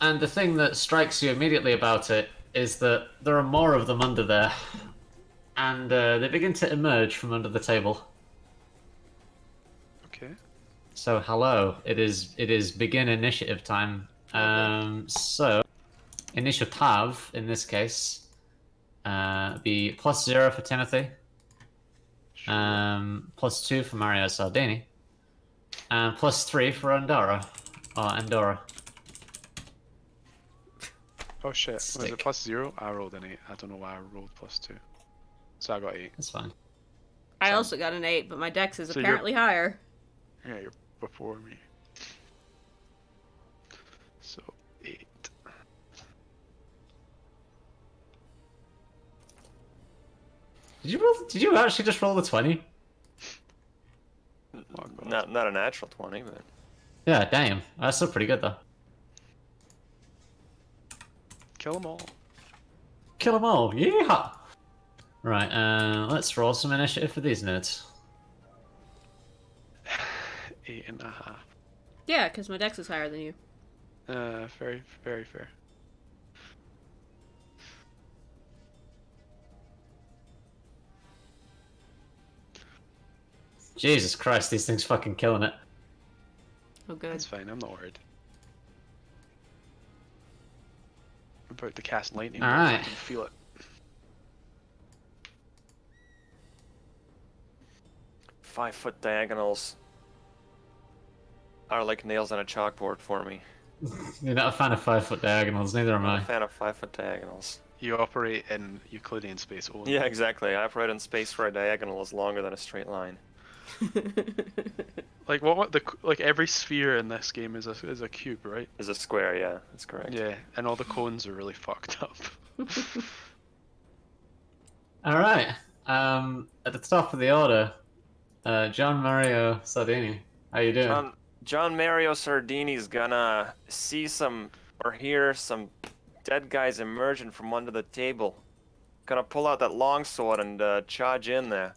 And the thing that strikes you immediately about it is that there are more of them under there, and they begin to emerge from under the table. Okay. So hello, it is begin initiative time. So initiative in this case, be +0 for Timothy, +2 for Mario Sardini, and +3 for Andorra. Oh shit. Was Stick. it +0? I rolled an 8. I don't know why I rolled +2. So I got 8. That's fine. I also got an 8, but my dex is So you're- apparently higher. Yeah, you're before me. So 8. Did you actually just roll the 20? Oh, God. Not a natural 20, but Yeah, damn. That's still pretty good though. Kill them all. Kill them all. Yeehaw! Right, let's roll some initiative for these nerds. 8.5. Yeah, because my dex is higher than you. Very, very fair. Jesus Christ, these things fucking killing it. Oh, good. That's fine, I'm not worried. I'm about to cast lightning. bolt, Alright. I can feel it. five-foot diagonals are like nails on a chalkboard for me. You're not a fan of 5-foot diagonals, neither am I'm I. a fan of 5-foot diagonals. You operate in Euclidean space only. Yeah, exactly. I operate in space where a diagonal is longer than a straight line. Like what the like every sphere in this game is a cube, right? Is a square, yeah, that's correct. Yeah, and all the cones are really fucked up. Alright, at the top of the order, John Mario Sardini. How you doing? John Mario Sardini's gonna see some or hear some dead guys emerging from under the table. Gonna pull out that longsword and charge in there.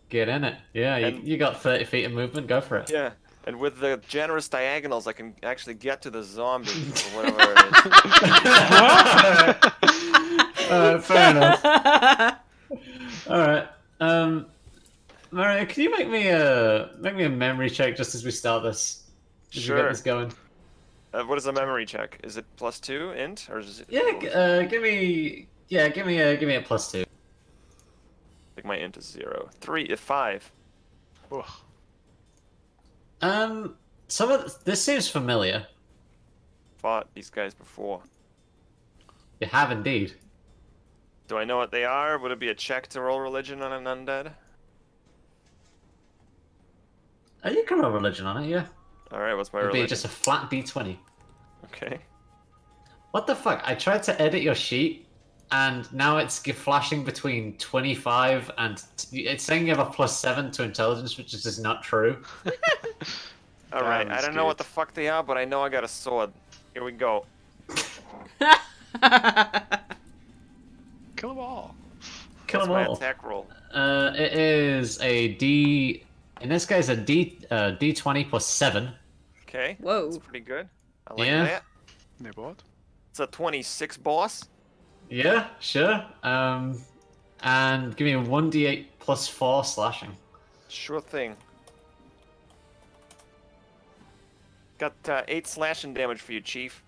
Get in it. Yeah, And- you got 30 feet of movement, go for it. Yeah, and with the generous diagonals, I can actually get to the zombie or whatever it is. Fair enough. Alright, Mario, can you make me a memory check just as we start this? As we Sure. get this going. What is a memory check? Is it +2 int or is it? Yeah, give me a +2. I think my int is 0. 5. Ugh. Some of this seems familiar. Fought these guys before. You have indeed. Do I know what they are? Would it be a check to roll religion on an undead? You can roll religion on it, yeah. Alright, what's my It'd be religion? just a flat D20. Okay. What the fuck? I tried to edit your sheet, and now it's flashing between 25 and... it's saying you have a +7 to intelligence, which is just not true. Alright, Damn, I don't know what the good. fuck they are, but I know I got a sword. Here we go. Kill them all. Kill What's them my all. attack roll? It is a D... In this case, a D20 +7. Okay. Whoa. That's pretty good. I like Yeah. that. They what? It's a 26 boss. Yeah, sure. And give me a 1d8 +4 slashing. Sure thing. Got 8 slashing damage for you, Chief.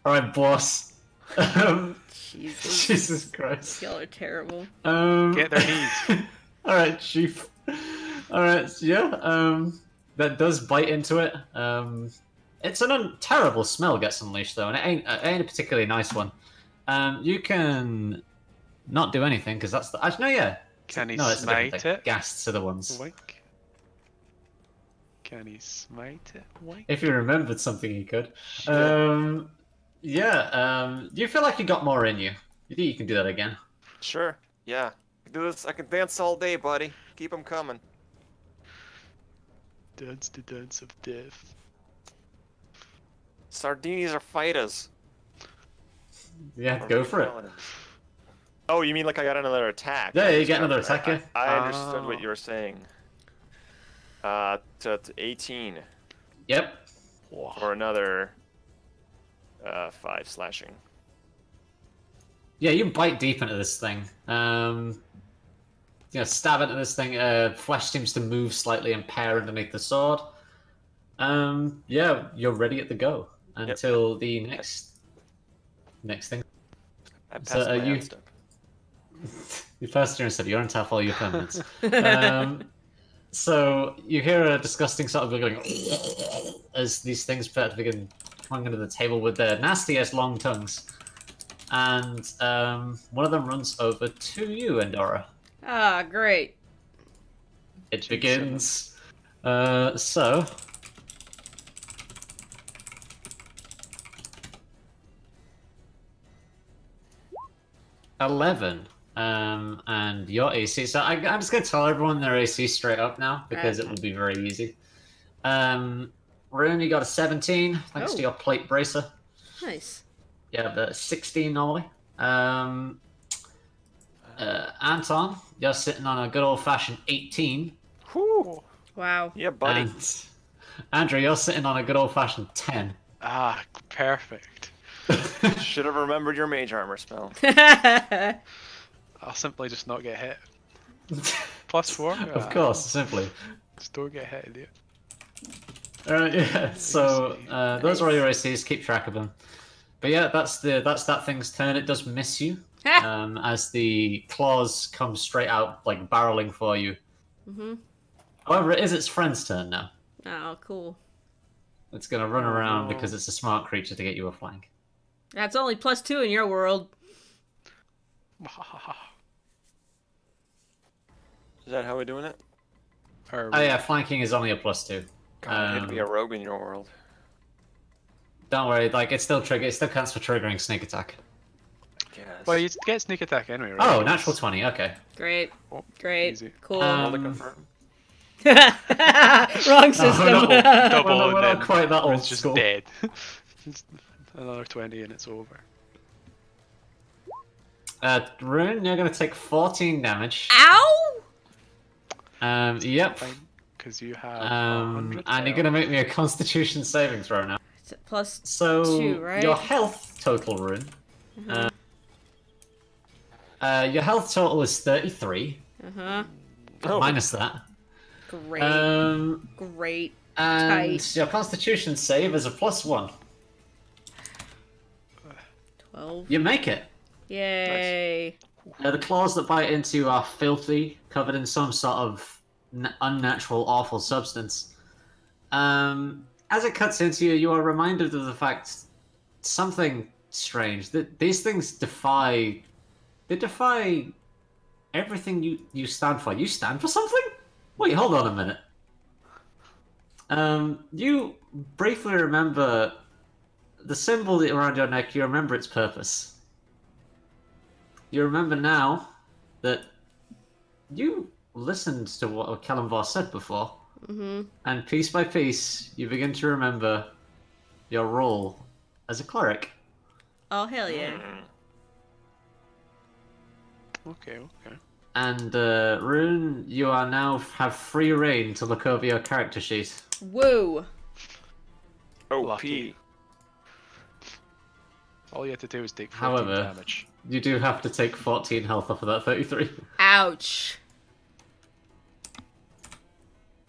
Alright, boss. Jesus. Jesus Christ. Y'all are terrible. Get their knees. Alright, chief. Alright, so yeah, that does bite into it. It's an terrible smell gets unleashed though, and it ain't a particularly nice one. You can not do anything because that's the. Actually, no, yeah. Can he No, it's a different smite thing. it? Ghasts are the ones. Wink. Can he smite it? Wink. If you remembered something, you could. Shit. Yeah, you feel like you got more in you. You think you can do that again? Sure. Yeah. I can do this. I can dance all day, buddy. Keep them coming. Dance the dance of death. Sardinis are fighters. Yeah, Or go for it. paladins. Oh, you mean like I got another attack? Yeah, I you just get another got- attack, yeah. I understood what Oh. you were saying. To 18 Yep. for another 5 slashing. Yeah, you bite deep into this thing. Stab into this thing. Flesh seems to move slightly and pair underneath the sword. Yeah, you're ready at the go until the next thing. I passed So, my you- hand step. You first turn said you don't have all your permanents. So you hear a disgusting sort of going as these things begin coming under the table with their nastiest long tongues, and one of them runs over to you, Endora. Ah, great. It begins. So 11. And your AC. So I'm just gonna tell everyone their AC straight up now because it will be very easy. Rune, you got a 17 thanks Oh. to your plate bracer. Nice. Yeah, the 16 normally. Anton, you're sitting on a good old fashioned 18. Whew. Wow. Yeah, buddy. And Andrew, you're sitting on a good old fashioned 10. Ah, perfect. Should have remembered your mage armor spell. I'll simply just not get hit. +4? Of course, simply. Just don't get hit, idiot. Yeah, so those are all your ACs, keep track of them. But yeah, that's that thing's turn. It does miss you. As the claws come straight out, like barreling for you. Mhm. However, it is its friend's turn now. Oh, cool. It's gonna run around because it's a smart creature to get you a flank. That's only +2 in your world. Is that how we're doing it? Or Oh yeah, flanking is only a +2. God, I hate to be a rogue in your world. Don't worry, like it still counts for triggering sneak attack. Yes. Well, you get sneak attack anyway, right? Oh, natural 20. Okay. Great. Oh, Great. easy. Cool. Roll to confirm. Wrong system. Double, We're not and then quite that old it's just school. dead. Just another 20 and it's over. Rune, you're gonna take 14 damage. Ow! Yep. Fine, because you have And 100 you're gonna make me a Constitution saving throw now. It's +2, So right? your health total, Rune. Your health total is 33. Uh-huh. Oh. Minus that. Great. Great. And Tight. your Constitution save is a +1. 12. You make it. Yay. The claws that bite into you are filthy, covered in some sort of unnatural, awful substance. As it cuts into you, you are reminded of the fact something strange. That these things defy everything you stand for. You stand for something? Wait, hold on a minute. You briefly remember the symbol around your neck. You remember its purpose. You remember now that you listened to what Kalimvar said before, and piece by piece, you begin to remember your role as a cleric. Oh, hell yeah. Okay. And Rune, you are now have free reign to look over your character sheet. Woo. OP. Lucky. All you have to do is take 14 However, damage. you do have to take 14 health off of that 33. Ouch.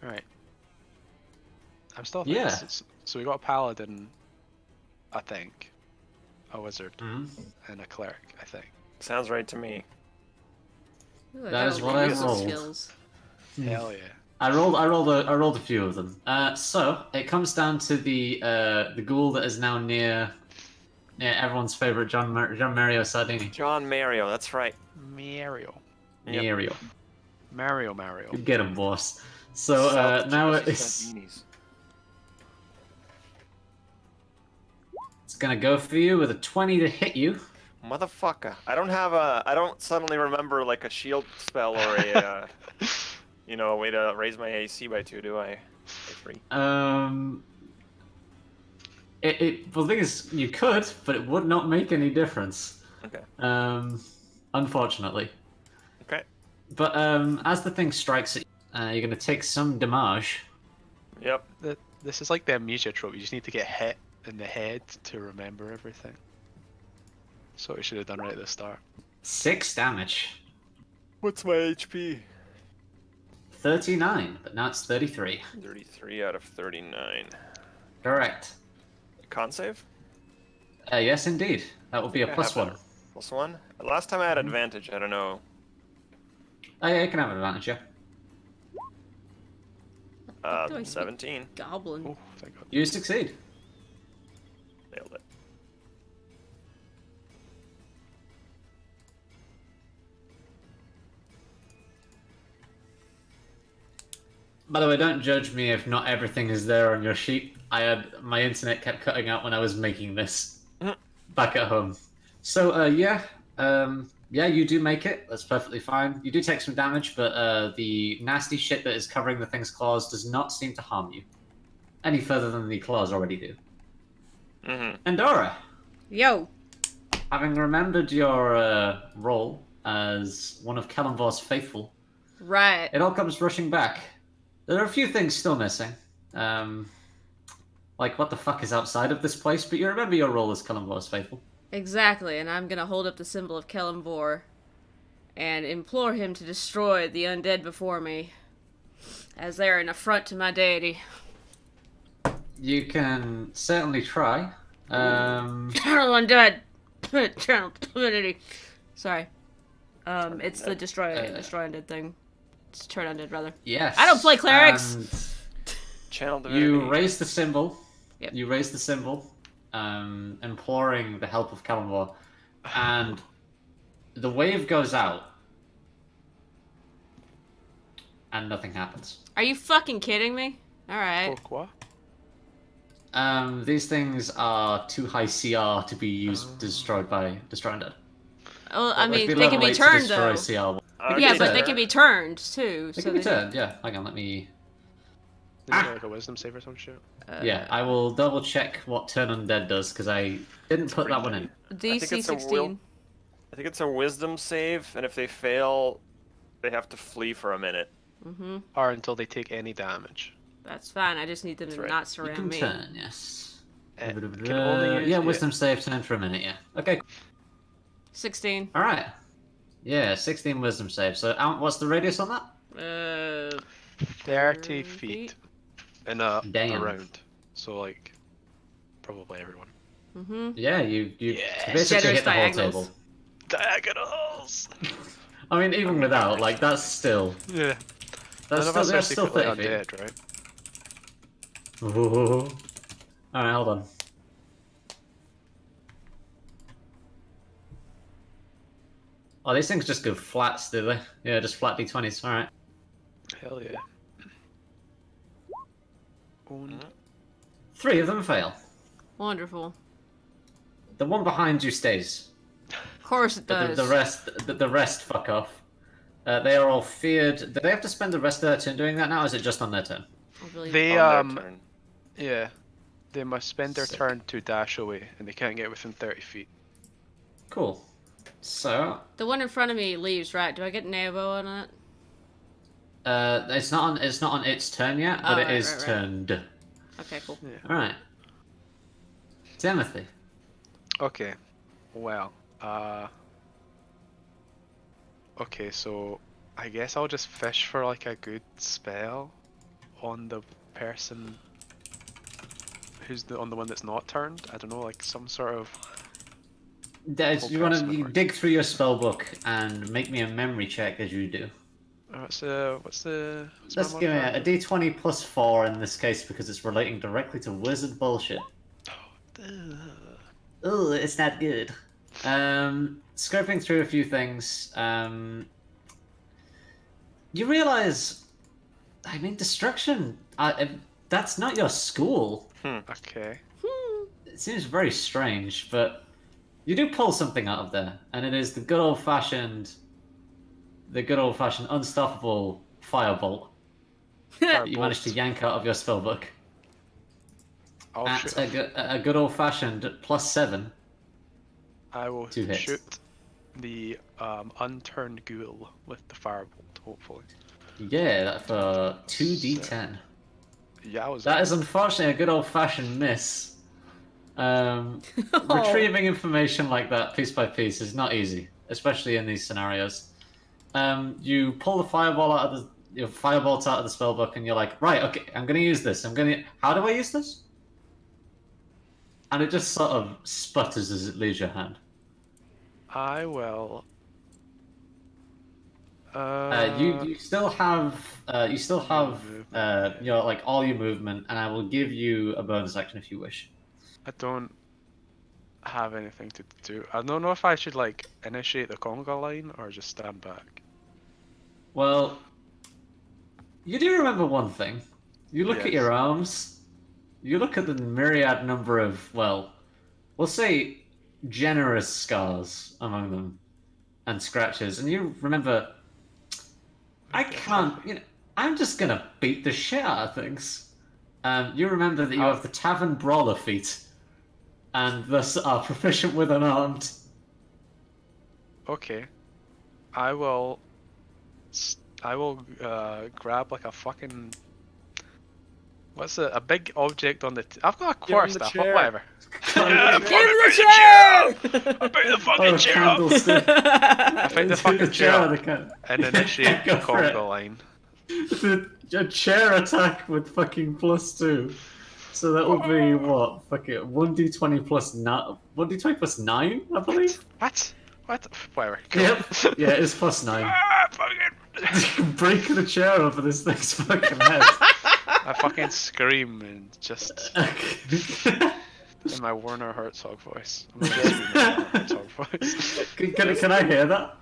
Right. I'm still Yeah. So we got a paladin, I think, a wizard, Mhm. and a cleric, I think. Sounds right to me. Ooh, I That got is a what I lot of rolled. skills. Hell yeah. I rolled a few of them. So it comes down to the ghoul that is now near everyone's favorite John Mario Sardini. John Mario, that's right. Mario. Yep. Mario. You get him, boss. So South now Jersey it's Sardinis. It's gonna go for you with a 20 to hit you. Motherfucker. I don't suddenly remember like a shield spell or a, a way to raise my AC by 2, do I? By 3. Well, the thing is, you could, but it would not make any difference. Okay. Unfortunately. Okay. But as the thing strikes it, you're gonna take some damage. Yep. This is like the amnesia trope. You just need to get hit in the head to remember everything. So we should have done right at the start. 6 damage. What's my HP? 39, but now it's 33. 33 out of 39. Correct. Con save? Yes, indeed. That will be a I plus have 1. Plus 1? Last time I had advantage, I don't know. Oh yeah, you can have an advantage, yeah. Do I speak 17. Goblin. Oh, thank God. You succeed. Nailed it. By the way, don't judge me if not everything is there on your sheet. My internet kept cutting out when I was making this back at home. So yeah, you do make it. That's perfectly fine. You do take some damage, but the nasty shit that is covering the thing's claws does not seem to harm you any further than the claws already do. Andorra, Yo. having remembered your role as one of Kalimvor's faithful, Right. it all comes rushing back. There are a few things still missing. Like, what the fuck is outside of this place? But you remember your role as Kalimvor's faithful. Exactly, and I'm gonna hold up the symbol of Kelimvor and implore him to destroy the undead before me, as they are an affront to my deity. You can certainly try. Channel undead! Channel divinity. Sorry. It's the destroy undead thing. It's turn undead, rather. Yes. I don't play clerics! And Channel divinity. you raise the symbol. Yep. You raise the symbol, imploring the help of Kalimvor, and the wave goes out, and nothing happens. Are you fucking kidding me? Alright. Pourquoi? These things are too high CR to be used destroyed by Destroy Undead. Well, I It'd mean, be they level can be 8 to turned, destroy though. CR. Yeah, but sure. they can be turned, too. They so can be turned, yeah. Hang on, let me... Did you get like a wisdom save or some shit? Yeah, I will double check what Turn Undead does, because I didn't put that one in. DC it's a 16. I think it's a wisdom save, and if they fail, they have to flee for a minute. Mm-hmm. Or until they take any damage. That's fine, I just need them to right. not You surround can me. turn, yes. Can only use Yeah, the- wisdom save, turn for a minute, yeah. Okay, 16. alright. Yeah, 16 wisdom save. So what's the radius on that? 30 feet. In a Damn. round. So like probably everyone. Mm-hmm. Yeah, you Yes. basically Generous hit the whole diagonals. table. Diagonals! I mean, even without, like, that's still... Yeah. That's None of still, us are that's still secretly 30 feet. undead, right? Ooh. Alright, hold on. Oh, these things just go flats, do they? Yeah, just flat d20s, alright. Hell yeah. Und 3 of them fail. Wonderful. The one behind you stays. Of course it But does. the rest fuck off. They are all feared. Do they have to spend the rest of their turn doing that now, or is it just on their turn? I believe they On their turn. yeah. They must spend their Sick. turn to dash away and they can't get within 30 feet. Cool. So, the one in front of me leaves, right? Do I get Nabo on it? it's not on its turn yet, but Oh, it right, is right, right. turned. Okay, cool. Alright. Timothy. Okay. Well, okay, so I guess I'll just fish for like a good spell on the person who's on the one that's not turned. I don't know, like some sort of. You want to dig through your spell book and make me a memory check as you do. What's Let's my give me modifier? a d20 plus 4 in this case because it's relating directly to wizard bullshit. Ugh. Oh, it's not good. Scoping through a few things, you realize, I mean, destruction, that's not your school. Okay. it seems very strange, but you do pull something out of there, and it is the good old-fashioned unstoppable firebolt that you managed to yank out of your spellbook. I'll At shoot. a good old-fashioned +7. I will Two hits. shoot the unturned ghoul with the firebolt, hopefully. Yeah, that for 2d10. Yeah, I was. That is unfortunately a good old-fashioned miss. Retrieving information like that piece by piece is not easy, especially in these scenarios. You pull the firebolt out of your firebolt out of the spellbook, and you're like, right, okay, I'm gonna use this. How do I use this? And it just sort of sputters as it leaves your hand. I will. You still have your like all your movement, and I will give you a bonus action if you wish. I don't have anything to do. I don't know if I should like initiate the conga line or just stand back. Well, you do remember one thing. You look at Yes. your arms. You look at the myriad number of, well, we'll say generous scars among them and scratches, and you remember, I can't, I'm just gonna beat the shit out of things. You remember that you have the tavern brawler feat, and thus are proficient with unarmed. Okay. I will grab like a fucking. What's a big object on the? I've got a quarterstaff. chair. Whatever. Give him the chair! I pick the fucking chair up. Candlestick. I pick the fucking chair chair. up and initiate the Go for it. conga line. A chair attack with fucking +2. So that would be what? Fucking 1d20 plus 9. 1d20 plus 9, I believe. What? What? Whatever. Yep. Yeah, it is +9. Ah, fucking. Break the chair over this thing's fucking head. I fucking scream and just in my Werner Herzog voice. I'm gonna scream in my Werner Herzog voice. Can I hear that?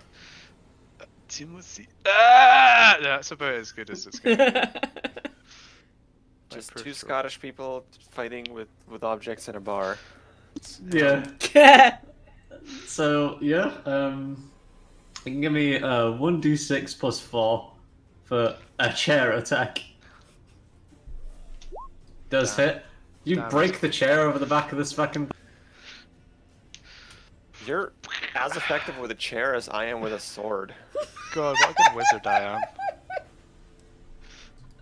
Timothy. Ah! That's about as good as it's gonna be. Just two Scottish people fighting with objects in a bar. Yeah. So yeah, you can give me 1d6 plus 4 for a chair attack. Does hit. You Damn break it. the chair over the back of this fucking. You're as effective with a chair as I am with a sword. God, what a good wizard I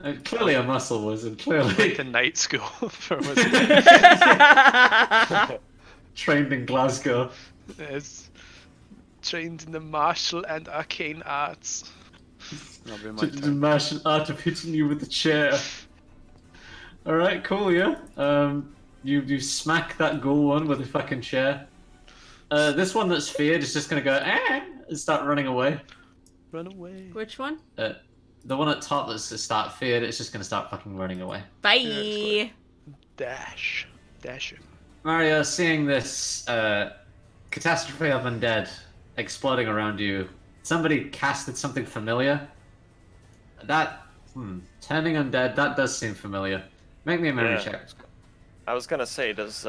am. Clearly a muscle wizard. Clearly Like the night school for wizards. trained in Glasgow. Is trained in the martial and arcane arts. That'll be my The turn. martial art of hitting you with the chair. All right, cool, yeah. You smack that ghoul one with a fucking chair. This one that's feared is just gonna go and start running away. Run away. Which one? The one at top that's start feared, it's just gonna start fucking running away. Bye. Dash. Dash him. Mario, seeing this catastrophe of undead exploding around you, somebody casted something familiar. That turning undead, that does seem familiar. Make me a memory Yeah. check. I was gonna say, does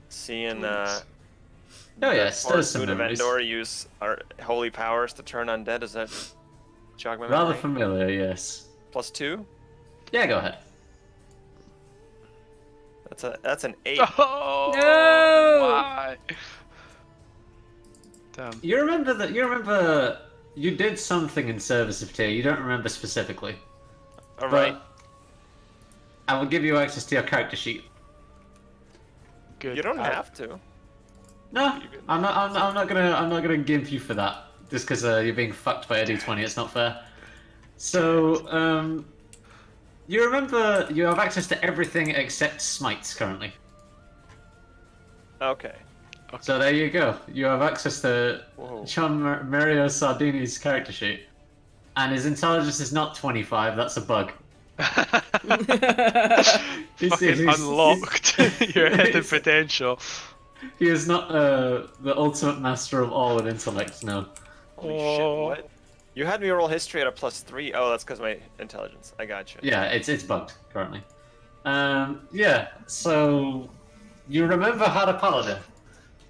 seeing Oh yes, there's some Moon of memories. Endor use our holy powers to turn undead? Does that jog my Rather memory? familiar, yes. +2? Yeah, go ahead. That's an 8. Oh, No! why? Damn. You remember you did something in Service of Tyr. You don't remember specifically. All right. But I will give you access to your character sheet. Good. You don't have to. No, I'm not gonna gimp you for that. Just because you're being fucked by a D20, it's not fair. So, you remember you have access to everything except smites currently. Okay. So there you go. You have access to Whoa. John Mario Sardini's character sheet, and his intelligence is not 25. That's a bug. Fucking unlocked your hidden potential. He is not the ultimate master of all in intellect. No. Holy shit, what? You had me roll history at a +3. Oh, that's because my intelligence. I got you. Yeah, it's bugged currently. Yeah. So You remember how to paladin.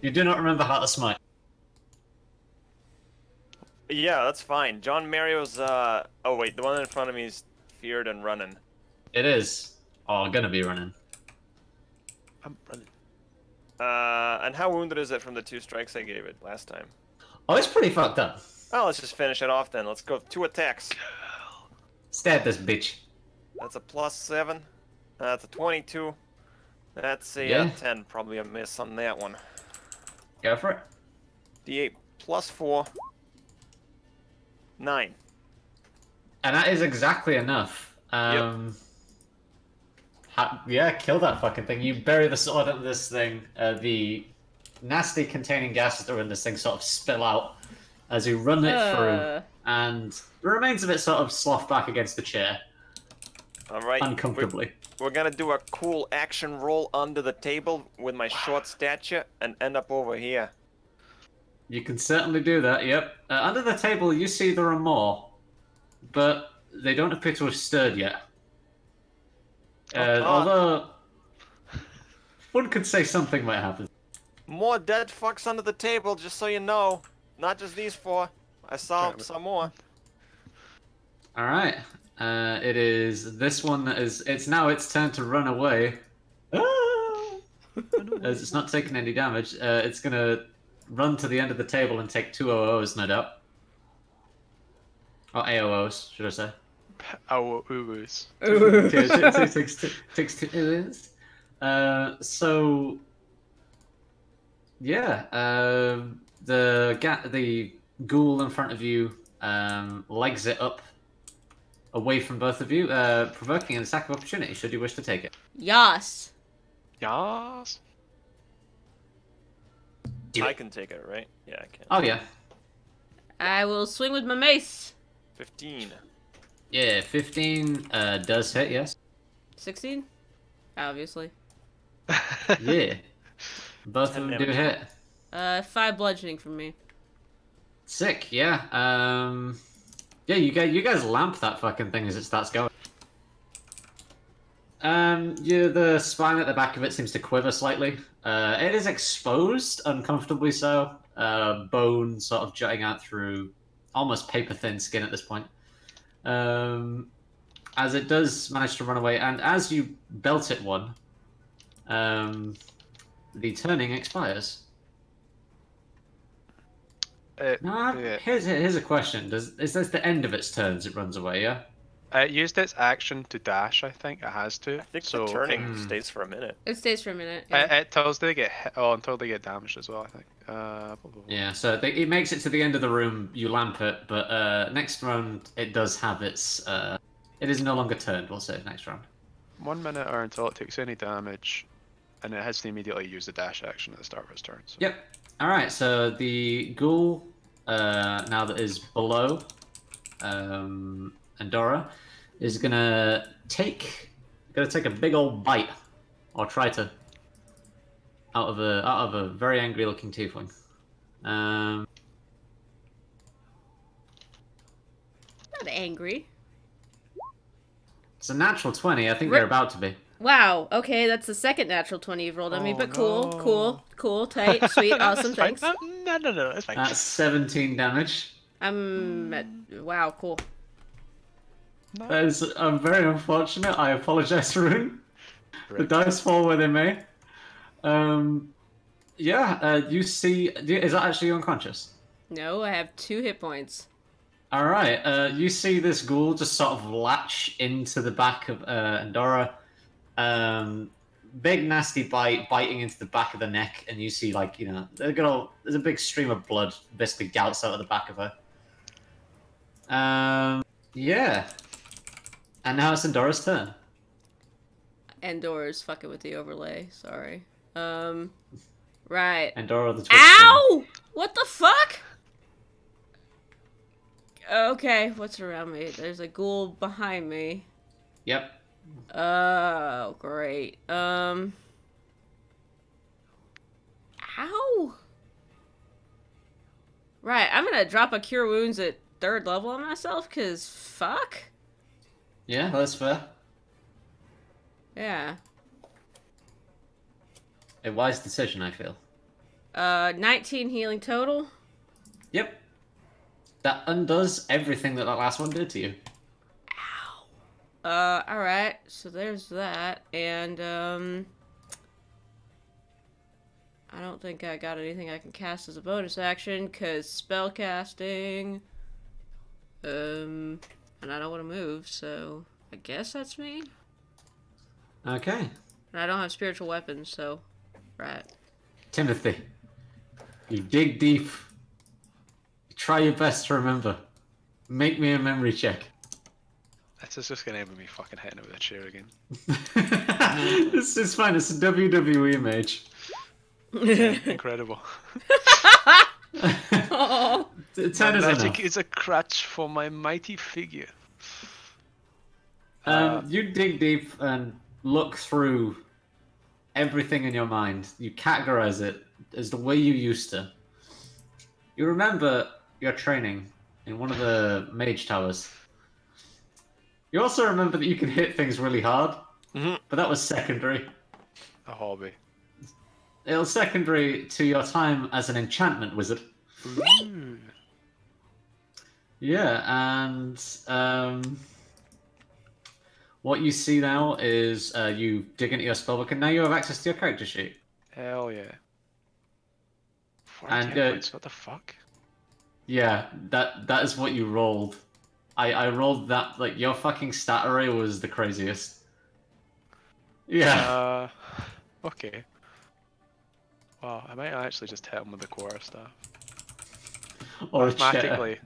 You do not remember how to smite. Yeah, that's fine. John Mario's, oh wait, the one in front of me is feared and running. It is. Oh, gonna be running. I'm running. And how wounded is it from the 2 strikes I gave it last time? Oh, it's pretty fucked up. Oh, let's just finish it off then. Let's go 2 attacks. Stab this bitch. That's a +7. That's a 22. That's a Yeah. 10. Probably a miss on that one. Go for it. D8 +4. 9. And that is exactly enough. Yeah, kill that fucking thing. You bury the sword into this thing. The nasty containing gases that are in this thing sort of spill out as you run it through, and the remains of it sort of slough back against the chair. Alright. Uncomfortably. We're gonna do a cool action roll under the table with my short stature and end up over here. You can certainly do that, yep. Under the table, you see there are more, but they don't appear to have stirred yet. Although, one could say something might happen. More dead fucks under the table, just so you know. Not just these 4. I saw some more. Alright. It is this one that is... It's now its turn to run away. As it's not taking any damage, it's gonna run to the end of the table and take 2 OOs, no doubt. Or AOOs, should I say. Our uus. Takes 2 OOs. So... Yeah, the ghoul in front of you legs it up away from both of you, provoking an attack of opportunity should you wish to take it. Yas. Yas. I can take it, right? Yeah, I can. Oh yeah. I will swing with my mace. 15. Yeah, 15 does hit, yes. 16? Obviously. Yeah. Both of them do hit. 5 bludgeoning from me. Sick, yeah. Yeah, you guys lamp that fucking thing as it starts going. Yeah, the spine at the back of it seems to quiver slightly. It is exposed, uncomfortably so. Bone sort of jutting out through almost paper-thin skin at this point. As it does manage to run away, and as you belt it one, the turning expires. Here's a question. Is this the end of its turns it runs away, yeah? It used its action to dash, I think. It has to. I think so the turning stays for a minute. It stays for a minute. Yeah. until they get hit, until they get damaged as well, I think. Blah, blah, blah. Yeah, so it makes it to the end of the room, you lamp it, but next round it does have its... it is no longer turned, we'll say, next round. 1 minute or until it takes any damage, and it has to immediately use the dash action at the start of its turn. So. Yep. Alright, so the ghoul, now that is below Andorra, is gonna take a big old bite, or try to, out of a very angry looking tiefling. Not angry. It's a natural 20. I think they're about to be. Wow, okay, that's the second natural 20 you've rolled on me, but no. cool, tight, sweet, awesome, thanks. No, it's fine. That's 17 damage. Wow, cool. That is very unfortunate. I apologize, Rune. The dice fall where they may. You see... Is that actually unconscious? No, I have 2 hit points. Alright, you see this ghoul just sort of latch into the back of Andorra. Big nasty biting into the back of the neck, and you see, like, you know, there's a big stream of blood basically gouts out of the back of her. Yeah. And now it's Andorra's turn. Andorra's fucking with the overlay, sorry. Right. Andorra the Twitch Ow! What the fuck? Okay, what's around me? There's a ghoul behind me. Yep. Oh, great. Ow! Right, I'm gonna drop a Cure Wounds at 3rd level on myself, cause fuck? Yeah, that's fair. Yeah. A wise decision, I feel. 19 healing total. Yep. That undoes everything that last one did to you. Alright, so there's that, and, I don't think I got anything I can cast as a bonus action, because spell casting, and I don't want to move, so I guess that's me? Okay. And I don't have spiritual weapons, so, right. Timothy, you dig deep. You try your best to remember. Make me a memory check. This is just gonna end with me fucking hitting it with a chair again. This is fine. It's a WWE match. Incredible. Oh. 10 is Magic enough. is a crutch for my mighty figure. You dig deep and look through everything in your mind. You categorize it as the way you used to. You remember your training in one of the mage towers. You also remember that you can hit things really hard, but that was secondary. A hobby. It was secondary to your time as an enchantment wizard. Ooh. Yeah, and what you see now is you dig into your spellbook, and now you have access to your character sheet. Hell yeah. 40 And, points, what the fuck? Yeah, that is what you rolled. I rolled that, like, your fucking stat array was the craziest. Yeah. Okay. Wow, I might actually just hit him with the quarterstaff. Or a chair. Mathematically.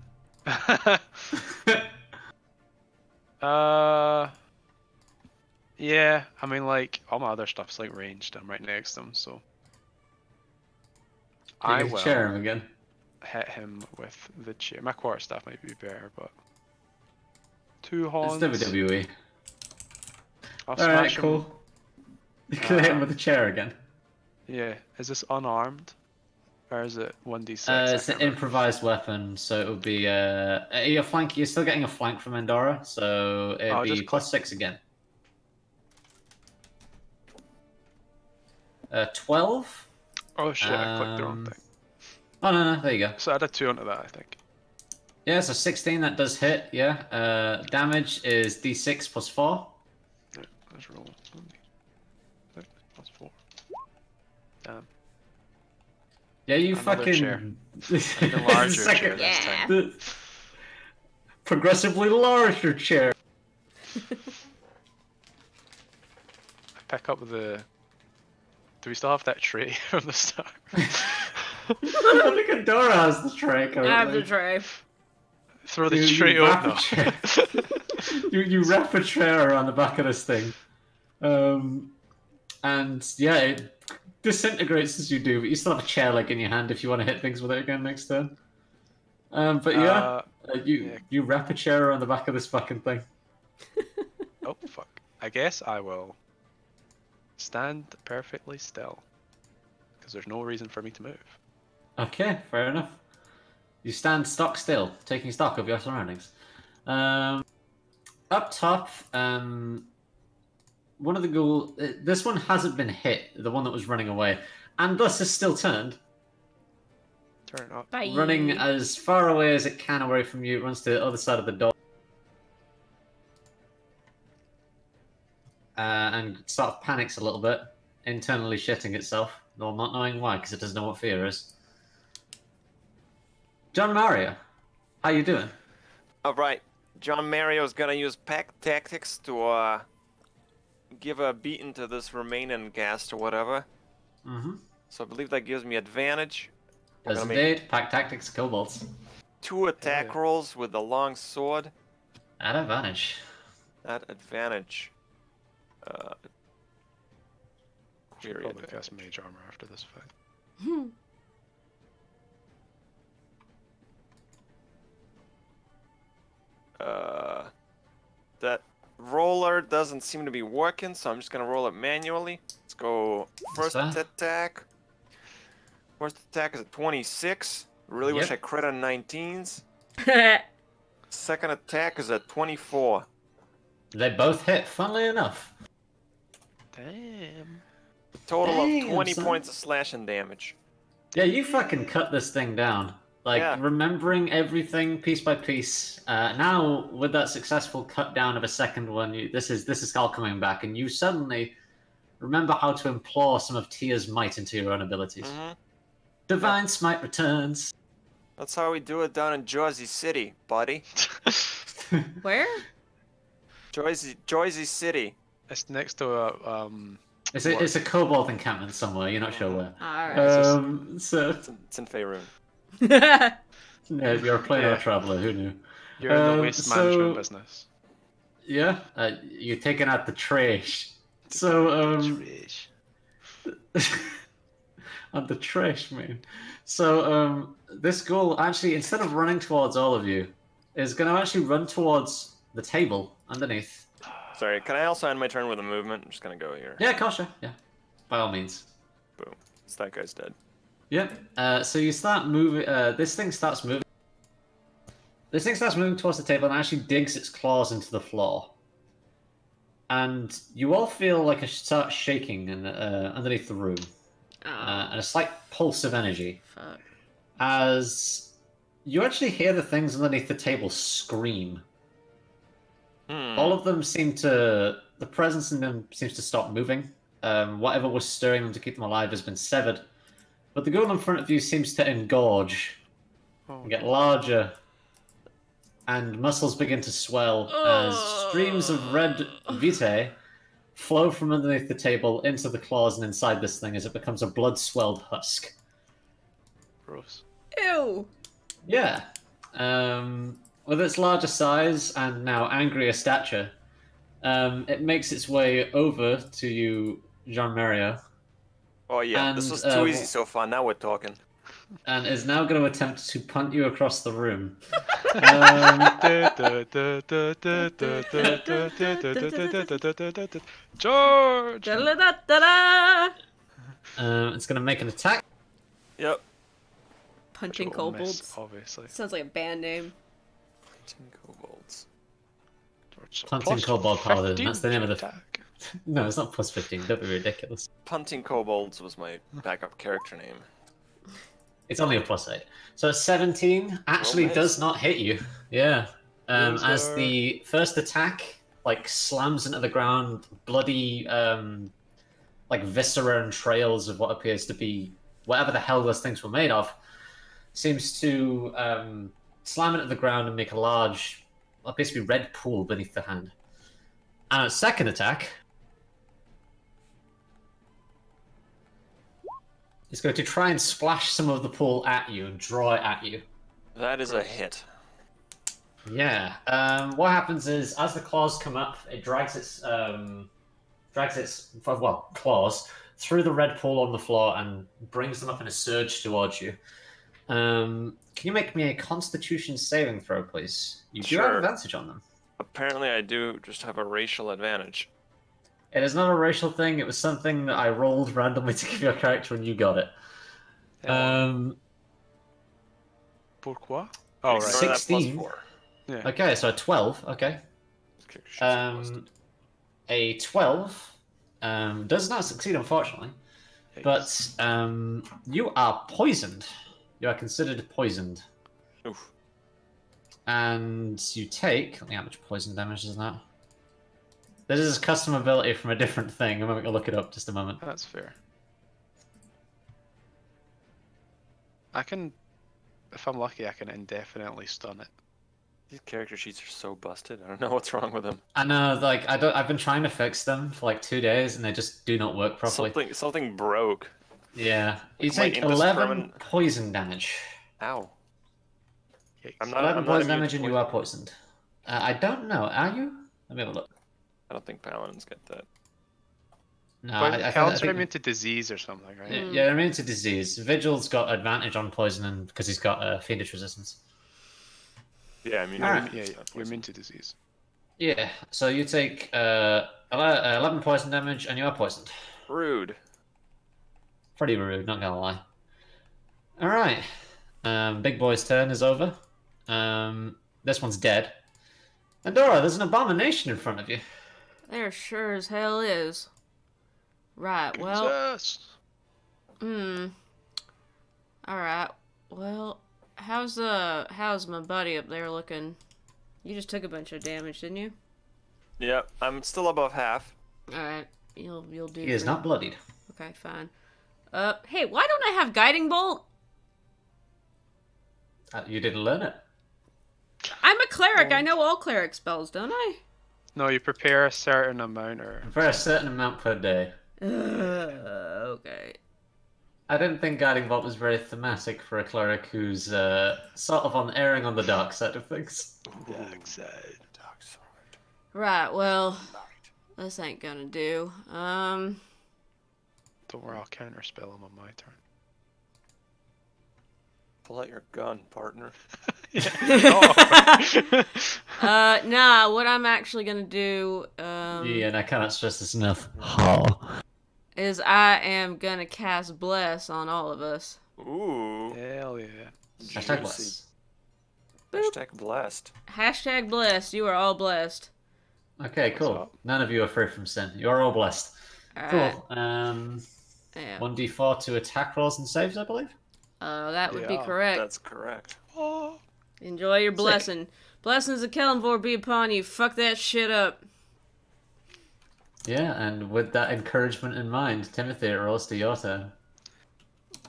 Yeah, I mean, like, all my other stuff's, like, ranged. I'm right next to him, so... I You will can chair him again. hit him with the chair. My quarterstaff might be better, but... 2 horns. It's WWE. I'll Alright, smash him. cool. You can hit him with a chair again. Yeah, is this unarmed? Or is it 1d6? It's I an can't remember. improvised weapon, so it would be your flank. You're still getting a flank from Endora, so it'd I'll be just +6 again. 12. Oh shit, I clicked the wrong thing. Oh no, there you go. So add a 2 onto that, I think. Yeah, so 16 that does hit. Yeah. Damage is d6 +4. Yeah, let's roll. +4. Damn. Yeah, you Another fucking. chair. An larger Second- chair this Yeah. time. the- Progressively larger chair. I pick up the... Do we still have that tray from the start? I think Endora has the tray currently. I have the tray. Throw the You tray wrap over. a chair. you wrap a chair around the back of this thing, and yeah, it disintegrates as you do. But you still have a chair leg in your hand if you want to hit things with it again next turn. But yeah, yeah. you wrap a chair around the back of this fucking thing. Oh, fuck. I guess I will stand perfectly still. Because there's no reason for me to move. Okay, fair enough. You stand stock still, taking stock of your surroundings. Up top, one of the ghouls. This one hasn't been hit. The one that was running away, and thus is still turned. Turn up. Bye. Running as far away as it can away from you. It runs to the other side of the door. And sort of panics a little bit, internally shitting itself, or not knowing why, because it doesn't know what fear is. John Mario, how you doing? Alright, John Mario's gonna use pack tactics to give a beating to this remaining ghast or whatever. Mm-hmm. So I believe that gives me advantage. Does gonna make indeed. Pack tactics, kobolds. 2 attack rolls with the long sword At advantage. at advantage. Should Query probably advantage. cast mage armor after this fight. That roller doesn't seem to be working, so I'm just gonna roll it manually. Let's go first What's that? attack. First attack is a 26. Really wish Yep. I crit on 19s. Second attack is a 24. They both hit, funnily enough. Damn. Total Damn, of 20 son. points of slashing damage. Yeah, you fucking cut this thing down. Like, Yeah. remembering everything piece by piece. Now, with that successful cut down of a second one, this is all coming back, and you suddenly remember how to implore some of Tia's might into your own abilities. Mm-hmm. Divine Smite returns. That's how we do it down in Jersey City, buddy. Where? Jersey City. It's next to a It's a kobold encampment somewhere. You're not sure where. Alright. So It's in Faerun. yeah, you're a planar Yeah. traveler. Who knew? you're in the waste management business. Yeah, you're taking out the trash. So Trash. on the trash, man. So this ghoul actually, instead of running towards all of you, is going to actually run towards the table underneath. Sorry, can I also end my turn with a movement? I'm just gonna go here. Yeah, Kosha. Yeah, by all means. Boom. So that guy's dead. Yep. So you start moving. This thing starts moving. This thing starts moving towards the table and actually digs its claws into the floor. And you all feel like it starts shaking underneath the room, Oh, and a slight pulse of energy fuck. as you actually hear the things underneath the table scream. All of them seem to. The presence in them seems to stop moving. Whatever was stirring them to keep them alive has been severed. But the ghoul in front of you seems to engorge and get larger, and muscles begin to swell as streams of red vitae flow from underneath the table into the claws and inside this thing as it becomes a blood-swelled husk. Gross. Ew. Yeah. With its larger size and now angrier stature, it makes its way over to you, Jean-Marie, Oh yeah, And, this was too easy so far. Now we're talking. and is now going to attempt to punt you across the room. George! Da-da-da-da-da. It's going to make an attack. Yep. Punching Critical miss, kobolds. obviously. Sounds like a band name. Kobolds. George, Punting plus Kobold Paladin, 15 that's the name of the- attack. No, it's not plus 15. Don't be ridiculous. Punting Kobolds was my backup character name. It's only a plus 8. So a 17 actually miss. does not hit you. Yeah. As Loser. the first attack like slams into the ground, bloody like viscera and trails of what appears to be whatever the hell those things were made of, seems to slam into the ground and make a large, well, basically red pool beneath the hand. And its second attack is going to try and splash some of the pool at you and draw it at you. That is a hit. Yeah. What happens is, as the claws come up, it drags its claws through the red pool on the floor and brings them up in a surge towards you. Can you make me a Constitution saving throw, please? You do have Sure. advantage on them. Apparently, I do just have a racial advantage. It is not a racial thing. It was something that I rolled randomly to give your character, and you got it. Pourquoi? Oh, right. Ignore that plus 16. 4. Yeah. Okay, so a 12. Okay. This character sheet's busted. A 12 does not succeed, unfortunately. But you are poisoned. You are considered poisoned. Oof. And you take... Let me how much poison damage is that? This is a custom ability from a different thing. I'm going to look it up just a moment. That's fair. I can, if I'm lucky, I can indefinitely stun it. These character sheets are so busted. I don't know what's wrong with them. I know, like, I've been trying to fix them for like 2 days and they just do not work properly. Something broke. Yeah. You Like my take 11 indiscriminate- poison damage. Ow. Yikes. I'm not. 11 I'm not poison immune damage to and you are poisoned. I don't know. Are you? Let me have a look. I don't think paladins get that. No, But I paladins are think... immune to disease or something, right? Yeah, they're immune to disease. Vigil's got advantage on poisoning because he's got fiendish resistance. Yeah, I mean, Alright. Yeah, you're immune to disease. Yeah, so you take 11 poison damage and you are poisoned. rude. Pretty rude, not gonna lie. Alright. Big boy's turn is over. This one's dead. Andorra, there's an abomination in front of you. There sure as hell is. Right, well... Jesus. Alright, well... How's my buddy up there looking? You just took a bunch of damage, didn't you? Yep, I'm still above half. Alright, you'll do. He is not bloodied. Okay, fine. Hey, why don't I have Guiding Bolt? You didn't learn it. I'm a cleric. I know all cleric spells, don't I? No, you prepare a certain amount or... For a certain amount per day. Okay. I didn't think Guiding Bolt was very thematic for a cleric who's sort of erring on the dark side of things. Dark side. Dark sword. Right, well, this ain't gonna do. Don't worry, I'll counterspell him on my turn. Pull out your gun, partner. Nah, what I'm actually gonna do, Yeah, and I cannot stress this enough. is I am gonna cast Bless on all of us. Ooh. Hell yeah. Hashtag Juicy. bless. Hashtag blessed. Hashtag blessed. You are all blessed. Okay, cool. None of you are free from sin. You're all blessed. Alright. Cool. Yeah. 1d4 to attack rolls and saves, I believe. That would be Yeah, correct. That's correct. Oh. Enjoy your blessing. Blessings of Kellenvor be upon you. Fuck that shit up. Yeah, and with that encouragement in mind, Timothy, it rolls to your turn.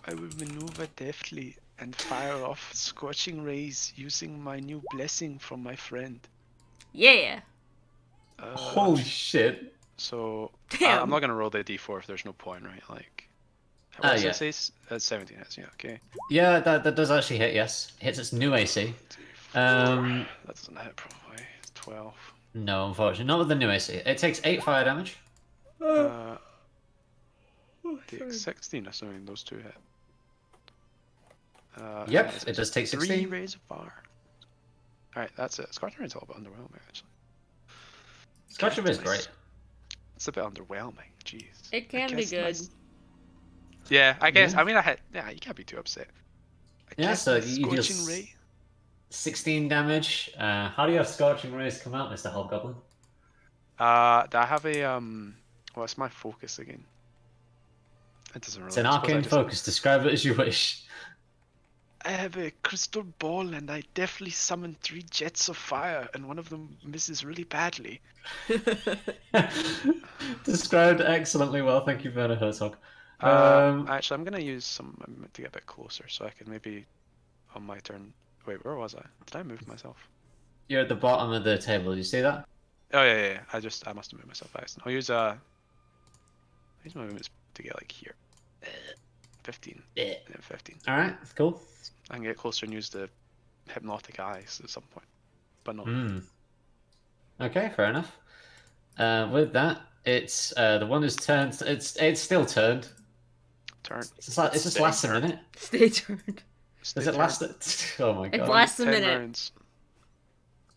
I will maneuver deftly and fire off scorching rays using my new blessing from my friend. Yeah. Holy shit. So Damn. I'm not gonna roll the d4 if there's no point, right? Like, what does yeah. it say? 17 hits. Yeah, okay. Yeah, that does actually hit, yes. Hits its new AC. That doesn't hit probably. It's 12. No, unfortunately. Not with the new AC. It takes 8 fire damage. Takes 16, assuming those two hit. Yep, and it does take 3 16. rays of fire. Alright, that's it. Scorching Ray's a little bit underwhelming, actually. Scorching is great. It's a bit underwhelming, jeez. It can I be guess good. Yeah, I guess. Yeah. I mean, you can't be too upset. I Yeah, guess so the you Scorching just- Ray. 16 damage. How do you have Scorching Rays come out, Mr. Hobgoblin? Do I have a what's my focus again? It doesn't really. It's an I suppose I arcane just- focus. Describe it as you wish. I have a crystal ball, and I deftly summon 3 jets of fire, and one of them misses really badly. Described excellently well. Thank you, Werner Herzog. Actually, I'm gonna use some to get a bit closer, so I can maybe on my turn. Wait, where was I? Did I move myself? You're at the bottom of the table. You see that? Oh yeah. I must have moved myself by accident. I'll use my movements to get like here. 15. Yeah. And then 15. All right. Cool. I can get closer and use the hypnotic eyes at some point, but not. Okay, fair enough. With that, it's the one who's turned. It's still turned. Turn. It's just lasts a minute. Stay turned. Does it last? Oh my god. It lasts a 10 minute. rounds.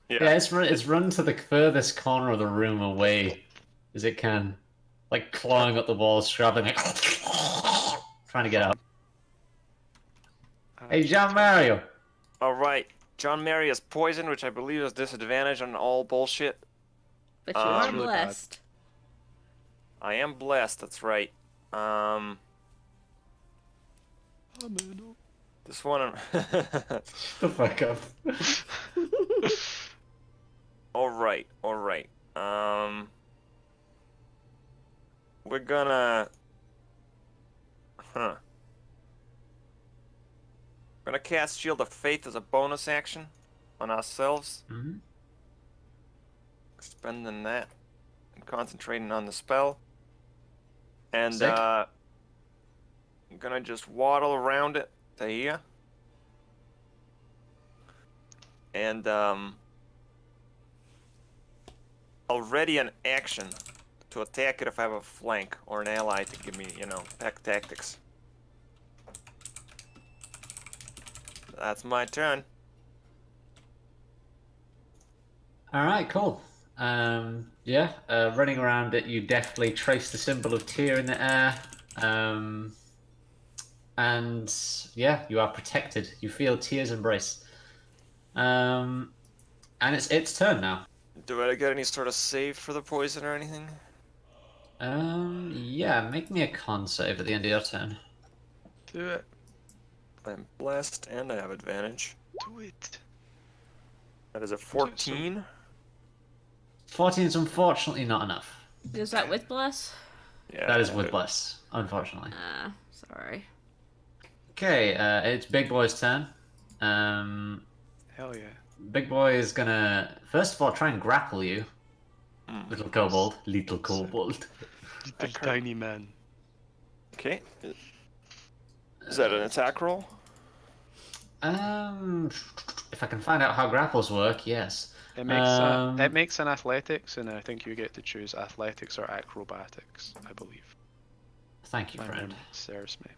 Yeah, it's run to the furthest corner of the room away as it can, like clawing up the wall, scrabbling it, trying to get out. Hey, John Mario. Alright. John Mary is poisoned, which I believe is disadvantage on all bullshit. But you are really bad. blessed. I am blessed, that's right. This one... The fuck up. Alright. We're gonna... We're gonna cast Shield of Faith as a bonus action on ourselves. Mhm. Spending that and concentrating on the spell. And Sick. I'm gonna just waddle around it to here. And I'll ready an action to attack it if I have a flank or an ally to give me, pack tactics. That's my turn. All right, cool. Running around it, you deftly trace the symbol of Tyr in the air. And yeah, you are protected. You feel Tyr's embrace. And it's turn now. Do I get any sort of save for the poison or anything? Yeah, make me a con save at the end of your turn. Do it. I'm blessed and I have advantage. Do it. That is a 14. 14 is unfortunately not enough. Is that with bless? Yeah. That is with bless, unfortunately. Sorry. Okay, it's Big Boy's turn. Hell yeah. Big Boy is gonna, first of all, try and grapple you. Little kobold. Little kobold. Little tiny man. Okay. Is that an attack roll? If I can find out how grapples work, yes. It makes an athletics, and I think you get to choose athletics or acrobatics, I believe. Thank you, My friend. memory serves me.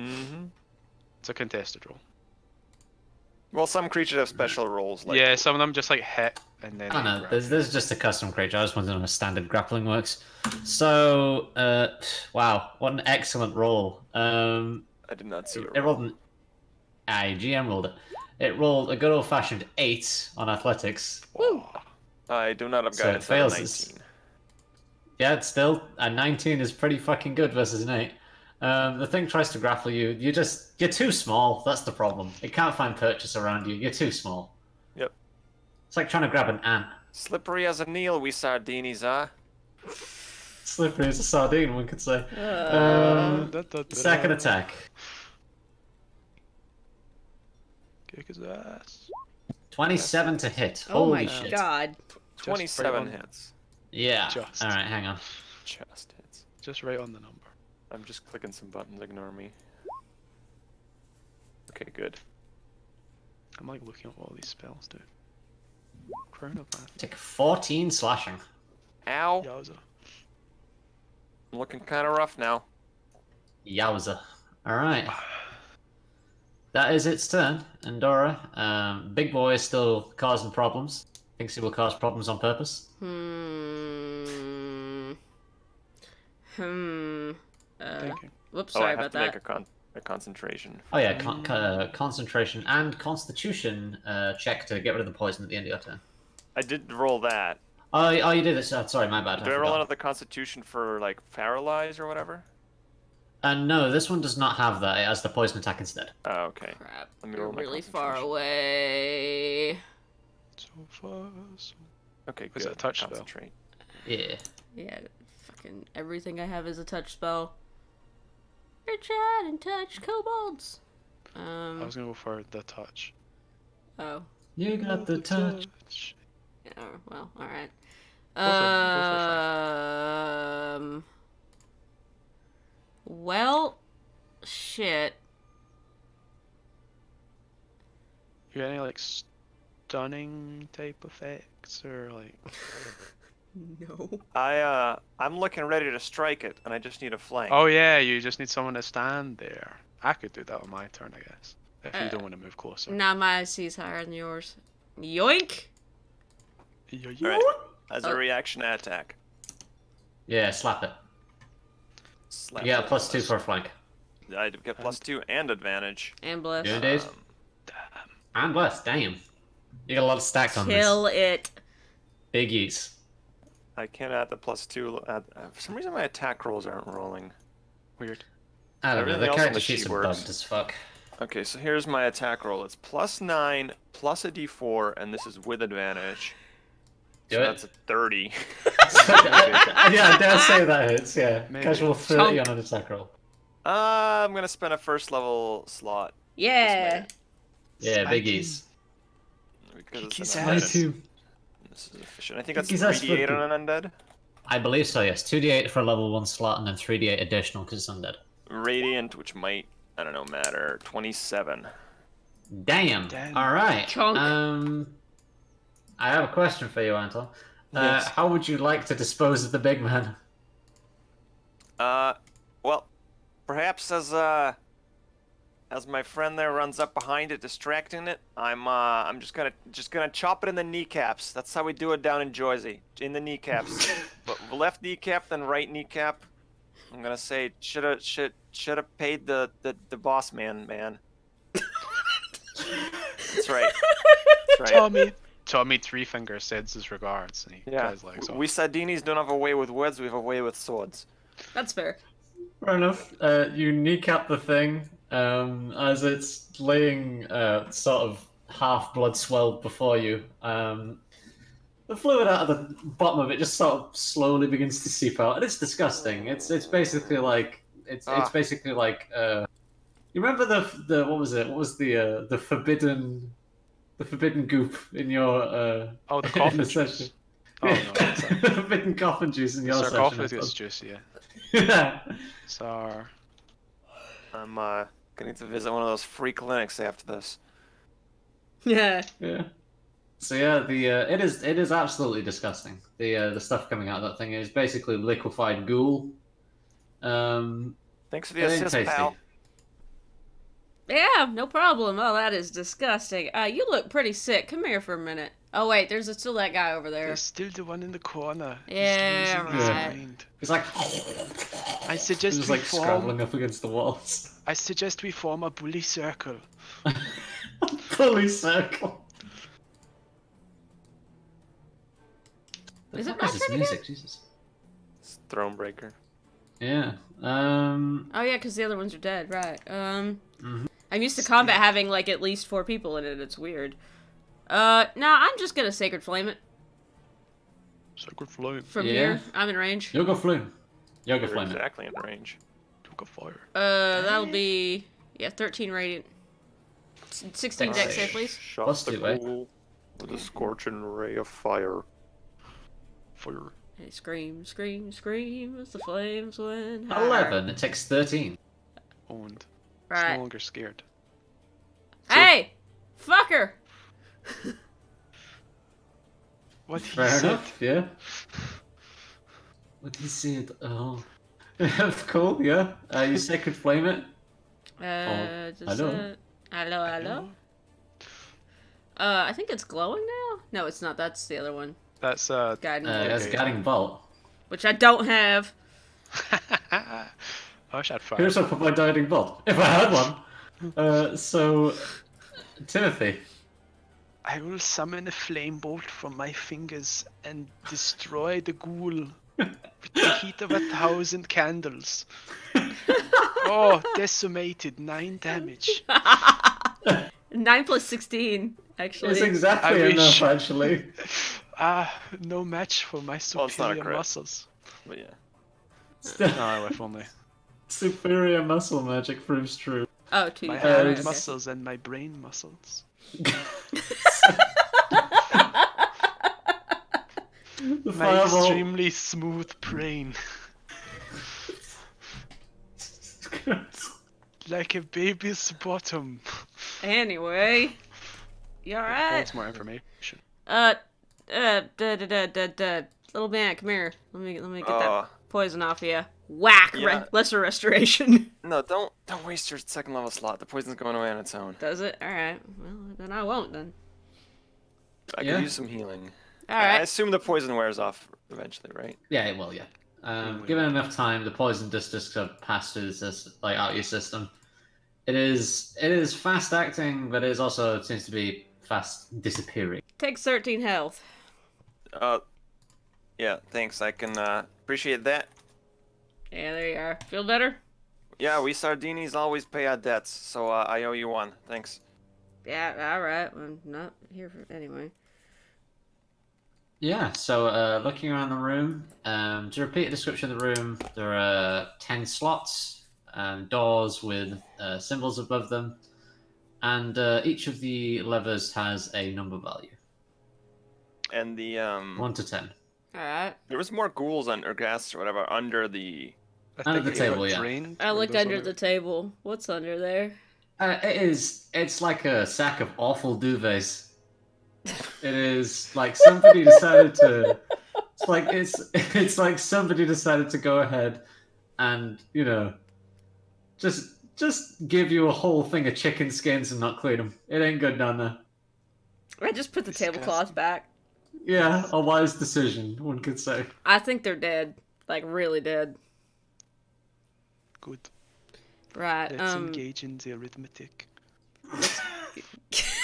Mm-hmm. It's a contested roll. Well, some creatures have special rolls. Like Yeah, some of them just like hit and then. Oh no, grab this is just a custom creature. I just wanted to know how standard grappling works. So, wow, what an excellent roll. I did not see It rolled an... GM rolled it. It rolled a good old-fashioned 8 on athletics. Woo! I do not have So guidance. it fails. I have a 19. Yeah, it's still a 19 is pretty fucking good versus an 8. The thing tries to grapple you. You're too small. That's the problem. It can't find purchase around you. You're too small. Yep. It's like trying to grab an ant. Slippery as a Neil, we sardinis are. Slippery as a sardine, one could say. Second attack. Kick his ass. 27 to hit. Oh Holy my shit. god. 27 right on- hits. Yeah. Just. Alright, hang on. Just hits. Just right on the number. I'm just clicking some buttons, ignore me. Okay, good. I'm like looking at what all these spells do. Crown of Math. Take 14 slashing. Ow! Yowza. I'm looking kind of rough now. Yowza. Alright. That is its turn. Andorra. Big Boy is still causing problems. Thinks he will cause problems on purpose. Thinking. Whoops, Oh, sorry I have about to that. make a concentration. Oh yeah, concentration and constitution check to get rid of the poison at the end of your turn. I did roll that. Oh, you did it. Sorry, my bad. Did I roll forgot. another constitution for, like, paralyze or whatever? No, this one does not have that. It has the poison attack instead. Oh, okay. Crap. Let me You're roll my really far concentration. away. So far, so... Okay, good. Is it a touch spell? Concentrate. Yeah. Yeah, fucking everything I have is a touch spell. Reach out and touch kobolds. I was gonna go for the touch. Oh. You got the touch. Yeah, well, alright. Go for Well, shit. You got any like stunning type effects or like? No. I'm looking ready to strike it, and I just need a flank. Oh yeah, you just need someone to stand there. I could do that on my turn, I guess. If you don't want to move closer. Nah, my IC's higher than yours. Yoink! Alright. As a reaction, I attack. Yeah, slap it. Slap You get a it. +2 for a flank. I get +2 and advantage. And bless. You indeed. And bless, damn. You got a lot of stacks on Kill this. it. Biggies. I can't add the +2. For some reason, my attack rolls aren't rolling. Weird. I don't know, Everything the else on character the sheets sheet are works. bugged as fuck. Okay, so here's my attack roll. It's +9 plus a d4, and this is with advantage. Do So it. that's a 30. Yeah, I dare say that hits, yeah. Maybe. Casual 30 on an attack roll. I'm gonna spend a first level slot. Yeah. Yeah, Spiky. biggies. Because Kick it's his an ass. undead. This is efficient. I think that's Kick his ass 3d8 for on an undead. I believe so, yes. 2d8 for a level 1 slot and then 3d8 additional because it's undead. Radiant, which might, I don't know, matter. 27. Damn. Damn. Alright. Chunk. I have a question for you, Anton. Yes. How would you like to dispose of the big man? Well, perhaps as my friend there runs up behind it, distracting it, I'm just gonna chop it in the kneecaps. That's how we do it down in Jersey, in the kneecaps. But left kneecap, then right kneecap. I'm gonna say shoulda paid the boss man. That's right. That's right. Tommy, Tommy Three Finger sends his regards, and he Yeah. his legs off. We Sardinis don't have a way with words, we have a way with swords. That's fair. Fair enough. You kneecap the thing as it's laying sort of half blood swelled before you. The fluid out of the bottom of it just sort of slowly begins to seep out, and it's disgusting. It's basically like it's basically like you remember the what was it? What was the forbidden goop in your Oh, the in coffin the juice. session? Oh, Yeah. no, that's a- Forbidden coffin juice in your session. Sarcophagus juice, yeah. Yeah. Sar. I'm gonna need to visit one of those free clinics after this. Yeah. Yeah. So yeah, the it is absolutely disgusting. The stuff coming out of that thing is basically liquefied ghoul. Thanks for the It ain't assist, tasty. pal. Yeah, no problem. Oh, that is disgusting. You look pretty sick. Come here for a minute. Oh wait, there's still that guy over there. There's still the one in the corner. Yeah, He's losing his right. mind. It's like I suggest just we like form. scrabbling up against the walls. I suggest we form a bully circle. Fully circle. Is it What my is this turn music? Jesus. It's Thronebreaker. Yeah. Oh yeah, because the other ones are dead, right? Mhm. I'm used to combat having like at least 4 people in it. It's weird. Nah, I'm just gonna Sacred Flame it Sacred flame. from Yeah. here. I'm in range. Yoga Flume. Yoga You're Flame. exactly in range. Took a fire. That'll be 13 radiant. 16 dex save, please. Shot Plus the 2, eh? ghoul with a scorching ray of fire. Fire. Hey, scream, scream, scream as the flames went higher. 11. It takes 13. Owned. It's Right. no longer scared. Hey! Fucker! What he Fair said. enough. Yeah. What he said. Oh. Cool. Yeah. You Sacred Flame it. Just, hello. Hello, hello. I think it's glowing now? No, it's not. That's the other one. That's Guiding That's bolt, Guiding Bolt. which I don't have. I wish I had fire. Here's what I put my Guiding Bolt. If I had one. So, Timothy. I will summon a flame bolt from my fingers and destroy the ghoul with the heat of 1,000 candles. Oh, decimated, 9 damage. 9 plus 16, actually. It's I exactly wish. enough, actually. No match for my Well, it's not a superior crit. muscles. But yeah. No, if only. Superior muscle magic proves true. Oh, 2 My d5. hand Okay. muscles and my brain muscles. The My fireball. extremely smooth brain. Like a baby's bottom. Anyway. You alright? Holds more information. Little man, come here. Let me get Uh, that poison off you. Whack! Yeah. Lesser restoration. No, don't waste your second level slot. The poison's going away on its own. Does it? Alright. Well, then I won't then. I Yeah. could use some healing. I Alright. assume the poison wears off eventually, right? Yeah, it will, yeah. Given enough time, the poison just sort of pass through the system, like out of your system. It is fast acting, but it is also seems to be fast disappearing. Takes 13 health. Yeah, thanks. I can appreciate that. Yeah, there you are. Feel better? Yeah, we Sardinis always pay our debts, so I owe you one. Thanks. Yeah, alright. I'm not here for anyway. Yeah, so looking around the room, to repeat a description of the room, there are 10 slots, doors with symbols above them, and each of the levers has a number value. And the 1 to 10. Alright. there was more ghouls or gas or whatever under the. Under the they table, got yeah. drained I or looked those under the table. What's under there? It's like a sack of awful duvets. It is like somebody decided to. It's like somebody decided to go ahead and just give you a whole thing of chicken skins and not clean them. It ain't good down there. I just put the Disgusting. tablecloth back. Yeah, a wise decision, one could say. I think they're dead. Like, really dead. Good. Right, Let's engage in the arithmetic.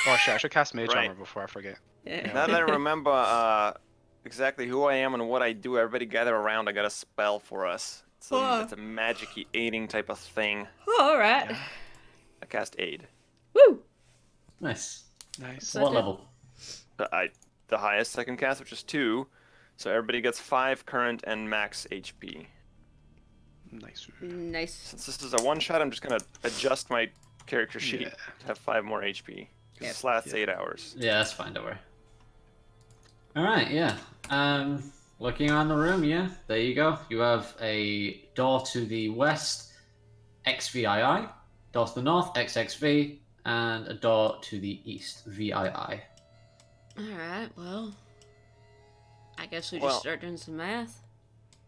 Oh shit, I should cast Mage Right. Armor before I forget. Yeah. Now that I remember exactly who I am and what I do, everybody gather around. I got a spell for us. It's a magic-y aiding type of thing. All right. Yeah. I cast Aid. Woo! Nice. Nice. So- What did- level? The highest I can cast, which is 2. So everybody gets 5 current and max HP. Nice. Nice. Since this is a one-shot, I'm just gonna adjust my character sheet Yeah. to have 5 more HP. Because Yep. this lasts 8 hours. Yeah, that's fine. Don't worry. All right. Yeah. Looking around the room. Yeah. There you go. You have a door to the west, XVII. Door to the north, XXV, and a door to the east, VII. All right. Well, I guess we just Well- start doing some math.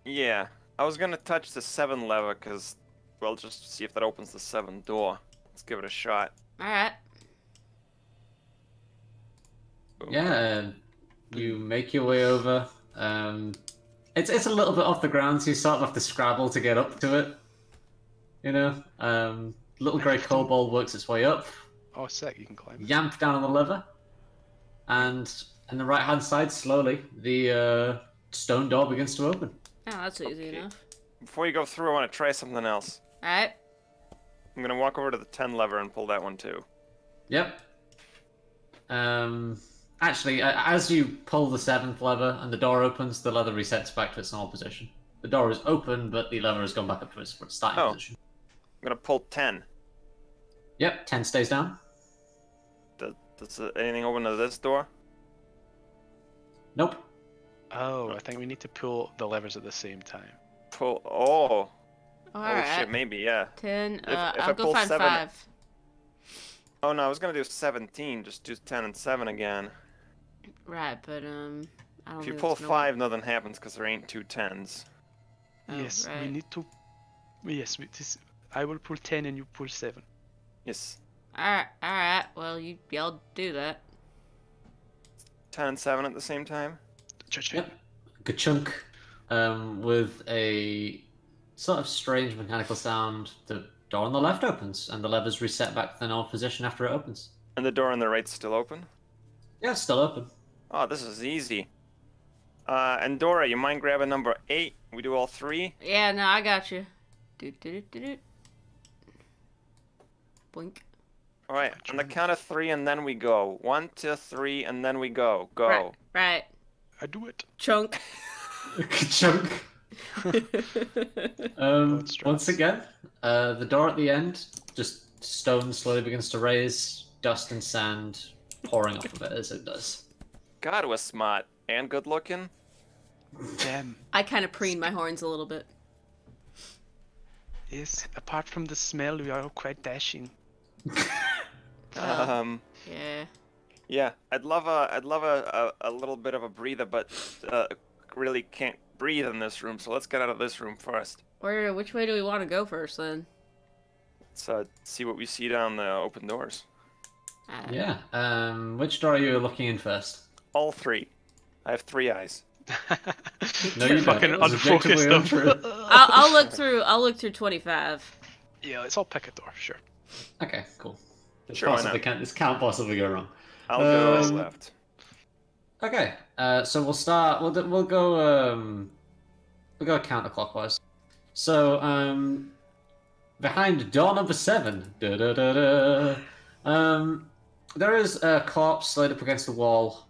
Yeah, I was gonna touch the 7 lever because, well, just to see if that opens the 7th door. Let's give it a shot. All right. Boom. Yeah. You make your way over. It's a little bit off the ground, so you sort of have to scrabble to get up to it. You know. Little grey kobold works its way up. Oh, sick! You can climb. Yamp down on the lever, and on the right hand side, slowly, the stone door begins to open. Oh, that's easy Okay. enough. Before you go through, I want to try something else. All right. I'm gonna walk over to the 10 lever and pull that one too. Yep. Actually, as you pull the 7th lever and the door opens, the lever resets back to its normal position. The door is open, but the lever has gone back up to its starting Oh. position. I'm gonna pull 10. Yep, 10 stays down. Does anything open to this door? Nope. Oh, I think we need to pull the levers at the same time. Pull. Oh. All Oh right. shit, maybe, yeah. 10. If I I'll go pull find 7 5. Oh no, I was gonna do 17. Just do 10 and 7 again. Right, but I don't. If you think pull it's gonna 5, nothing happens because there ain't 2 10s. Oh, yes, we right. need to. Yes, I will pull 10 and you pull 7. Yes. All right. All right. Well, y'all do that. 10 and 7 at the same time? Cha-cha. Yep. Ka-chunk. With a sort of strange mechanical sound, the door on the left opens, and the lever's reset back to the normal position after it opens. And the door on the right's still open? Yeah, it's still open. Oh, this is easy. And Dora, you mind grabbing number 8? We do all 3? Yeah. No, I got you. Do do do do. Blink. Alright, on the count of 3 and then we go. 1, 2, 3, and then we go. Go. Right. Right. I do it. Chunk. Ka-chunk. stress. Once again, the door at the end, just stone slowly begins to raise, dust and sand pouring off of it as it does. God, was smart. And good looking. Damn. I kind of preen my horns a little bit. Yes, apart from the smell, we are all quite dashing. Um, Yeah. yeah, I'd love a little bit of a breather, but really can't breathe in this room, so let's get out of this room first. Which way do we want to go first then? Let's see what we see down the open doors. Yeah. Which door are you looking in first? All 3. I have 3 eyes. No, you don't. Fucking It was unfocused. objectively untrue. I'll look through. I'll look through 25. Yeah, let's all pick a door, sure. Okay, cool. Sure, why not? This can't possibly go wrong. I'll go Um, left. Okay, so we'll start. We'll go counterclockwise. So behind door number 7, there is a corpse laid up against the wall.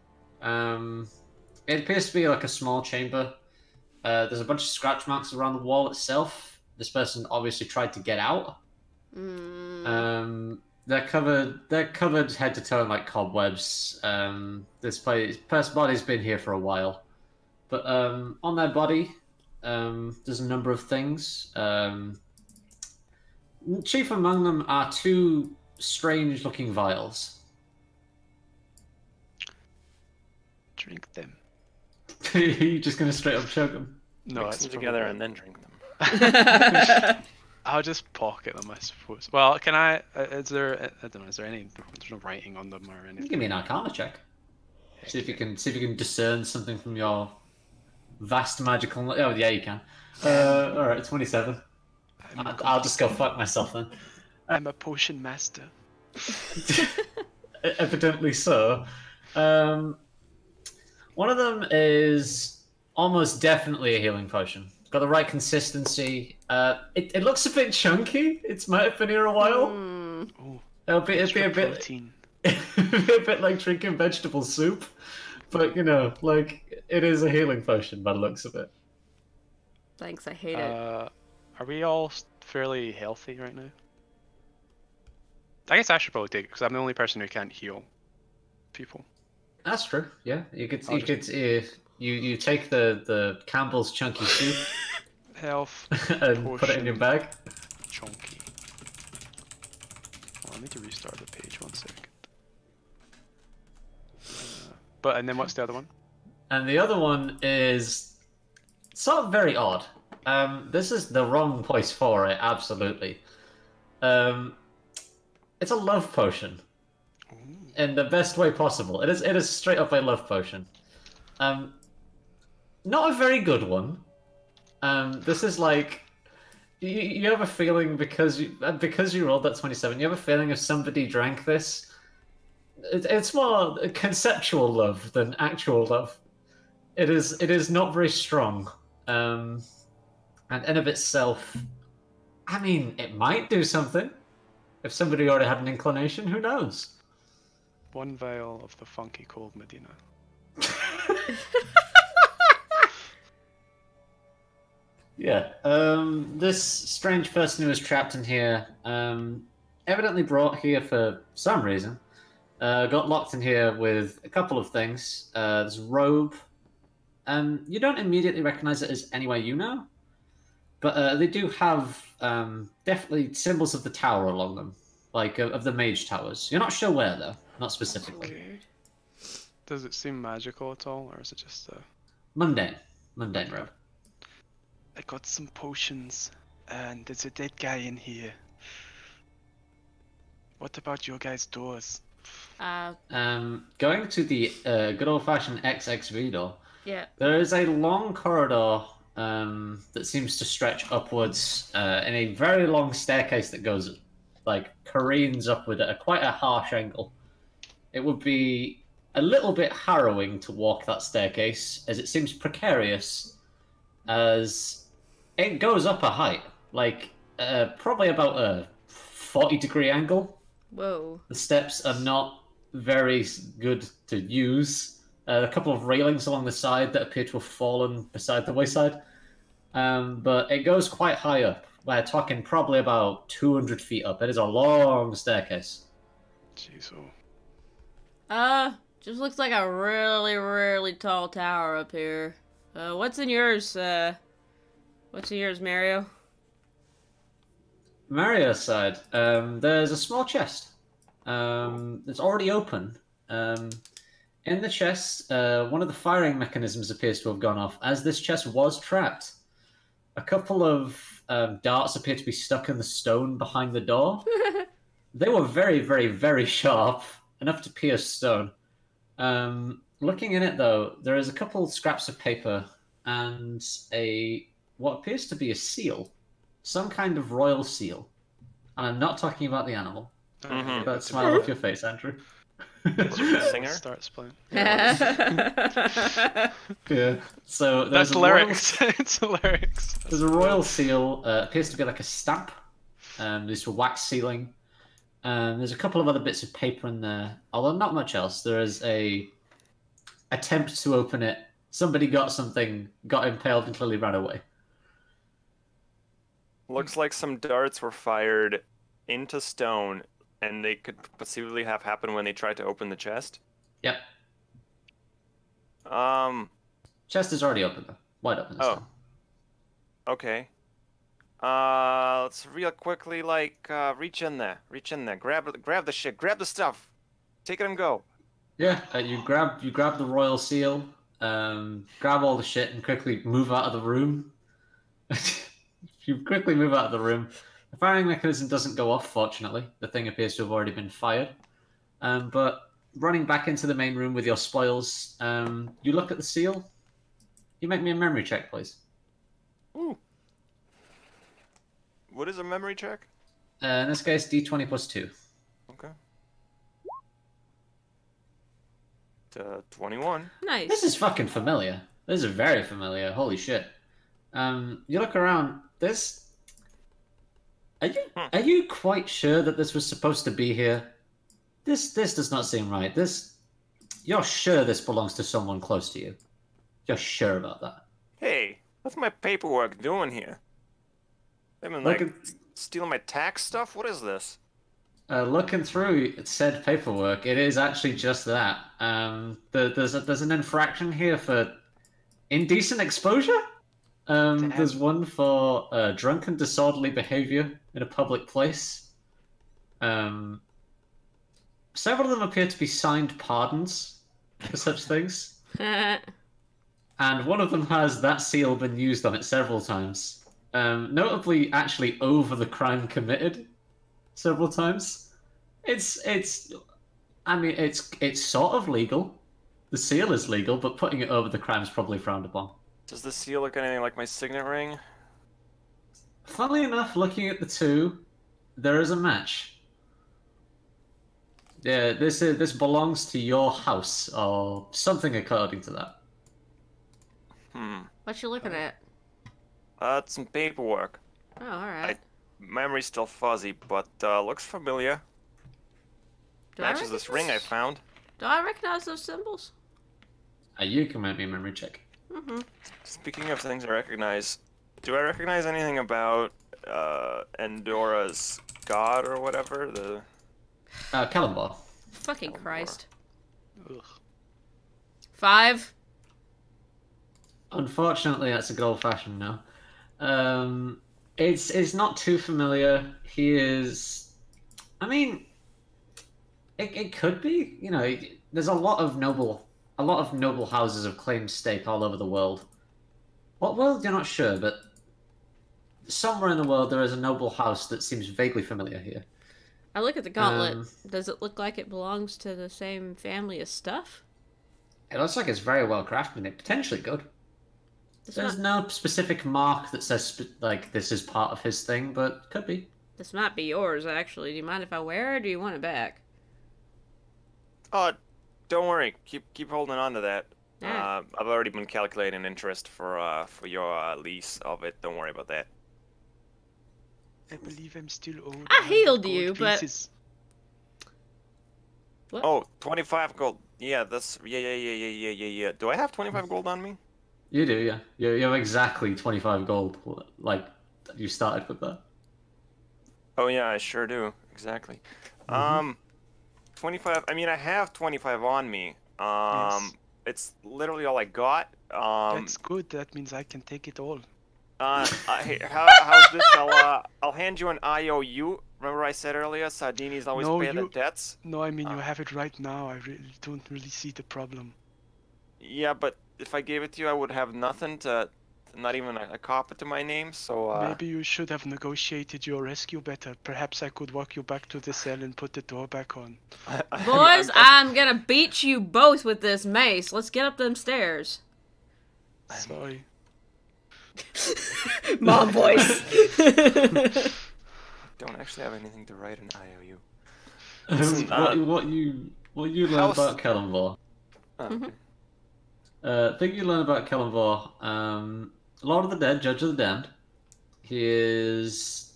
It appears to be like a small chamber. There's a bunch of scratch marks around the wall itself. This person obviously tried to get out. Mm. They're covered head to toe in like cobwebs. This person's body's been here for a while, but on their body, there's a number of things. Chief among them are 2 strange-looking vials. Drink them. You're just gonna straight up choke them. No, Mix that's them together probably- and then drink them. I'll just pocket them, I suppose. Well, can I? Is there? I don't know. Is there any? There's no writing on them or You anything. give me an Arcana check. See if you can discern something from your vast magical. Oh yeah, you can. All right, 27. I'll just go fuck myself then. I'm a potion master. evidently so. One of them is almost definitely a healing potion. It's got the right consistency. It looks a bit chunky. It might have been here a while. Oh, It'd be a bit, protein. it'd be a bit like drinking vegetable soup, but like it is a healing potion by the looks of it. Thanks, I hate it. Are we all fairly healthy right now? I guess I should probably take it because I'm the only person who can't heal people. That's true. Yeah, you I'll could you take the Campbell's chunky soup Health and put it in your bag. chunky. Well, I need to restart the page 1 second. And then what's the other one? And the other one is sort of very odd. This is the wrong place for it, absolutely. It's a love potion. In the best way possible. It is straight up a love potion. Not a very good one. This is like you have a feeling because you rolled that 27. You have a feeling if somebody drank this, it's more conceptual love than actual love. It is not very strong, and in of itself, I mean, it might do something. If somebody already had an inclination, who knows? 1 vial of the funky cold Medina. Yeah. This strange person who was trapped in here, evidently brought here for some reason, got locked in here with a couple of things. There's a robe. You don't immediately recognize it as anywhere you know, but they do have definitely symbols of the tower along them, like of the mage towers. You're not sure where though, not specifically. Weird. Does it seem magical at all, or is it just Mundane robe. I got some potions, and there's a dead guy in here. What about your guys' doors? Going to the good old-fashioned XXV door. Yeah. There is a long corridor that seems to stretch upwards in a very long staircase that goes, like, careens upward at quite a harsh angle. It would be a little bit harrowing to walk that staircase, as it seems precarious, as it goes up a height, like probably about a 40-degree angle. Whoa. The steps are not very good to use. A couple of railings along the side that appear to have fallen beside the wayside. But it goes quite high up. We're talking probably about 200 feet up. It is a long staircase. Jeez, Just looks like a really, really tall tower up here. What's in yours, Mario? Mario's side, there's a small chest. It's already open. In the chest, one of the firing mechanisms appears to have gone off, as this chest was trapped. A couple of darts appear to be stuck in the stone behind the door. They were very, very, very sharp, enough to pierce stone. Looking in it, though, there is a couple scraps of paper and what appears to be a seal. Some kind of royal seal. And I'm not talking about the animal. Mhm. That smile off your face, Andrew. Singer? Starts playing. Yeah. So there's That's a lyrics. It's lyrics. There's a royal seal. Appears to be like a stamp. There's a wax sealing. There's a couple of other bits of paper in there, although not much else. There is a attempt to open it. Somebody got something, got impaled, and clearly ran away. Looks like some darts were fired into stone, and they could conceivably have happened when they tried to open the chest. Yep. Chest is already open though, wide open. Oh. Okay. Let's real quickly reach in there, grab the shit, grab the stuff, take it and go. Yeah, you grab the royal seal, grab all the shit, and quickly move out of the room. You quickly move out of the room. The firing mechanism doesn't go off, fortunately. The thing appears to have already been fired. But running back into the main room with your spoils, you look at the seal. You make me a memory check, please. Ooh. What is a memory check? In this case, D20 plus 2. Okay. 21. Nice. This is fucking familiar. This is very familiar. Holy shit. You look around. This. Are you quite sure that this was supposed to be here? This does not seem right. You're sure this belongs to someone close to you. You're sure about that. Hey, what's my paperwork doing here? They've been like stealing my tax stuff. What is this? Looking through said paperwork, it is actually just that. There's an infraction here for indecent exposure. There's one for drunken disorderly behavior in a public place. Several of them appear to be signed pardons for such things. And one of them has that seal been used on it several times. Notably, actually over the crime committed several times. It's sort of legal. The seal is legal, but putting it over the crime is probably frowned upon. Does the seal look anything like my signet ring? Funnily enough, looking at the two, there is a match. Yeah, this belongs to your house, or something according to that. What you looking at? It's some paperwork. Oh, alright. Memory's still fuzzy, but looks familiar. Matches this ring I found. Do I recognize those symbols? You can make me a memory check. Speaking of things I recognize, do I recognize anything about Endora's god or whatever? The Calimbor. Fucking Calimbor. Christ. Ugh. 5. Unfortunately, that's a good old-fashioned no. It's not too familiar. He is. I mean, it could be. You know, there's a lot of noble houses of claimed stake all over the world. What world? You're not sure, but somewhere in the world there is a noble house that seems vaguely familiar here. I look at the gauntlet. Does it look like it belongs to the same family as stuff? It looks like it's very well crafted. It potentially good. There's no specific mark that says like this is part of his thing, but could be. This might be yours, actually. Do you mind if I wear it, or do you want it back? Oh, don't worry. Keep holding on to that. Yeah. I've already been calculating interest for your lease of it. Don't worry about that. I believe I'm still owed. I healed 100 you, gold but- pieces. What? Oh, 25 gold. Yeah, that's yeah. Do I have 25 gold on me? You do, yeah. You have exactly 25 gold. Like you started with that. Oh yeah, I sure do. Exactly. 25. I mean, I have 25 on me. Yes. It's literally all I got. That's good. That means I can take it all. How's this? I'll hand you an IOU. Remember I said earlier, Sardinis always No, pay their you- debts. No, I mean you have it right now. I really don't really see the problem. Yeah, but if I gave it to you, I would have nothing to, not even a copy to my name. So Maybe you should have negotiated your rescue better. Perhaps I could walk you back to the cell and put the door back on. Boys, I'm gonna beat you both with this mace. Let's get up them stairs. Sorry. Mom voice. don't actually have anything to write an IOU. What you learn about Calimbor? Thing you learn about Calimbor, Lord of the Dead, Judge of the Damned. He is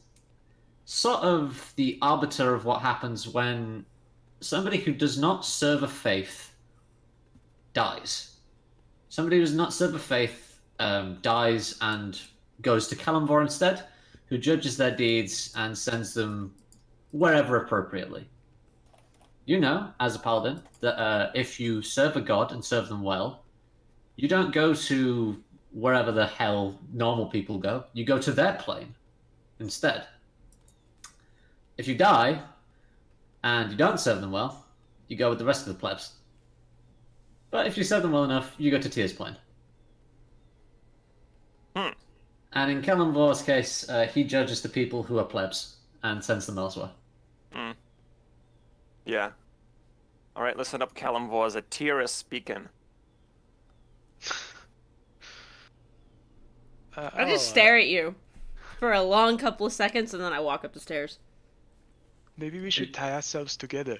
sort of the arbiter of what happens when somebody who does not serve a faith dies. Somebody who does not serve a faith dies and goes to Calimbor instead, who judges their deeds and sends them wherever appropriately. You know, as a paladin, that if you serve a god and serve them well, you don't go to wherever the hell normal people go. You go to their plane instead. If you die and you don't serve them well, you go with the rest of the plebs. But if you serve them well enough, you go to Tyr's plane. And in Kelimbor's case, he judges the people who are plebs and sends them elsewhere. Yeah. All right, listen up, Calimbor. As a Tyr is speaking. I just stare at you for a long couple of seconds, and then I walk up the stairs. Maybe we should tie ourselves together,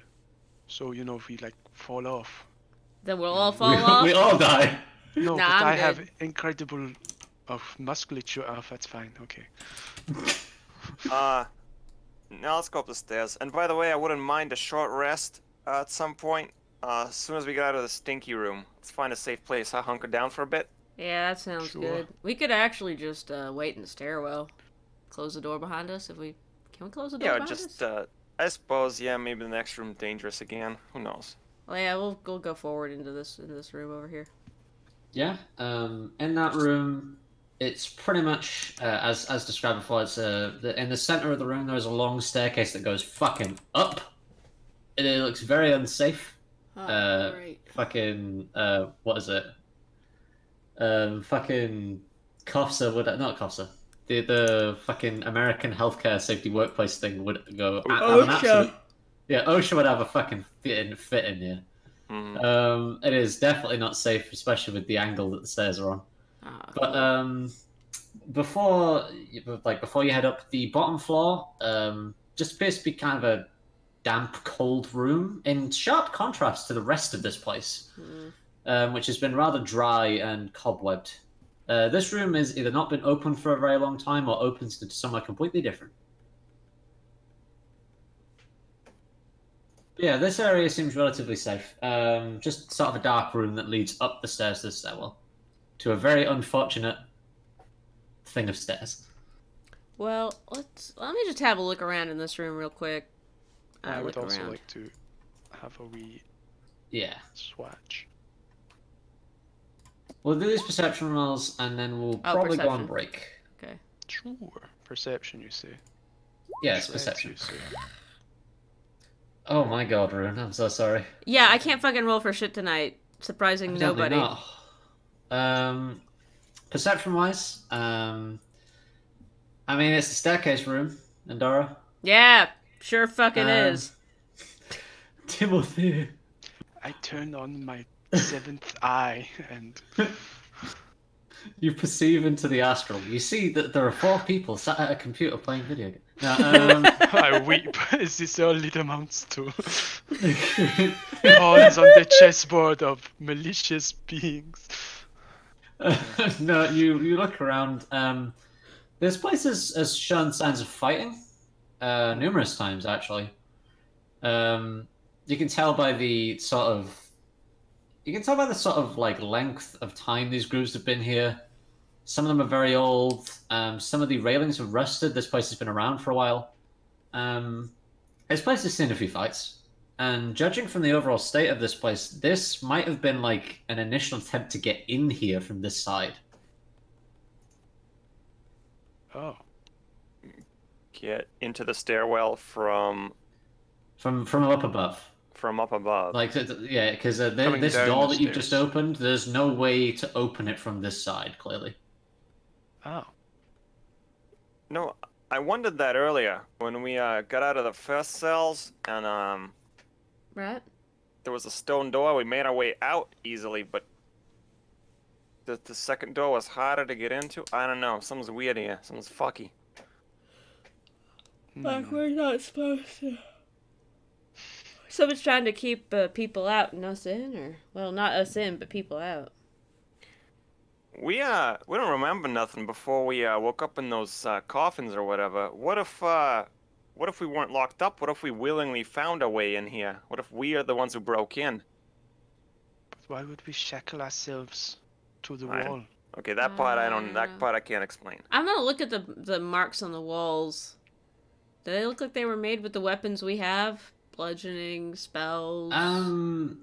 so you know if we like fall off. Then we'll all fall off. We all die. No, Nah, but I'm I good. have incredible musculature. Oh, that's fine. Okay. Now let's go up the stairs. And by the way, I wouldn't mind a short rest at some point. As soon as we get out of the stinky room, let's find a safe place. I'll hunker down for a bit. Yeah, that sounds Sure. good. We could actually just wait in the stairwell. Close the door behind us if we... Can we close the door Yeah, behind just, us? I suppose, yeah, maybe the next room dangerous again. Who knows? Well, yeah, we'll go forward into this room over here. Yeah. In that room, it's pretty much as described before. It's in the center of the room. There's a long staircase that goes fucking up. It looks very unsafe. Oh, right. Fucking what is it? Fucking COFSA would not COFSA. The fucking American healthcare safety workplace thing would go. Have an absolute, yeah, OSHA would have a fucking fit in here. Mhm. It is definitely not safe, especially with the angle that the stairs are on. But before you head up, the bottom floor just appears to be kind of a damp, cold room, in sharp contrast to the rest of this place, which has been rather dry and cobwebbed. This room has either not been open for a very long time or opens to somewhere completely different. Yeah, this area seems relatively safe. Just sort of a dark room that leads up the stairs to the stairwell. To a very unfortunate thing of stairs. Well, let me just have a look around in this room real quick. I would look also around. like to have a wee Yeah. swatch. We'll do these perception rolls and then we'll probably go on perception. break. Okay. Sure. Perception, you say? Yeah, it's Shreds, perception. you say? Oh my god, Rune, I'm so sorry. Yeah, I can't fucking roll for shit tonight. Surprising Evidently nobody. not. Perception wise, I mean it's a staircase room, Andorra. Yeah, sure fucking is. Timothy. I turn on my seventh eye and You perceive into the astral. You see that there are 4 people sat at a computer playing video games. No, I weep as this all it amounts to. Pawns on the chessboard of malicious beings. no, you look around. This place has shown signs of fighting numerous times, actually. You can tell by the sort of like length of time these groups have been here. Some of them are very old. Some of the railings have rusted. This place has been around for a while. This place has seen a few fights. And judging from the overall state of this place, this might have been like an initial attempt to get in here from this side. Oh. Get into the stairwell from up above. up above. Like, yeah, because Coming this down door the that you've just stairs. opened, there's no way to open it from this side, clearly. Oh. No, I wondered that earlier when we got out of the first cells and Right? there was a stone door. We made our way out easily, but the second door was harder to get into. I don't know. Something's weird here. Something's fucky. Like we're not supposed to. Someone's trying to keep people out and us in, or well, not us in, but people out. We don't remember nothing before we woke up in those coffins or whatever. What if we weren't locked up? What if we willingly found our way in here? What if we are the ones who broke in? But why would we shackle ourselves to the I- wall? Okay, that part I can't explain. I'm gonna look at the marks on the walls. Do they look like they were made with the weapons we have? Bludgeoning, spells.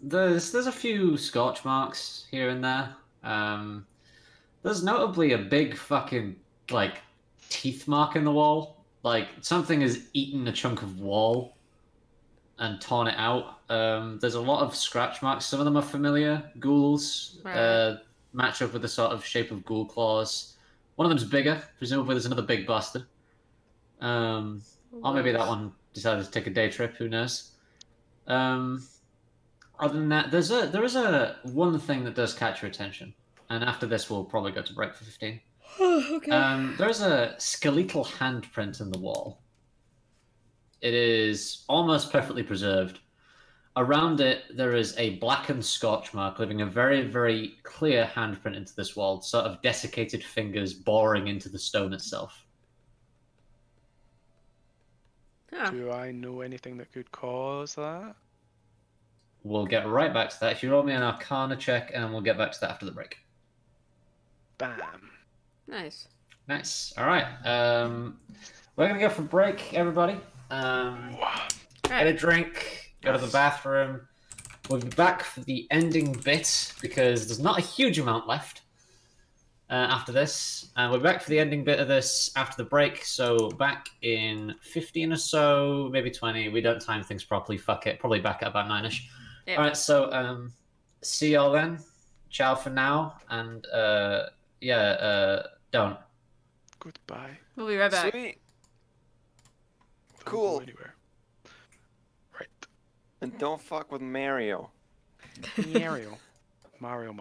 There's a few scorch marks here and there. There's notably a big fucking like teeth mark in the wall. Like something has eaten a chunk of wall and torn it out. There's a lot of scratch marks. Some of them are familiar. Ghouls match up with the sort of shape of ghoul claws. One of them's bigger. Presumably there's another big bastard. Or maybe that one decided to take a day trip. Who knows? Other than that, there is a one thing that does catch your attention, and after this we'll probably go to break for 15. Okay. There's a skeletal handprint in the wall. It is almost perfectly preserved. Around it, there is a blackened scorch mark, leaving a very, very clear handprint into this wall, sort of desiccated fingers boring into the stone itself. Huh. Do I know anything that could cause that? We'll get right back to that. If you roll me an Arcana check, and we'll get back to that after the break. Bam. Nice. Nice. All right. We're gonna go for break, everybody. Get a drink. Go to the bathroom. We'll be back for the ending bit because there's not a huge amount left after this. And we'll be back for the ending bit of this after the break. So back in 15 or so, maybe 20. We don't time things properly. Fuck it. Probably back at about 9ish. Yep. All right. So see y'all then. Ciao for now. And don't. Goodbye. We'll be right back. Sweet. Don't Cool. go anywhere. Right. And don't fuck with Mario. Mario. Mario.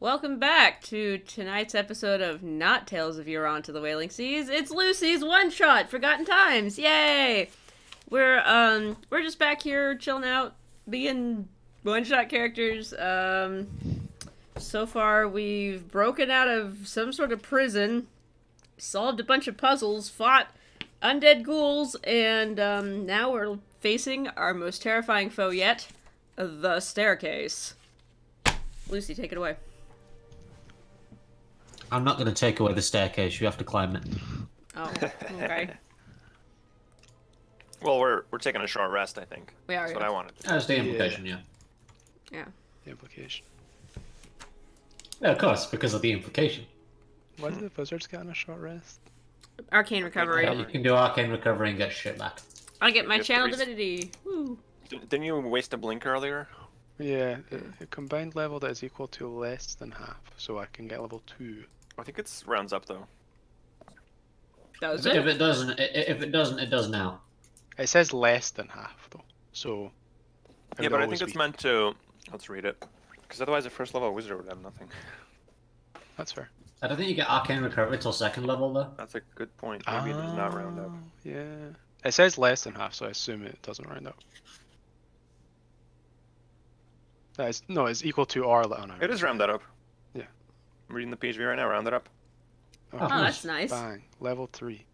Welcome back to tonight's episode of Not Tales of Euron to the Wailing Seas. It's Lucy's one-shot, Forgotten Times. Yay! We're just back here chilling out, being one-shot characters. So far we've broken out of some sort of prison, solved a bunch of puzzles, fought undead ghouls, and now we're facing our most terrifying foe yet, the staircase. Lucy, take it away. I'm not going to take away the staircase. You have to climb it. Oh, okay. Well, we're taking a short rest, I think. We are, That's what yeah. I wanted to do. That's the implication, yeah. Yeah. The implication. Yeah, of course, because of the implication. Why do the wizards get on a short rest? Arcane recovery. Yeah, you can do arcane recovery and get shit back. I get my Get channel three- divinity. Woo. Didn't you waste a blink earlier? Yeah, a combined level that is equal to less than half, so I can get level 2. I think it's rounds up though. Does If it? it doesn't, it does now. It says less than half, though, so... Yeah, but I think it's meant to... Let's read it. Because otherwise a first level wizard would have nothing. That's fair. I don't think you get arcane recovery till second level, though. That's a good point. Maybe it does not round up. Yeah. It says less than half, so I assume it doesn't round up. No, it's equal to or... Oh, no. It is rounded up. Yeah. I'm reading the PHP right now, rounded up. Oh, Oh, that's nice. Bang. Level 3.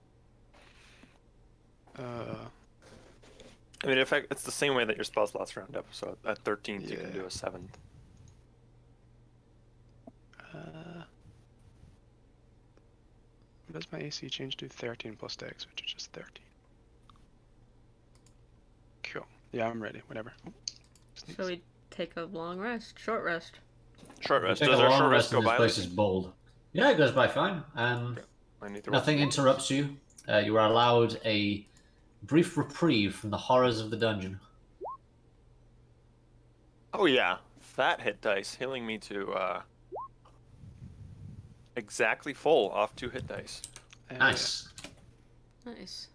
I mean, it's the same way that your spell slots round up. So at 13th, you can Yeah. do a 7th. Does my AC change to 13 plus dex, which is just 13? Cool. Yeah, I'm ready. Whatever. So we take a long rest, short rest. Short rest. Take Does a our long short rest rest go and this by? place is bold. Yeah, it goes by fine. I need to Nothing interrupts you. You are allowed a brief reprieve from the horrors of the dungeon. Oh yeah, fat hit dice healing me to exactly full off 2 hit dice. Nice. Nice.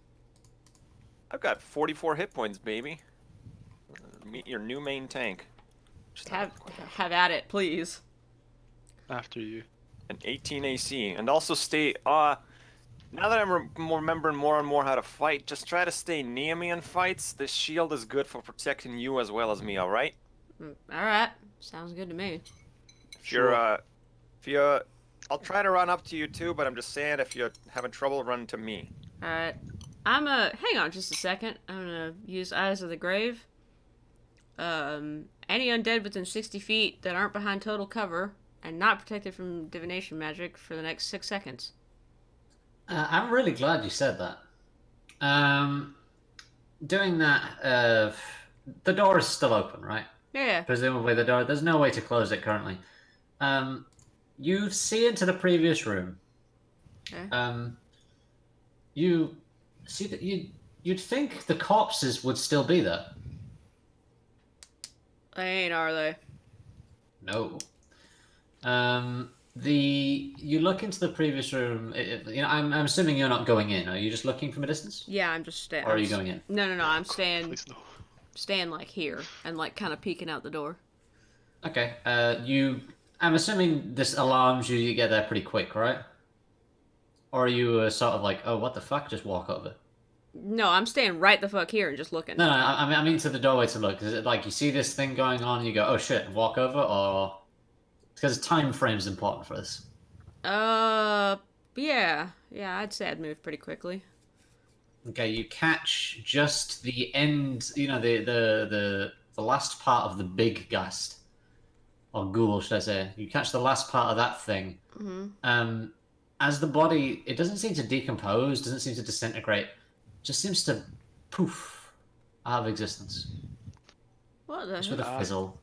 I've got 44 hit points, baby. Meet your new main tank. Just Have at it, please. After you. an 18 AC, and also stay. Now that I'm remembering more and more how to fight, just try to stay near me in fights. This shield is good for protecting you as well as me. All right? Alright. Sounds good to me. If you're, I'll try to run up to you too, but I'm just saying if you're having trouble, run to me. Alright. Hang on just a second. I'm gonna use Eyes of the Grave. Any undead within 60 feet that aren't behind total cover and not protected from divination magic for the next 6 seconds. I'm really glad you said that. Doing that, the door is still open, right? Yeah. Presumably the door, there's no way to close it currently. You see into the previous room. Okay. You see that you'd think the corpses would still be there. They ain't, are they? No. You look into the previous room. I'm assuming you're not going in. Are you just looking from a distance, Yeah, I'm just staying. or are you going in? No, I'm staying Please no. like here and like kind of peeking out the door. Okay. I'm assuming this alarms you. You get there pretty quick, right? Or are you sort of like, oh, what the fuck? Just walk over. No, I'm staying right the fuck here and just looking. No, I mean to the doorway to look. Is it like you see this thing going on, and you go, oh shit, and walk over, or because time frame is important for this? Yeah, I'd say I'd move pretty quickly. Okay, you catch just the end. You know, the last part of the big gust, or ghoul, should I say? You catch the last part of that thing. Mm-hmm. As the body, it doesn't seem to decompose, doesn't seem to disintegrate. Just seems to poof out of existence. What the Just with heck? a fizzle.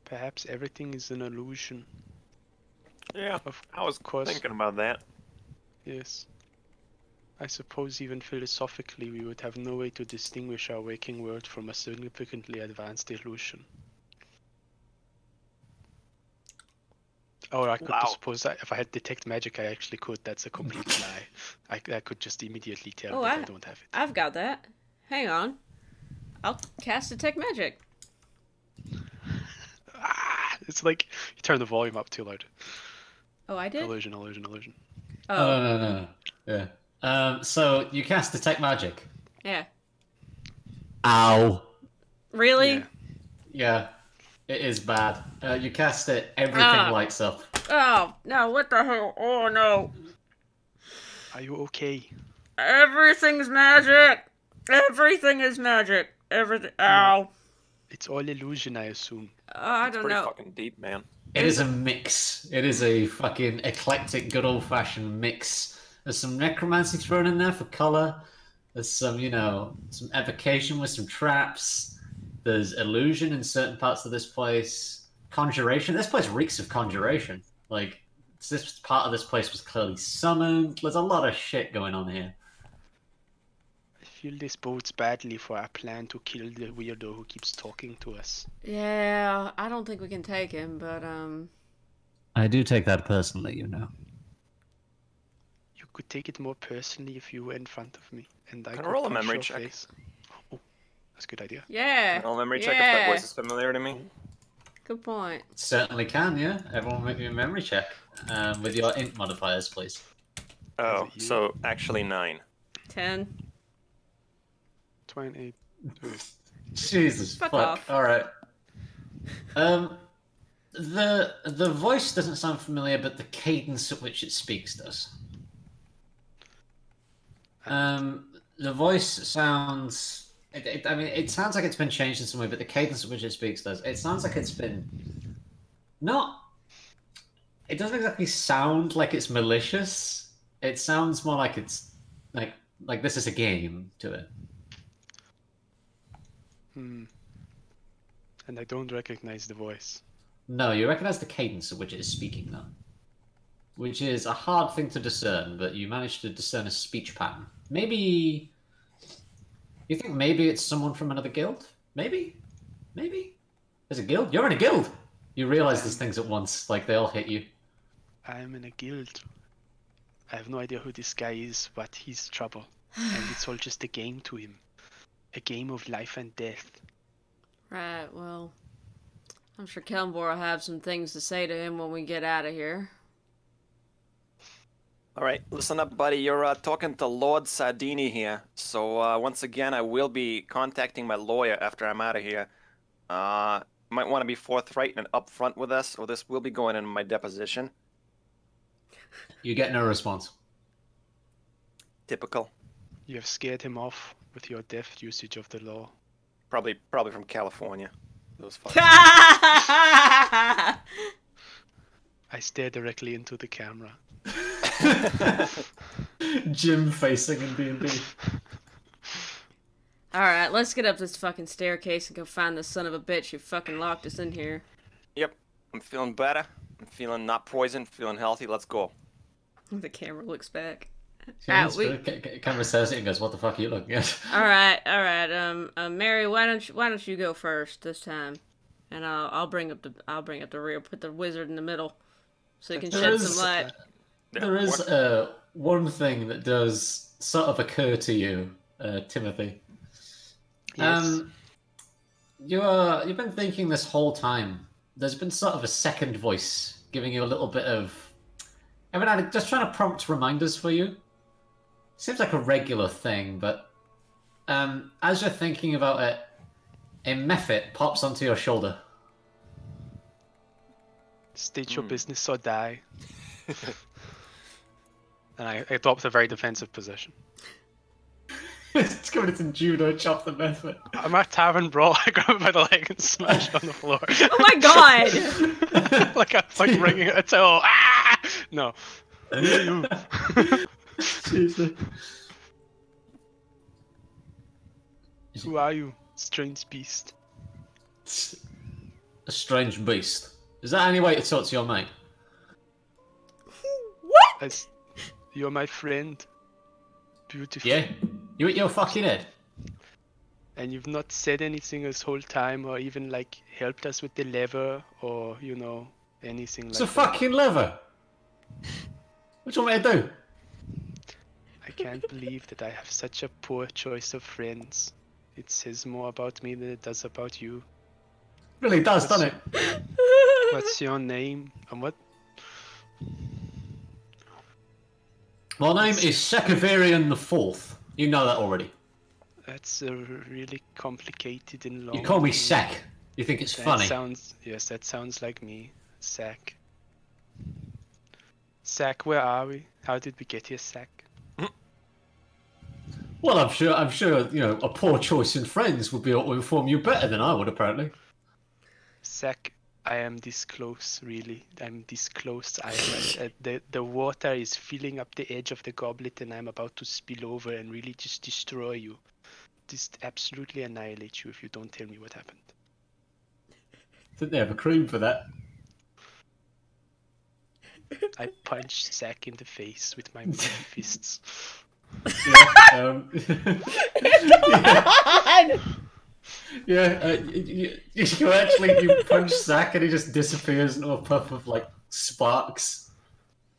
Perhaps everything is an illusion. Yeah, Of I was course. thinking about that. Yes. I suppose even philosophically we would have no way to distinguish our waking world from a significantly advanced illusion. Or I could Wow. suppose that if I had detect magic I actually could. That's a complete lie. I could just immediately tell Oh, that I don't have it. I've got that. Hang on. I'll cast Detect Magic. It's like you turn the volume up too loud. Oh, I did? Illusion. Oh. No. Yeah. So you cast Detect Magic. Yeah. Ow. Really? Yeah. Yeah, it is bad. You cast it, everything lights up. Oh, no, what the hell? Oh, no. Are you okay? Everything's magic. Everything is magic. Everything. Ow. It's all illusion, I assume. I It's don't pretty know. fucking deep, man. It is a mix. It is a fucking eclectic, good old-fashioned mix. There's some necromancy thrown in there for color. There's some, some evocation with some traps. There's illusion in certain parts of this place. Conjuration. This place reeks of conjuration. Like, this part of this place was clearly summoned. There's a lot of shit going on here. I feel this bodes badly for our plan to kill the weirdo who keeps talking to us. Yeah, I don't think we can take him, but, I do take that personally, You could take it more personally if you were in front of me, and I Can I could roll a punch memory your check? face. Oh, that's a good idea. yeah. Roll memory check if that voice is familiar to me. Good point. Certainly can, yeah. Everyone make me a memory check. With your int modifiers, please. Oh, it you? so actually 9. 10. 20. Jesus Fuck fuck. off. Alright. The voice doesn't sound familiar, but the cadence at which it speaks does. The voice sounds... It sounds like it's been changed in some way, but the cadence at which it speaks does. It sounds like it's been... Not... It doesn't exactly sound like it's malicious. It sounds more like it's... Like this is a game to it. And I don't recognize the voice. No, you recognize the cadence at which it is speaking, though. Which is a hard thing to discern, but you managed to discern a speech pattern. Maybe... You think maybe it's someone from another guild? Maybe? Maybe? There's a guild? You're in a guild! You realize these things at once, like they all hit you. I'm in a guild. I have no idea who this guy is, but he's trouble. And it's all just a game to him. A game of life and death. Right, well, I'm sure Kelmbor will have some things to say to him when we get out of here. Alright, listen up, buddy. You're talking to Lord Sardini here. So, once again, I will be contacting my lawyer after I'm out of here. You might want to be forthright and upfront with us, or this will be going in my deposition. You get no response. Typical. You have scared him off with your deft usage of the law. Probably from California. Those fuckers. I stare directly into the camera. Jim facing in D&D. Alright, let's get up this fucking staircase and go find the son of a bitch who fucking locked us in here. Yep. I'm feeling better. I'm feeling not poisoned, feeling healthy. Let's go. The camera looks back. Camera says it and goes, "What the fuck are you looking at?" Alright. Mary, why don't you go first this time? And I'll bring up the rear, put the wizard in the middle, so you can shed some light. There is one thing that does sort of occur to you, Timothy. Yes. You've been thinking this whole time. There's been sort of a second voice giving you a little bit of... just trying to prompt reminders for you. Seems like a regular thing, but as you're thinking about it, a mephit pops onto your shoulder. State your business or die. And I adopt a very defensive position. It's coming into judo, chop the mephit. I'm a tavern brawl. I grab him by the leg and smash it on the floor. Oh my god! like ringing a toe. Ah! No. Jesus. Who are you, strange beast? A strange beast. Is that any way to talk to your mate? What? You're my friend. Beautiful. Yeah? You at your fucking head? And you've not said anything this whole time, or even like helped us with the lever, or anything It's like a that. fucking lever! What do you want me to do? I can't believe that I have such a poor choice of friends. It says more about me than it does about you. Really does, doesn't it? What's your name? And what? My name is Sakavarian the Fourth. You know that already. That's a really complicated and long You call me name. Sak. You think it's That funny? Yes, that sounds like me. Sack. Sack, where are we? How did we get here, Sack? Well, I'm sure, you know, a poor choice in friends would be able to inform you better than I would, apparently. Sack, I am this close, really. I'm this close. The water is filling up the edge of the goblet, and I'm about to spill over and really just destroy you. Just absolutely annihilate you if you don't tell me what happened. Didn't they have a cream for that? I punched Sack in the face with my mighty fists. Yeah, God! you punch Zack and he just disappears into a puff of like sparks.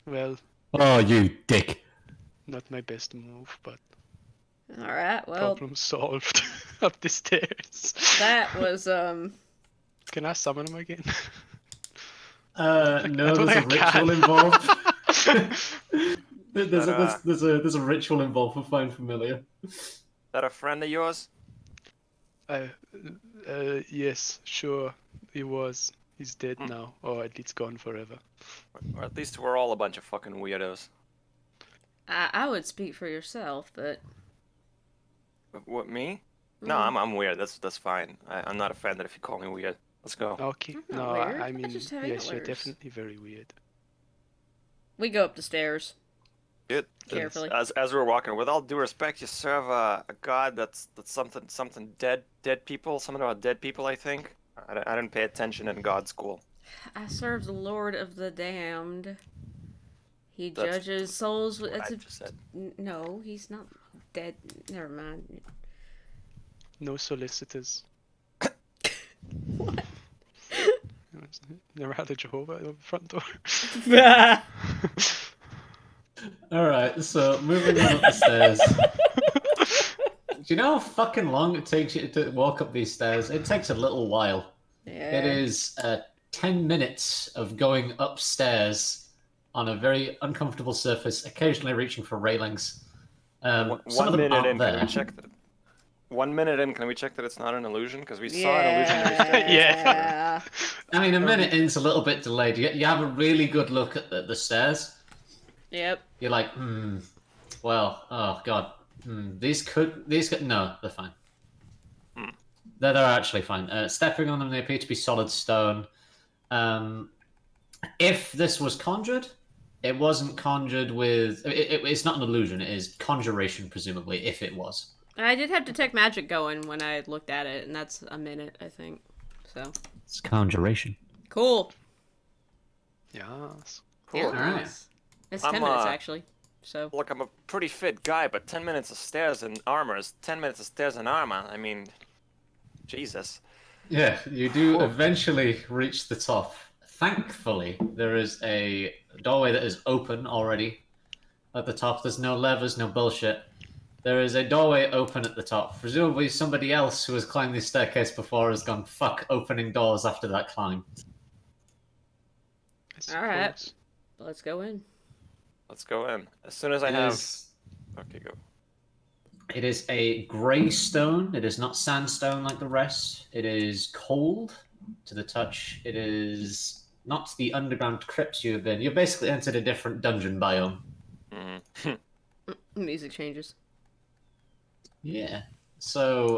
Well, Oh, you dick! not my best move, but All right, well, problem solved. Up the stairs. that was Can I summon him again? No, don't there's a think I ritual can. involved. There's a ritual involved for Find Familiar. Is that a friend of yours? Yes, sure, he was. He's dead now, or at least gone forever. Or at least we're all a bunch of fucking weirdos. I would speak for yourself, but What, me? No, I'm weird. That's fine. I'm not offended if you call me weird. Let's go. Okay, I'm no, not weird. I I mean, just have yes, you're antlers. definitely very weird. we go up the stairs. It, Carefully. As we're walking, with all due respect, you serve a god that's something dead people. Something about dead people, I think. I didn't pay attention in God school. I serve the Lord of the Damned. He That's judges souls. What That's I a just said. no. He's not dead. Never mind. No solicitors. What? Never had a Jehovah at the front door. Alright, so moving on up the stairs. Do you know how fucking long it takes you to walk up these stairs? It takes a little while. Yeah. It is 10 minutes of going upstairs on a very uncomfortable surface, occasionally reaching for railings. Some of One them minute aren't in, can there. we check that? 1 minute in, can we check that it's not an illusion? Because we saw an illusionary statue. Yeah. I mean, a minute in's a little bit delayed. You have a really good look at the stairs. Yep. You're like, well, oh god, these could, no, they're fine. They're actually fine. Stepping on them, they appear to be solid stone. If this was conjured, it wasn't conjured with, it's not an illusion, it is conjuration, presumably, if it was. I did have detect magic going when I looked at it, and that's a minute, I think. So It's conjuration. cool. Yes. Cool. Yeah, Alright. nice. It's 10 I'm, minutes actually. So Look, I'm a pretty fit guy, but 10 minutes of stairs and armor is 10 minutes of stairs and armor. I mean, Jesus. Yeah, you do eventually reach the top. Thankfully, there is a doorway that is open already at the top. There's no levers, no bullshit. There is a doorway open at the top. Presumably somebody else who has climbed this staircase before has gone, fuck opening doors after that climb. I All right. suppose. let's go in. Let's go in. As soon as I It have... is- Okay, go. It is a grey stone. It is not sandstone like the rest. It is cold to the touch. It is not the underground crypts you have been. You've basically entered a different dungeon biome. Mhm. Music changes. Yeah. So,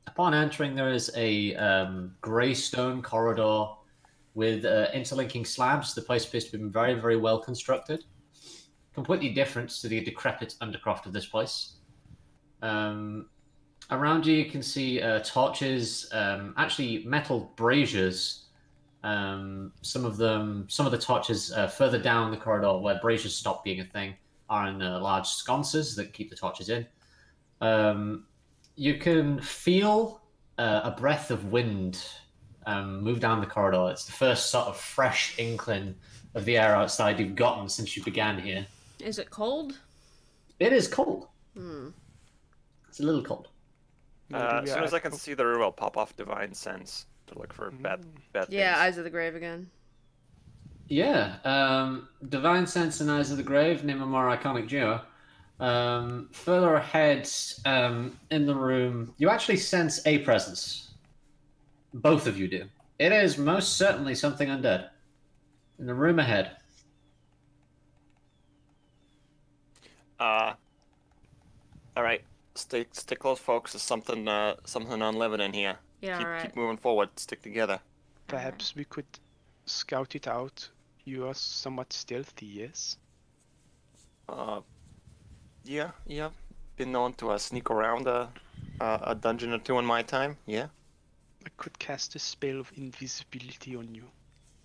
upon entering, there is a grey stone corridor with interlinking slabs. The place appears to have been very, very well constructed. Completely different to the decrepit undercroft of this place. Around you can see torches, actually metal braziers. Some of the torches further down the corridor where braziers stop being a thing are in large sconces that keep the torches in. You can feel a breath of wind move down the corridor. It's the first sort of fresh inkling of the air outside you've gotten since you began here. Is it cold? It is cold. Hmm. It's a little cold. As soon as I can see the room, I'll pop off Divine Sense to look for bad things. Yeah, Eyes of the Grave again. Yeah, Divine Sense and Eyes of the Grave, name a more iconic duo. Further ahead in the room, you actually sense a presence. Both of you do. It is most certainly something undead. In the room ahead. All right. Stay close, folks. There's something unliving in here. Yeah, alright. Keep moving forward. Stick together. Perhaps we could scout it out. You are somewhat stealthy, yes? Yeah. Been known to sneak around a dungeon or two in my time. Yeah. I could cast a spell of invisibility on you.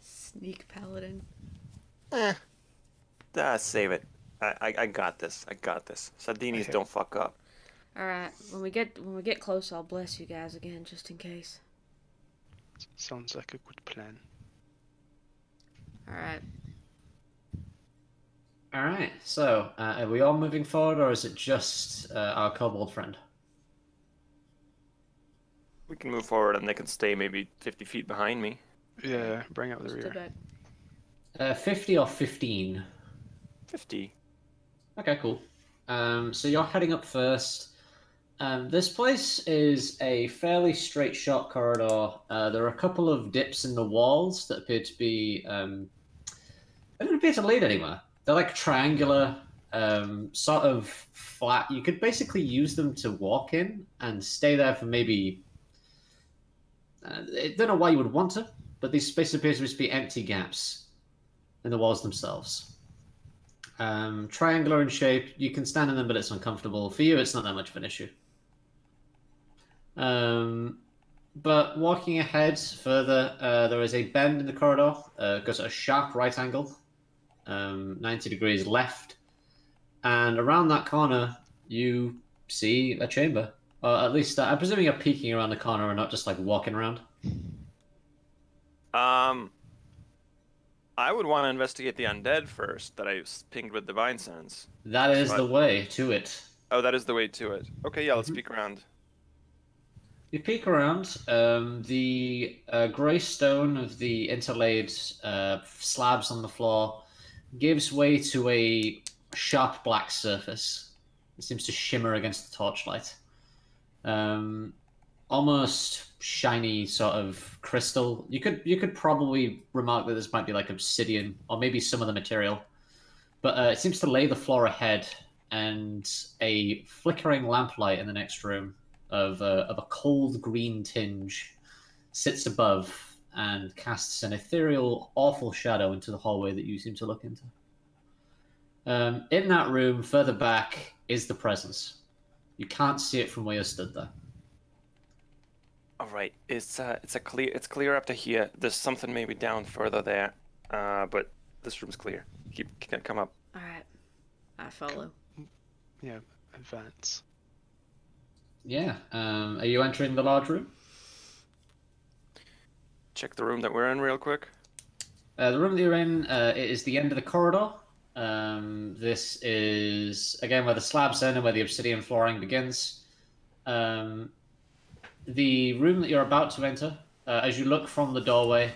Sneak paladin. Save it. I got this. Sardinis don't fuck up. Alright, when we get close, I'll bless you guys again, just in case. Sounds like a good plan. Alright. Alright, so are we all moving forward, or is it just our kobold friend? We can move forward and they can stay maybe 50 feet behind me. Yeah, bring out the Just rear. back. 50 or 15? 50. Okay, cool. So you're heading up first. This place is a fairly straight shot corridor. There are a couple of dips in the walls that appear to be... they don't appear to lead anywhere. They're like triangular, sort of flat. You could basically use them to walk in and stay there for maybe... I don't know why you would want to, but these spaces appear to just be empty gaps in the walls themselves. Triangular in shape, you can stand in them, but it's uncomfortable. For you, it's not that much of an issue. But walking ahead further, there is a bend in the corridor. It goes at a sharp right angle, 90 degrees left. And around that corner, you see a chamber. Or at least, I'm presuming you're peeking around the corner and not just like walking around. I would want to investigate the undead first that I pinged with Divine Sense. That is the way to it. Oh, that is the way to it. Okay, yeah, let's peek around. You peek around. The grey stone of the interlaid slabs on the floor gives way to a sharp black surface. It seems to shimmer against the torchlight. Almost shiny sort of crystal. You could probably remark that this might be like obsidian or maybe some other material, but it seems to lay the floor ahead, and a flickering lamplight in the next room of a cold green tinge sits above and casts an ethereal, awful shadow into the hallway that you seem to look into. In that room, further back, is the presence. You can't see it from where you stood there. All right, it's clear up to here. There's something maybe down further there, but this room's clear. Come up. Alright. I follow. Yeah, advance. Yeah. Are you entering the large room? Check the room that we're in real quick. The room that you're in, it is the end of the corridor. This is, again, where the slabs end and where the obsidian flooring begins. The room that you're about to enter, as you look from the doorway,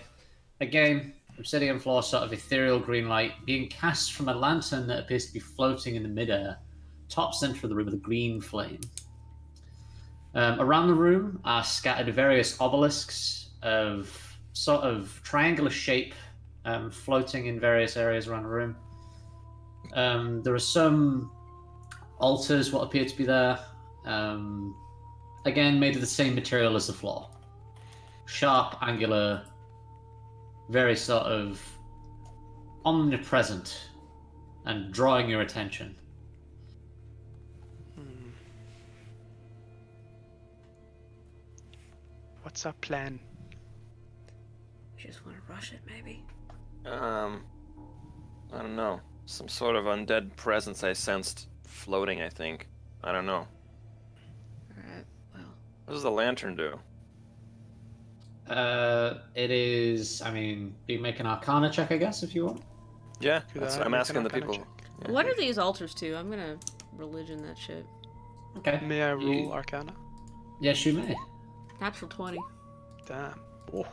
again, obsidian floor, sort of ethereal green light, being cast from a lantern that appears to be floating in the midair, top center of the room with a green flame. Around the room are scattered various obelisks of sort of triangular shape, floating in various areas around the room. There are some altars, what appear to be there, again made of the same material as the floor. Sharp, angular, very sort of omnipresent and drawing your attention. What's our plan? We just want to rush it, maybe. I don't know. Some sort of undead presence I sensed floating, I think. I don't know. Alright, well. What does the lantern do? It is, I mean, you make an Arcana check, I guess, if you want. Yeah, Could that's I what I'm make asking an the Arcana people. check? Yeah. What are these altars to? I'm gonna religion that shit. Okay. May I roll Arcana? Yes, you may. Natural 20. Damn. Oh,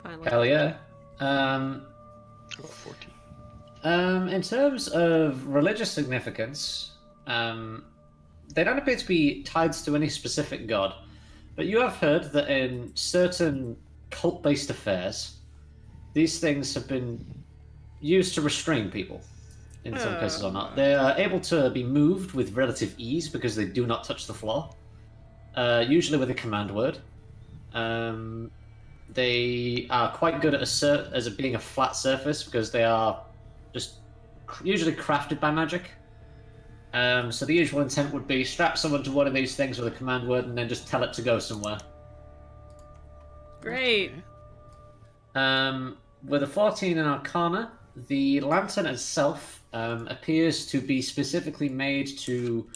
Finally. Hell yeah. oh, 14. In terms of religious significance, they don't appear to be tied to any specific god, but you have heard that in certain cult-based affairs, these things have been used to restrain people, in some cases or not. They are able to be moved with relative ease because they do not touch the floor, usually with a command word. They are quite good at it being a flat surface because they are just usually crafted by magic. So the usual intent would be strap someone to one of these things with a command word and then just tell it to go somewhere. Great. Okay. With a 14 in Arcana, the lantern itself appears to be specifically made to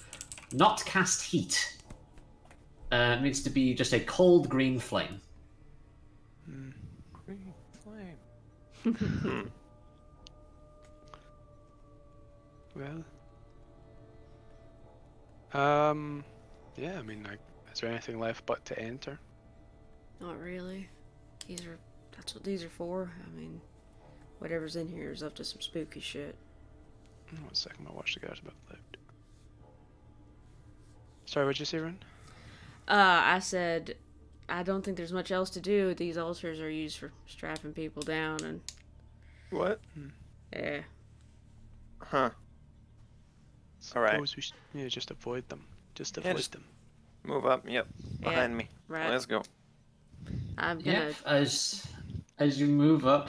not cast heat. It needs to be just a cold green flame. Green flame. Well. Yeah, I mean, like, is there anything left but to enter? Not really. That's what these are for. I mean, whatever's in here is up to some spooky shit. 1 second, my watch the guys about loud. Sorry, what'd you say, Ren? I said, I don't think there's much else to do. These altars are used for strapping people down and... What? Yeah. Huh. All right. Suppose we should, just avoid them. Just avoid them. Move up. Yep. Behind me. Right. Let's go. I'm gonna... Yep, as you move up,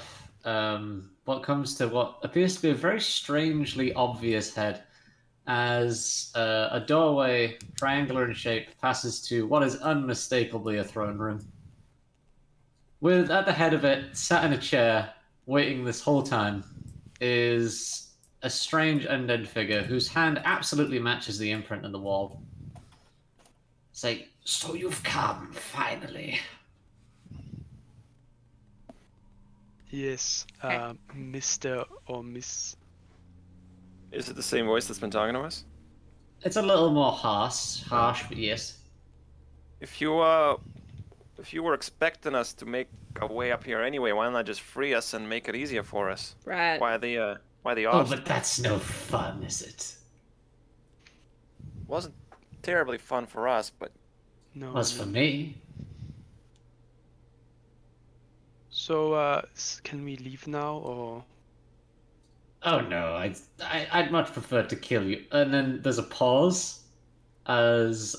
what comes to what appears to be a very strangely obvious head as a doorway, triangular in shape, passes to what is unmistakably a throne room. With, at the head of it, sat in a chair, waiting this whole time, is a strange undead figure whose hand absolutely matches the imprint on the wall. Say, so you've come, finally. Yes, Mr. or Miss. Is it the same voice that's been talking to us? It's a little more harsh, but yes. If you were expecting us to make a way up here anyway, why not just free us and make it easier for us? Right. Why the Oh, obstacle? but that's no fun, is it? Wasn't terribly fun for us, but No. Was for me. So, can we leave now, or? Oh no, I'd much prefer to kill you. And then there's a pause as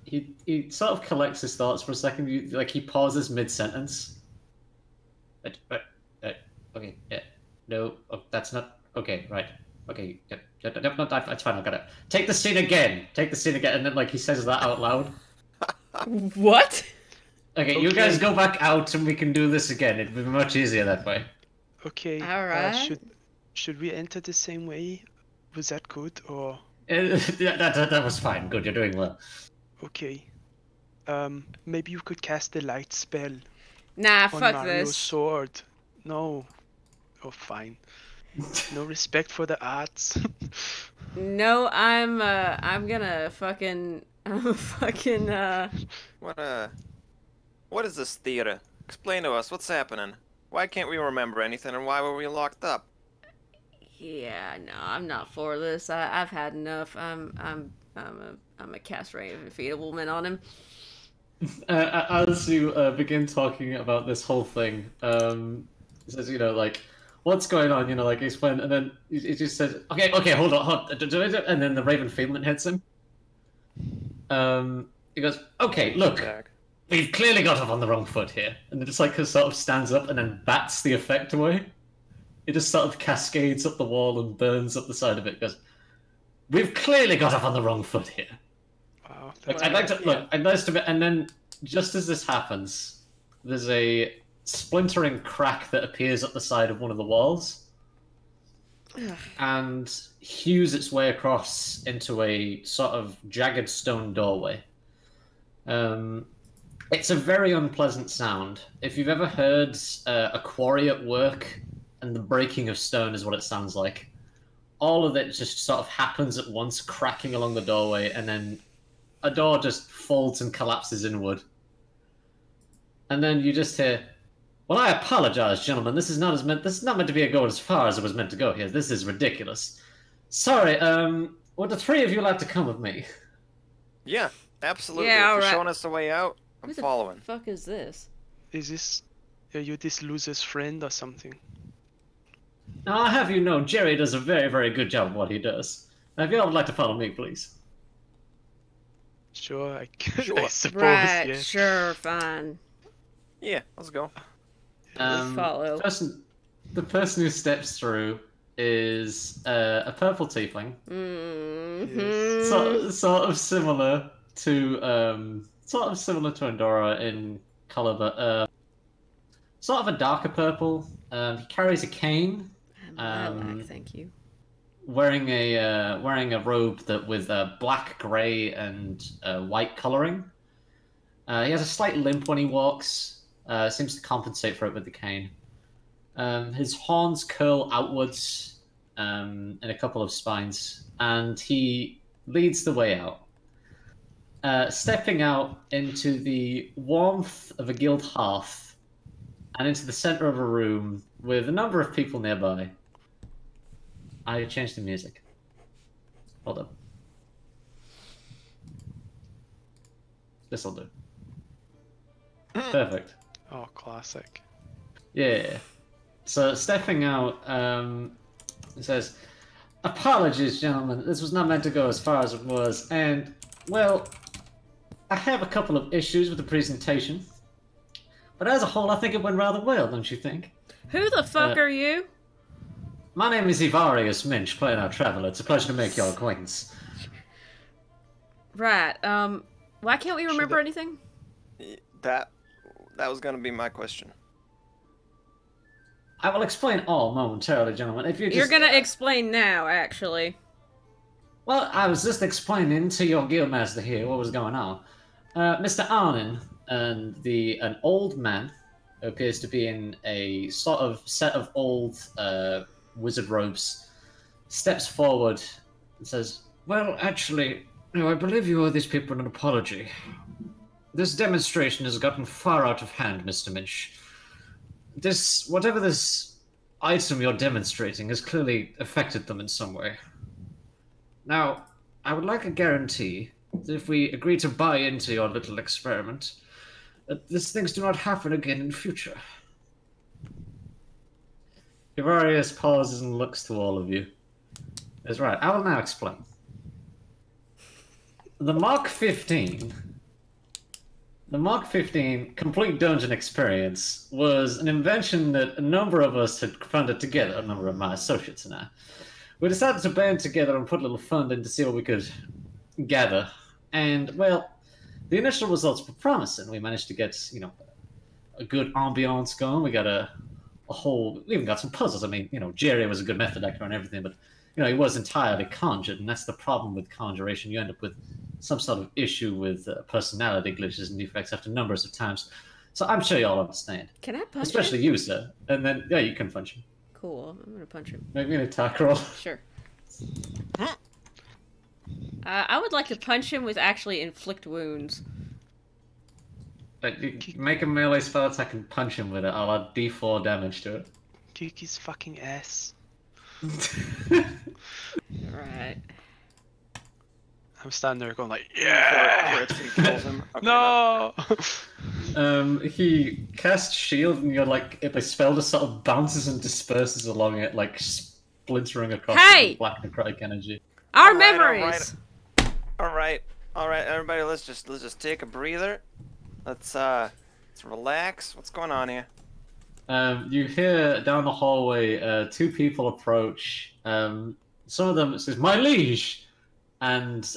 he sort of collects his thoughts for a second. He pauses mid-sentence. Okay, yeah, no, oh, that's not okay. Right, okay, yeah, no, that's fine. I got it. Take the scene again. Take the scene again, and then he says that out loud. What? Okay, you guys go back out, and we can do this again. It'd be much easier that way. Okay. Alright. Should we enter the same way? Was that good, or? That was fine. Good, you're doing well. Okay. Maybe you could cast the light spell Nah, on fuck Mario's this. sword. No. Oh, fine. No respect for the arts. No, I'm gonna fucking... what is this theater? Explain to us what's happening. Why can't we remember anything, and why were we locked up? Yeah, no, I'm not for this. I've had enough. I'm a castrated and feed a woman on him. As you begin talking about this whole thing, he says, what's going on? Explain, and then he just says, okay, hold on, and then the Raven Fiendland hits him. He goes, okay, look, we've clearly got off on the wrong foot here, and then just sort of stands up and then bats the effect away. It just sort of cascades up the wall and burns up the side of it. Goes, we've clearly got off on the wrong foot here. Wow. I'd like to, and then just as this happens, there's a splintering crack that appears up the side of one of the walls, and hews its way across into a sort of jagged stone doorway. It's a very unpleasant sound. If you've ever heard a quarry at work, and the breaking of stone is what it sounds like. All of it just sort of happens at once, cracking along the doorway, and then a door just folds and collapses inward. And then you just hear, Well, I apologize, gentlemen. This is not meant to be a go as far as it was meant to go here. This is ridiculous. Sorry, would the three of you like to come with me? Yeah, absolutely. Yeah, if you're alright. showing us the way out, I'm Who the following. fuck is this? Are you this loser's friend or something? Now, I'll have you know, Jerry does a very, very good job of what he does. Now, if you all would like to follow me, please. Sure, I Sure. suppose, Right, yeah. sure, fine. Yeah, let's go. Follow. The person who steps through is a purple tiefling. Mm-hmm. Sort of similar to Andorra in color, but sort of a darker purple. He carries a cane. Lilac, thank you. Wearing a robe that with black, grey, and white coloring. He has a slight limp when he walks. Seems to compensate for it with the cane. His horns curl outwards in a couple of spines, and he leads the way out. Stepping out into the warmth of a guild hearth and into the center of a room with a number of people nearby. I changed the music. Hold up. This'll do. Perfect. Oh, classic. Yeah. So stepping out, it says, "Apologies, gentlemen. This was not meant to go as far as it was, and well, I have a couple of issues with the presentation, but as a whole, I think it went rather well. Don't you think?" Who the fuck are you? My name is Ivarius Minch, playing our traveler. It's a pleasure to make your acquaintance. Right, why can't we remember anything? That was gonna be my question. I will explain all momentarily, gentlemen. If You're gonna explain now, actually. Well, I was just explaining to your guildmaster here what was going on. Mr. Arnon, and an old man, who appears to be in a sort of set of old wizard robes, steps forward and says, "Well, actually, no, I believe you owe these people an apology. This demonstration has gotten far out of hand, Mr. Minch. Whatever this item you're demonstrating has clearly affected them in some way. Now, I would like a guarantee that if we agree to buy into your little experiment, that these things do not happen again in future." Ivarius pauses and looks to all of you. That's right, I will now explain. The Mark 15 Complete Dungeon Experience was an invention that a number of us had funded together, a number of my associates and I. We decided to band together and put a little fund in to see what we could gather. And, well, the initial results were promising. We managed to get, a good ambiance going. We got we even got some puzzles. I mean, Jerry was a good method actor and everything, but, he was entirely conjured, and that's the problem with conjuration. You end up with some sort of issue with personality glitches and defects after numbers of times. So I'm sure you all understand. Can I punch Especially him? you, sir. And then, yeah, you can punch him. Cool, I'm gonna punch him. Make me an attack roll. Sure. I would like to punch him with actually inflict wounds. You make a melee spell attack and punch him with it. I'll add D4 damage to it. Kick his fucking ass. Right. I'm standing there going like, yeah! Before it kills him. Okay, No! He casts shield, and the spell just sort of bounces and disperses along it, like splintering across Hey! the black necrotic energy. Our All right, memories! All right, everybody. Let's just take a breather. Let's relax. What's going on here? You hear down the hallway two people approach. Some of them says, "My liege," and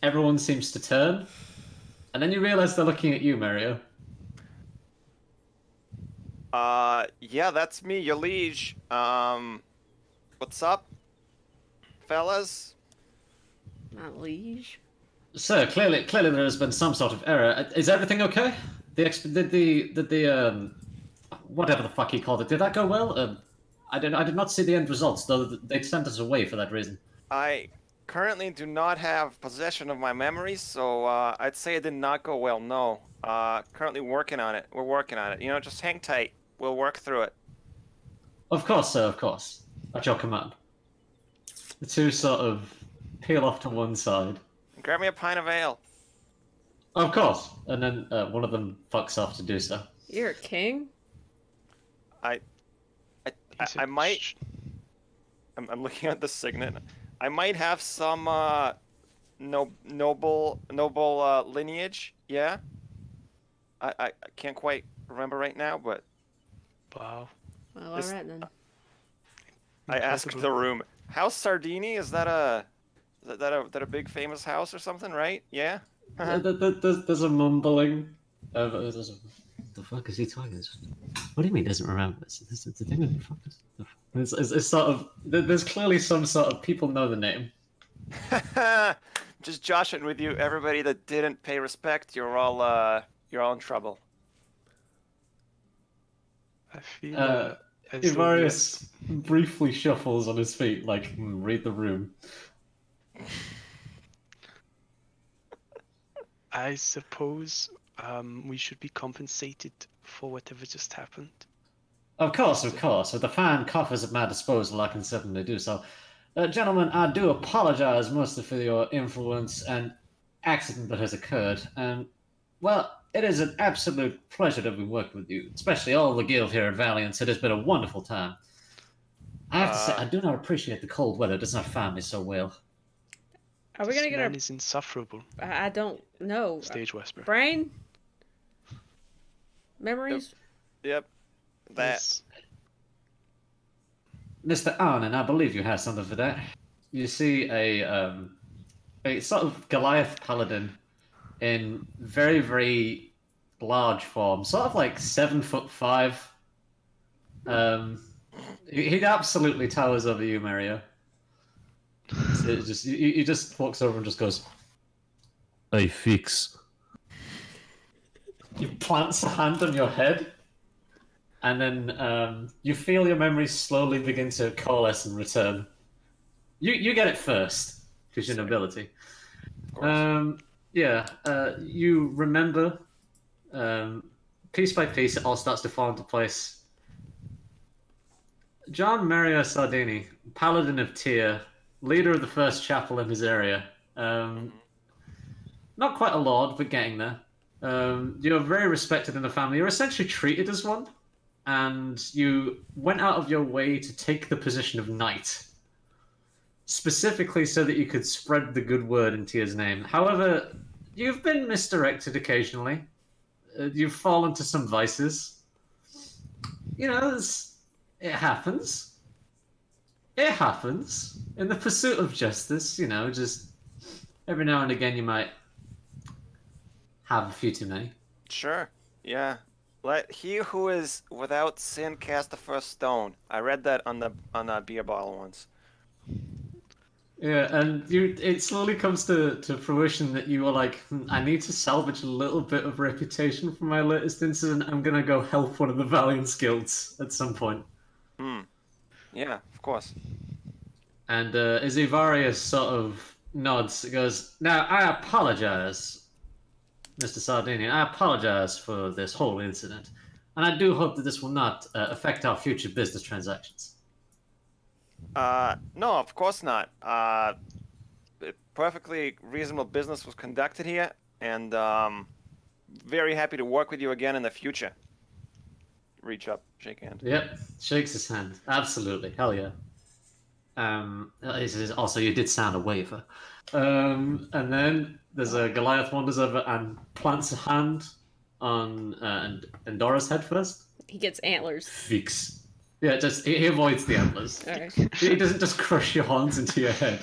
everyone seems to turn. And then you realize they're looking at you, Mario. Yeah, that's me, your liege. What's up, fellas? Not liege. Sir, clearly there has been some sort of error. Is everything okay? Did the whatever the fuck he called it, did that go well? I did not see the end results, though they sent us away for that reason. I currently do not have possession of my memories, so I'd say it did not go well. No. Currently working on it. We're working on it. You know, just hang tight. We'll work through it. Of course, sir, of course. At your command. The two sort of peel off to one side. Grab me a pint of ale. Of course. And then one of them fucks off to do so. You're a king? I might. I'm looking at the signet. I might have some noble lineage. Yeah. I can't quite remember right now, but. Wow. Well, alright then. I asked the room. House Sardini, is that a big famous house or something, right? Yeah. There's a mumbling. What the fuck is he talking? What do you mean doesn't remember? It's the thing with the fuck. It's sort of. There's clearly some sort of people know the name. Just joshing with you, everybody that didn't pay respect. You're all in trouble. I feel. As though Ivarius briefly shuffles on his feet, like, read the room. I suppose we should be compensated for whatever just happened. Of course. With the fine coffers at my disposal, I can certainly do so. Gentlemen, I do apologize mostly for your influence and accident that has occurred. And, well, it is an absolute pleasure to be working with you, especially all the guild here at Valiance. It has been a wonderful time. I have to say, I do not appreciate the cold weather. It does not find me so well. Are we gonna get our... is insufferable. I don't know. Stage whisper. Brain? Memories? Yep. That. Yes. Mr. Arnon, I believe you have something for that. You see a sort of Goliath paladin in very, very large form, sort of like 7'5". He absolutely towers over you, Mario. So he just walks over and just goes, "I fix." He plants a hand on your head, and then you feel your memories slowly begin to coalesce and return. You get it first, because you're nobility. You remember, piece by piece, it all starts to fall into place. John Mario Sardini, Paladin of Tyr, leader of the first chapel in his area. Not quite a lord, but getting there. You're very respected in the family. You're essentially treated as one, and you went out of your way to take the position of knight, specifically so that you could spread the good word in Tyr's name. However, you've been misdirected occasionally. You've fallen to some vices. You know, it happens. It happens. In the pursuit of justice, you know, just every now and again you might have a few too many. Sure. Yeah. Let he who is without sin cast the first stone. I read that on a beer bottle once. Yeah, and it slowly comes to fruition that you are like, I need to salvage a little bit of reputation from my latest incident. I'm gonna go help one of the Valiance guilds at some point. Yeah, of course. And as Ivarius sort of nods, it goes, "Now, I apologize, Mr. Sardinian. I apologize for this whole incident. And I do hope that this will not affect our future business transactions." No, of course not. Perfectly reasonable business was conducted here, and very happy to work with you again in the future. Reach up, shake hand. Yep, shakes his hand. Absolutely, hell yeah. He says, also, you did sound a waver. And then there's a Goliath wanders over and plants a hand on Endora's head first. He gets antlers. Fix. Yeah, just he avoids the antlers. Right. He doesn't just crush your horns into your head.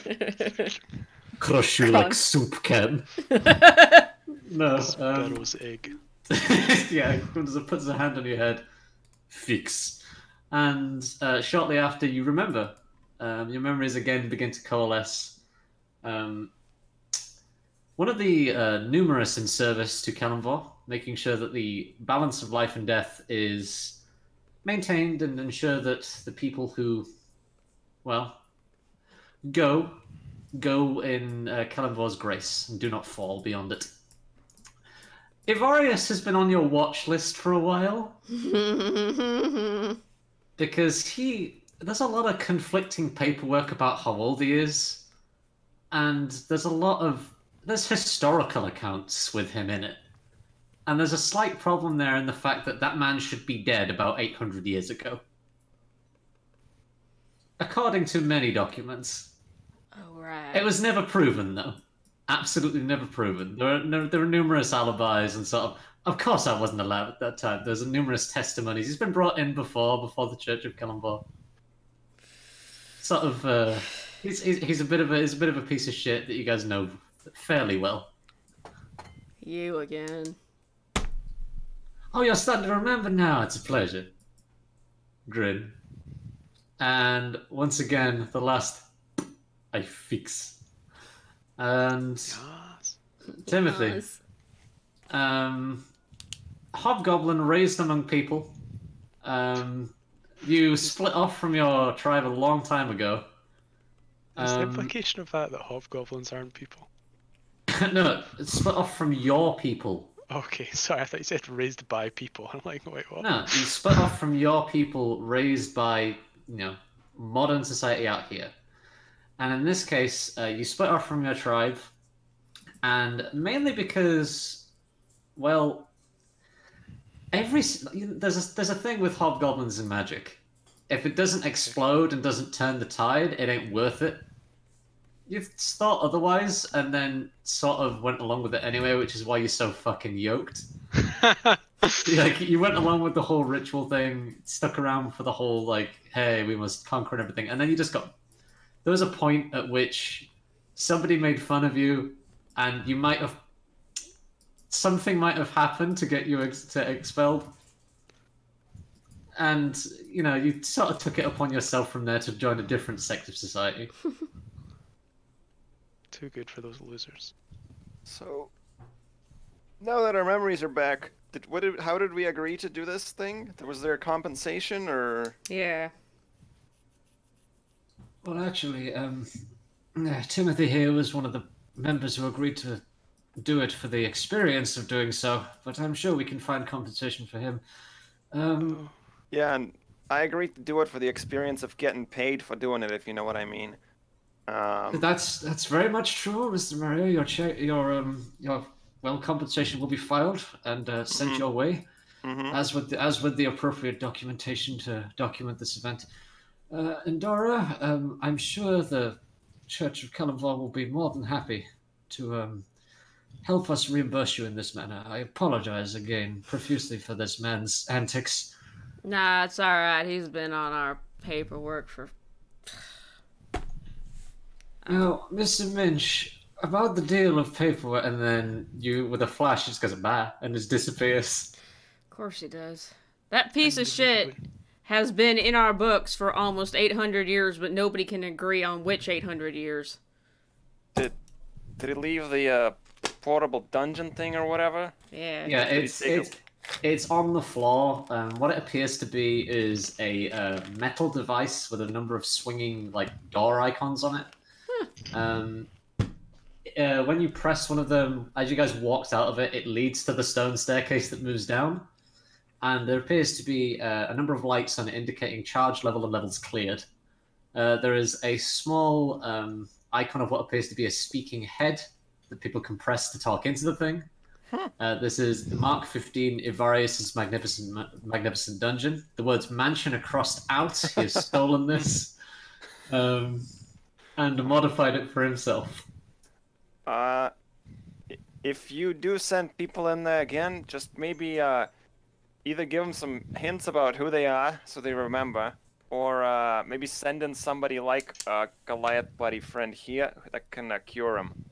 Crush you like soup can. No. Sparrow's egg. Yeah, puts a hand on your head. Fix. And shortly after, you remember. Your memories again begin to coalesce. One of the numerous in service to Kalimvor, making sure that the balance of life and death is maintained and ensure that the people who, well, go go in Kalimvor's grace and do not fall beyond it. Ivarius has been on your watch list for a while because there's a lot of conflicting paperwork about how old he is, and there's historical accounts with him in it. And there's a slight problem there in the fact that that man should be dead about 800 years ago. According to many documents. Oh, right. It was never proven, though. Absolutely never proven. There are numerous alibis and sort of course I wasn't allowed at that time. There's numerous testimonies. He's been brought in before the Church of Kalimvor. Sort of, he's a bit of a piece of shit that you guys know fairly well. You again. Oh, you're starting to remember now. It's a pleasure. Grin. And once again, the last I fix. And Yes. Timothy. Yes. Hobgoblin raised among people. You split off from your tribe a long time ago. Is the implication of that hobgoblins aren't people? No, it's split off from your people. Okay, sorry, I thought you said raised by people. I'm like, wait, what? No, you split off from your people raised by, modern society out here. And in this case, you split off from your tribe, and mainly because, well, there's a thing with hobgoblins and magic. If it doesn't explode and doesn't turn the tide, it ain't worth it. You've thought otherwise, and then sort of went along with it anyway, which is why you're so fucking yoked. Like, you went along with the whole ritual thing, stuck around for the whole, hey, we must conquer and everything, and then you just got... There was a point at which somebody made fun of you, and you might have... Something might have happened to get you expelled. And, you sort of took it upon yourself from there to join a different sect of society. Too good for those losers. So, now that our memories are back, how did we agree to do this thing? Was there a compensation, or...? Yeah. Well, actually, Timothy here was one of the members who agreed to do it for the experience of doing so, but I'm sure we can find compensation for him. Yeah, and I agreed to do it for the experience of getting paid for doing it, if you know what I mean. That's very much true, Mr. Mario. Your compensation will be filed and sent your way, as with the appropriate documentation to document this event. Endora, I'm sure the Church of Kalimvor will be more than happy to help us reimburse you in this manner. I apologize again profusely for this man's antics. Nah, it's alright. He's been on our paperwork for... Now, Mr. Minch, about the deal of paperwork, and then you, with a flash, just goes bye and just disappears. Of course he does. That piece of shit has been in our books for almost 800 years, but nobody can agree on which 800 years. Did he leave the portable dungeon thing or whatever? Yeah. Yeah, it's on the floor. What it appears to be is a metal device with a number of swinging door icons on it. When you press one of them, as you guys walked out of it, it leads to the stone staircase that moves down. And there appears to be a number of lights on it indicating charge level and levels cleared. There is a small icon of what appears to be a speaking head that people can press to talk into the thing. This is the Mark 15 Ivarius' magnificent dungeon. The words mansion are crossed out. He has stolen this and modified it for himself. If you do send people in there again, just maybe either give them some hints about who they are so they remember, or maybe send in somebody like Goliath buddy friend here that can cure him.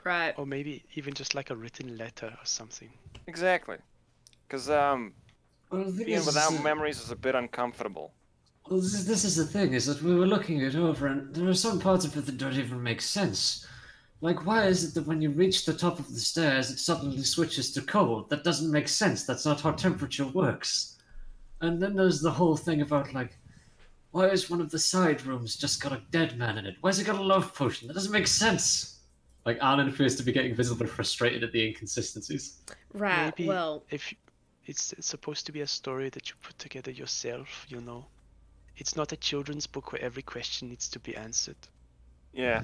Right. Or maybe even just like a written letter or something. Exactly. Because being without memories is a bit uncomfortable. Well, this is the thing, is that we were looking it over, and there are some parts of it that don't even make sense. Like, why is it that when you reach the top of the stairs, it suddenly switches to cold? That doesn't make sense. That's not how temperature works. And then there's the whole thing about, Why is one of the side rooms just got a dead man in it? Why's it got a love potion? That doesn't make sense. Like, Arnon appears to be getting visibly frustrated at the inconsistencies. Right. Maybe Well, if it's supposed to be a story that you put together yourself, you know. It's not a children's book where every question needs to be answered. Yeah.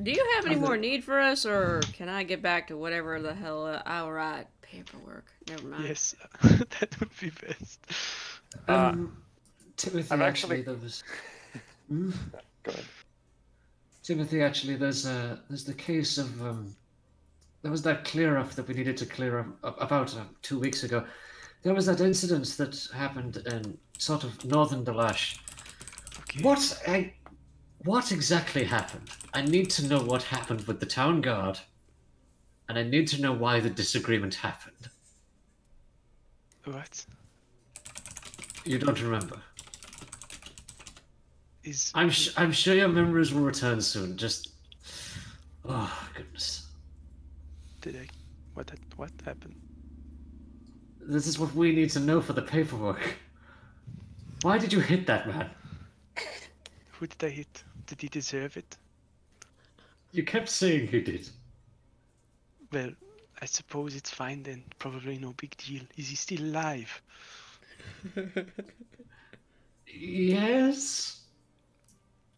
do you have any more need for us, or can I get back to whatever the hell I'll write paperwork? Never mind. Yes, that would be best. Timothy, I've actually, actually- there was... Hmm? Go ahead. Timothy, actually, there's the case of there was that clear up that we needed to clear up about 2 weeks ago. There was that incident that happened in sort of northern Dalash. Okay. What exactly happened? I need to know what happened with the town guard, and I need to know why the disagreement happened. What You don't remember? is? I'm sure your memories will return soon. Just, oh goodness, Did I? What happened? this is what we need to know for the paperwork. Why did you hit that man? Who did I hit? Did he deserve it? You kept saying he did. Well, I suppose it's fine then. Probably no big deal. Is he still alive? Yes.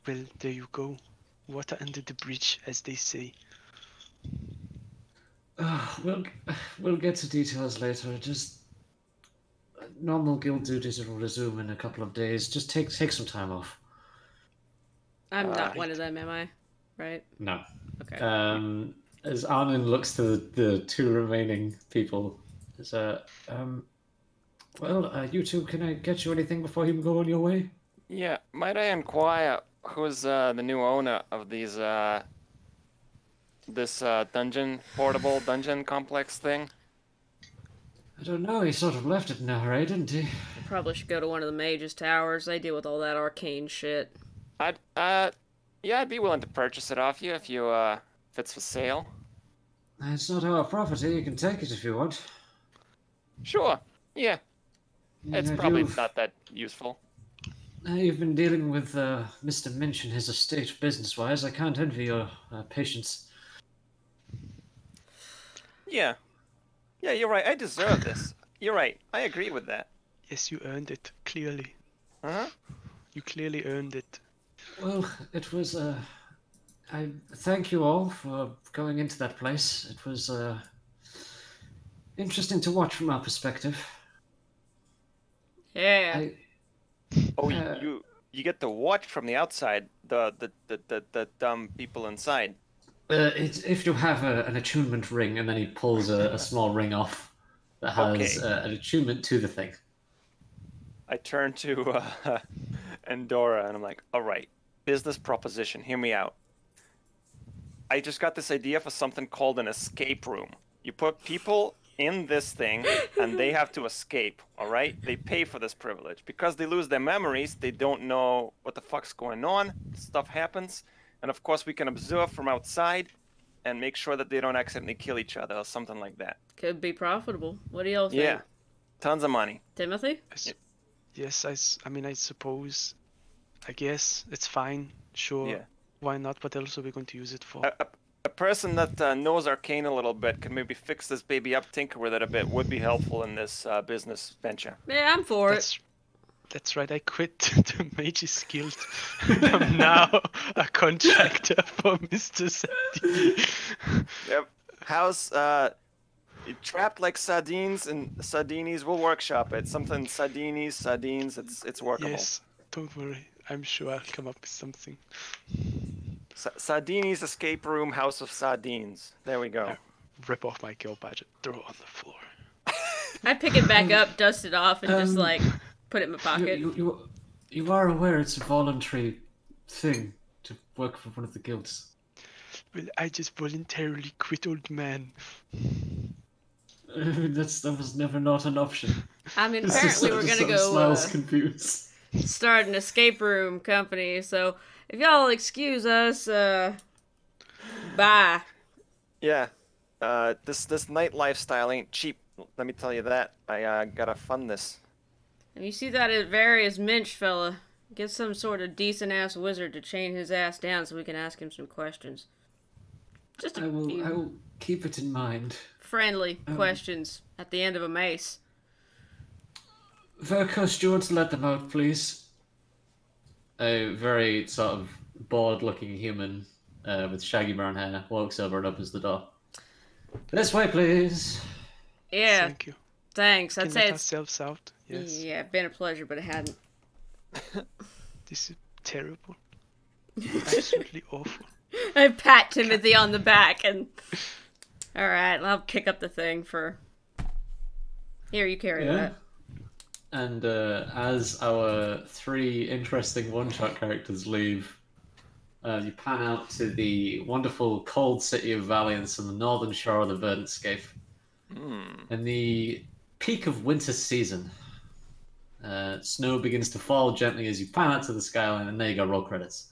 Well, there you go. Water under the bridge, as they say. We'll get to details later. Just normal guild duties will resume in a couple of days. Just take some time off. I'm not one of them, am I? Right? No. Okay. As Arnon looks to the two remaining people, you two, can I get you anything before you go on your way? Yeah, might I inquire who's the new owner of these this portable dungeon complex thing? I don't know. He sort of left it in a hurry, didn't he? Probably should go to one of the mages' towers. They deal with all that arcane shit. I'd be willing to purchase it off you if if it's for sale. It's not our property. You can take it if you want. Sure. Yeah. It's Yeah, probably you've- not that useful. You've been dealing with Mr. Minch and his estate business-wise. I can't envy your patience. Yeah. Yeah, you're right. I deserve this. You're right. I agree with that. Yes, you earned it, clearly. Uh-huh. You clearly earned it. Well, it was. I thank you all for going into that place. It was interesting to watch from our perspective. Yeah. Oh, Uh, you get to watch from the outside the dumb people inside. If you have an attunement ring, and then he pulls a small ring off that has Okay. an attunement to the thing. I turn to Andorra and I'm like, all right, business proposition, hear me out. I just got this idea for something called an escape room. You put people in this thing and they have to escape, all right? They pay for this privilege. Because they lose their memories, they don't know what the fuck's going on. Stuff happens. And of course, we can observe from outside and make sure that they don't accidentally kill each other or something like that. Could be profitable. What do y'all think? Yeah, tons of money. Timothy? Yes, I mean, I suppose. I guess it's fine. Sure. Yeah. Why not? What else are we going to use it for? A person that knows arcane a little bit can maybe fix this baby up, tinker with it a bit, would be helpful in this business venture. Yeah, I'm for it. That's right. I quit the Mages Guild. I'm now a contractor for Mr. Sardini. Yep. How's trapped like sardines and sardinis? We'll workshop it. Something sardines. It's workable. Yes. Don't worry. I'm sure I'll come up with something. Sardini's escape room, house of sardines. There we go. Rip off my guild badge and throw it on the floor. I pick it back up, dust it off, and just like put it in my pocket. You are aware it's a voluntary thing to work for one of the guilds. Well, I just voluntarily quit, old man. That was never not an option. I mean, apparently we're gonna go Smiles confused. start an escape room company. So if y'all excuse us, bye. Yeah. This night lifestyle ain't cheap. Let me tell you that. I gotta fund this. And you see that various Minch fella. Get some sort of decent-ass wizard to chain his ass down so we can ask him some questions. Just I a will few keep it in mind. friendly questions at the end of a mace. Verkos, do you want to let them out, please? A very sort of bored-looking human with shaggy brown hair walks over and opens the door. This way, please. Yeah, Thank you. thanks. Can I'd say let it's ourselves out. Yes. yeah, been a pleasure, but it hadn't. This is terrible. Absolutely awful. I pat Timothy on the back and. All right, I'll pick up the thing for. Here, you carry that. And as our 3 interesting one-shot characters leave, you pan out to the wonderful cold city of Valiance on the northern shore of the Verdant Scape. In the peak of winter season, snow begins to fall gently as you pan out to the skyline, and there you go, roll credits.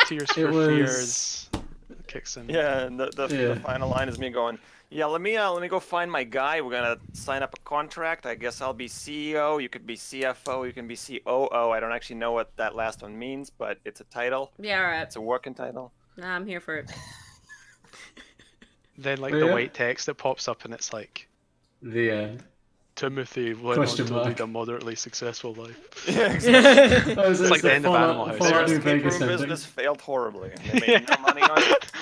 Tears for Fears kicks in. Yeah, and the final line is me going, yeah, let me go find my guy. We're gonna sign up a contract. I guess I'll be CEO. You could be CFO. You can be COO. I don't actually know what that last one means, but it's a title. Yeah, all right. It's a working title. Nah, I'm here for it. Then like the white text that pops up and it's like The end. Timothy went on to lead a moderately successful life. Yeah, exactly. It's like the end of Animal House. Their New escape Vegas room ending. business failed horribly. They made no money on it.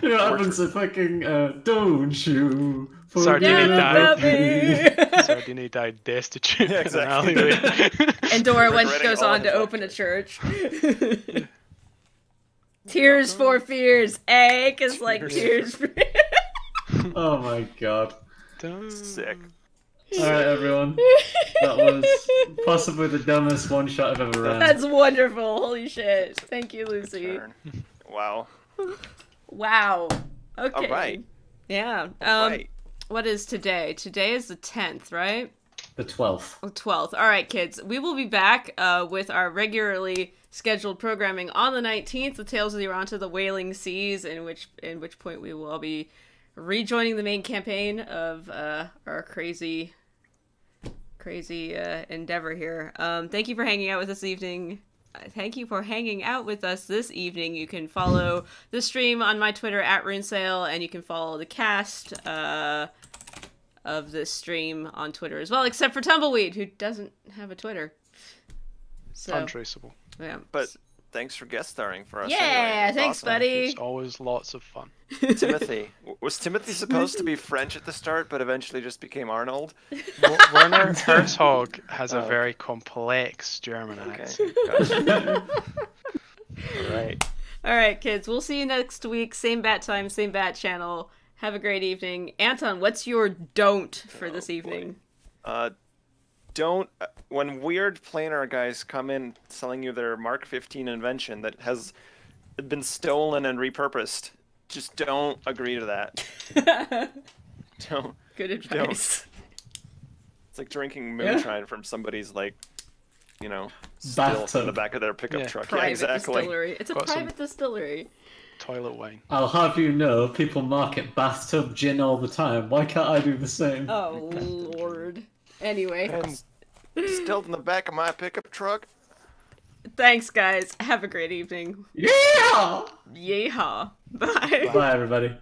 You know what happens to fucking, don't you Sardini about died. me. Sardini died destitute Yeah, in an exactly. alleyway. And Dora Regretting goes all on to his open a church. Tears for Fears, eh? Cause like tears for. Oh my god. Sick. Alright, everyone. That was possibly the dumbest one-shot I've ever run. That's wonderful. Holy shit. Thank you, Lucy. Turn. Wow. Wow. Okay. All right. Yeah. Right. What is today? Today is the 10th, right? The 12th. 12th. All right, kids. We will be back with our regularly scheduled programming on the 19th, the Tales of the Aranta, the Wailing Seas, in which point we will all be rejoining the main campaign of our crazy endeavor here. Thank you for hanging out with us this evening. Thank you for hanging out with us this evening. You can follow the stream on my Twitter at RuneSale, and you can follow the cast of this stream on Twitter as well, except for Tumbleweed, who doesn't have a Twitter. So, Untraceable. yeah. But thanks for guest starring for us. Yeah, anyway. It's thanks, awesome. buddy. It's always lots of fun. Timothy. Was Timothy supposed to be French at the start, but eventually just became Arnold? Werner Herzog has a very complex German accent. Gotcha. All right. All right, kids. We'll see you next week. Same bat time, same bat channel. Have a great evening. Anton, what's your don't for this evening? Don't when weird planar guys come in selling you their Mark 15 invention that has been stolen and repurposed, just don't agree to that. Don't. Good advice. It's like drinking moonshine from somebody's still in Bathtub. the back of their pickup truck. Private Yeah, exactly. distillery. It's a Got private distillery. Toilet wine. I'll have you know, people market bathtub gin all the time. Why can't I do the same? Oh, Lord. Anyway. And distilled in the back of my pickup truck. Thanks, guys. Have a great evening. Yeah! Yeehaw. Bye. Bye, everybody.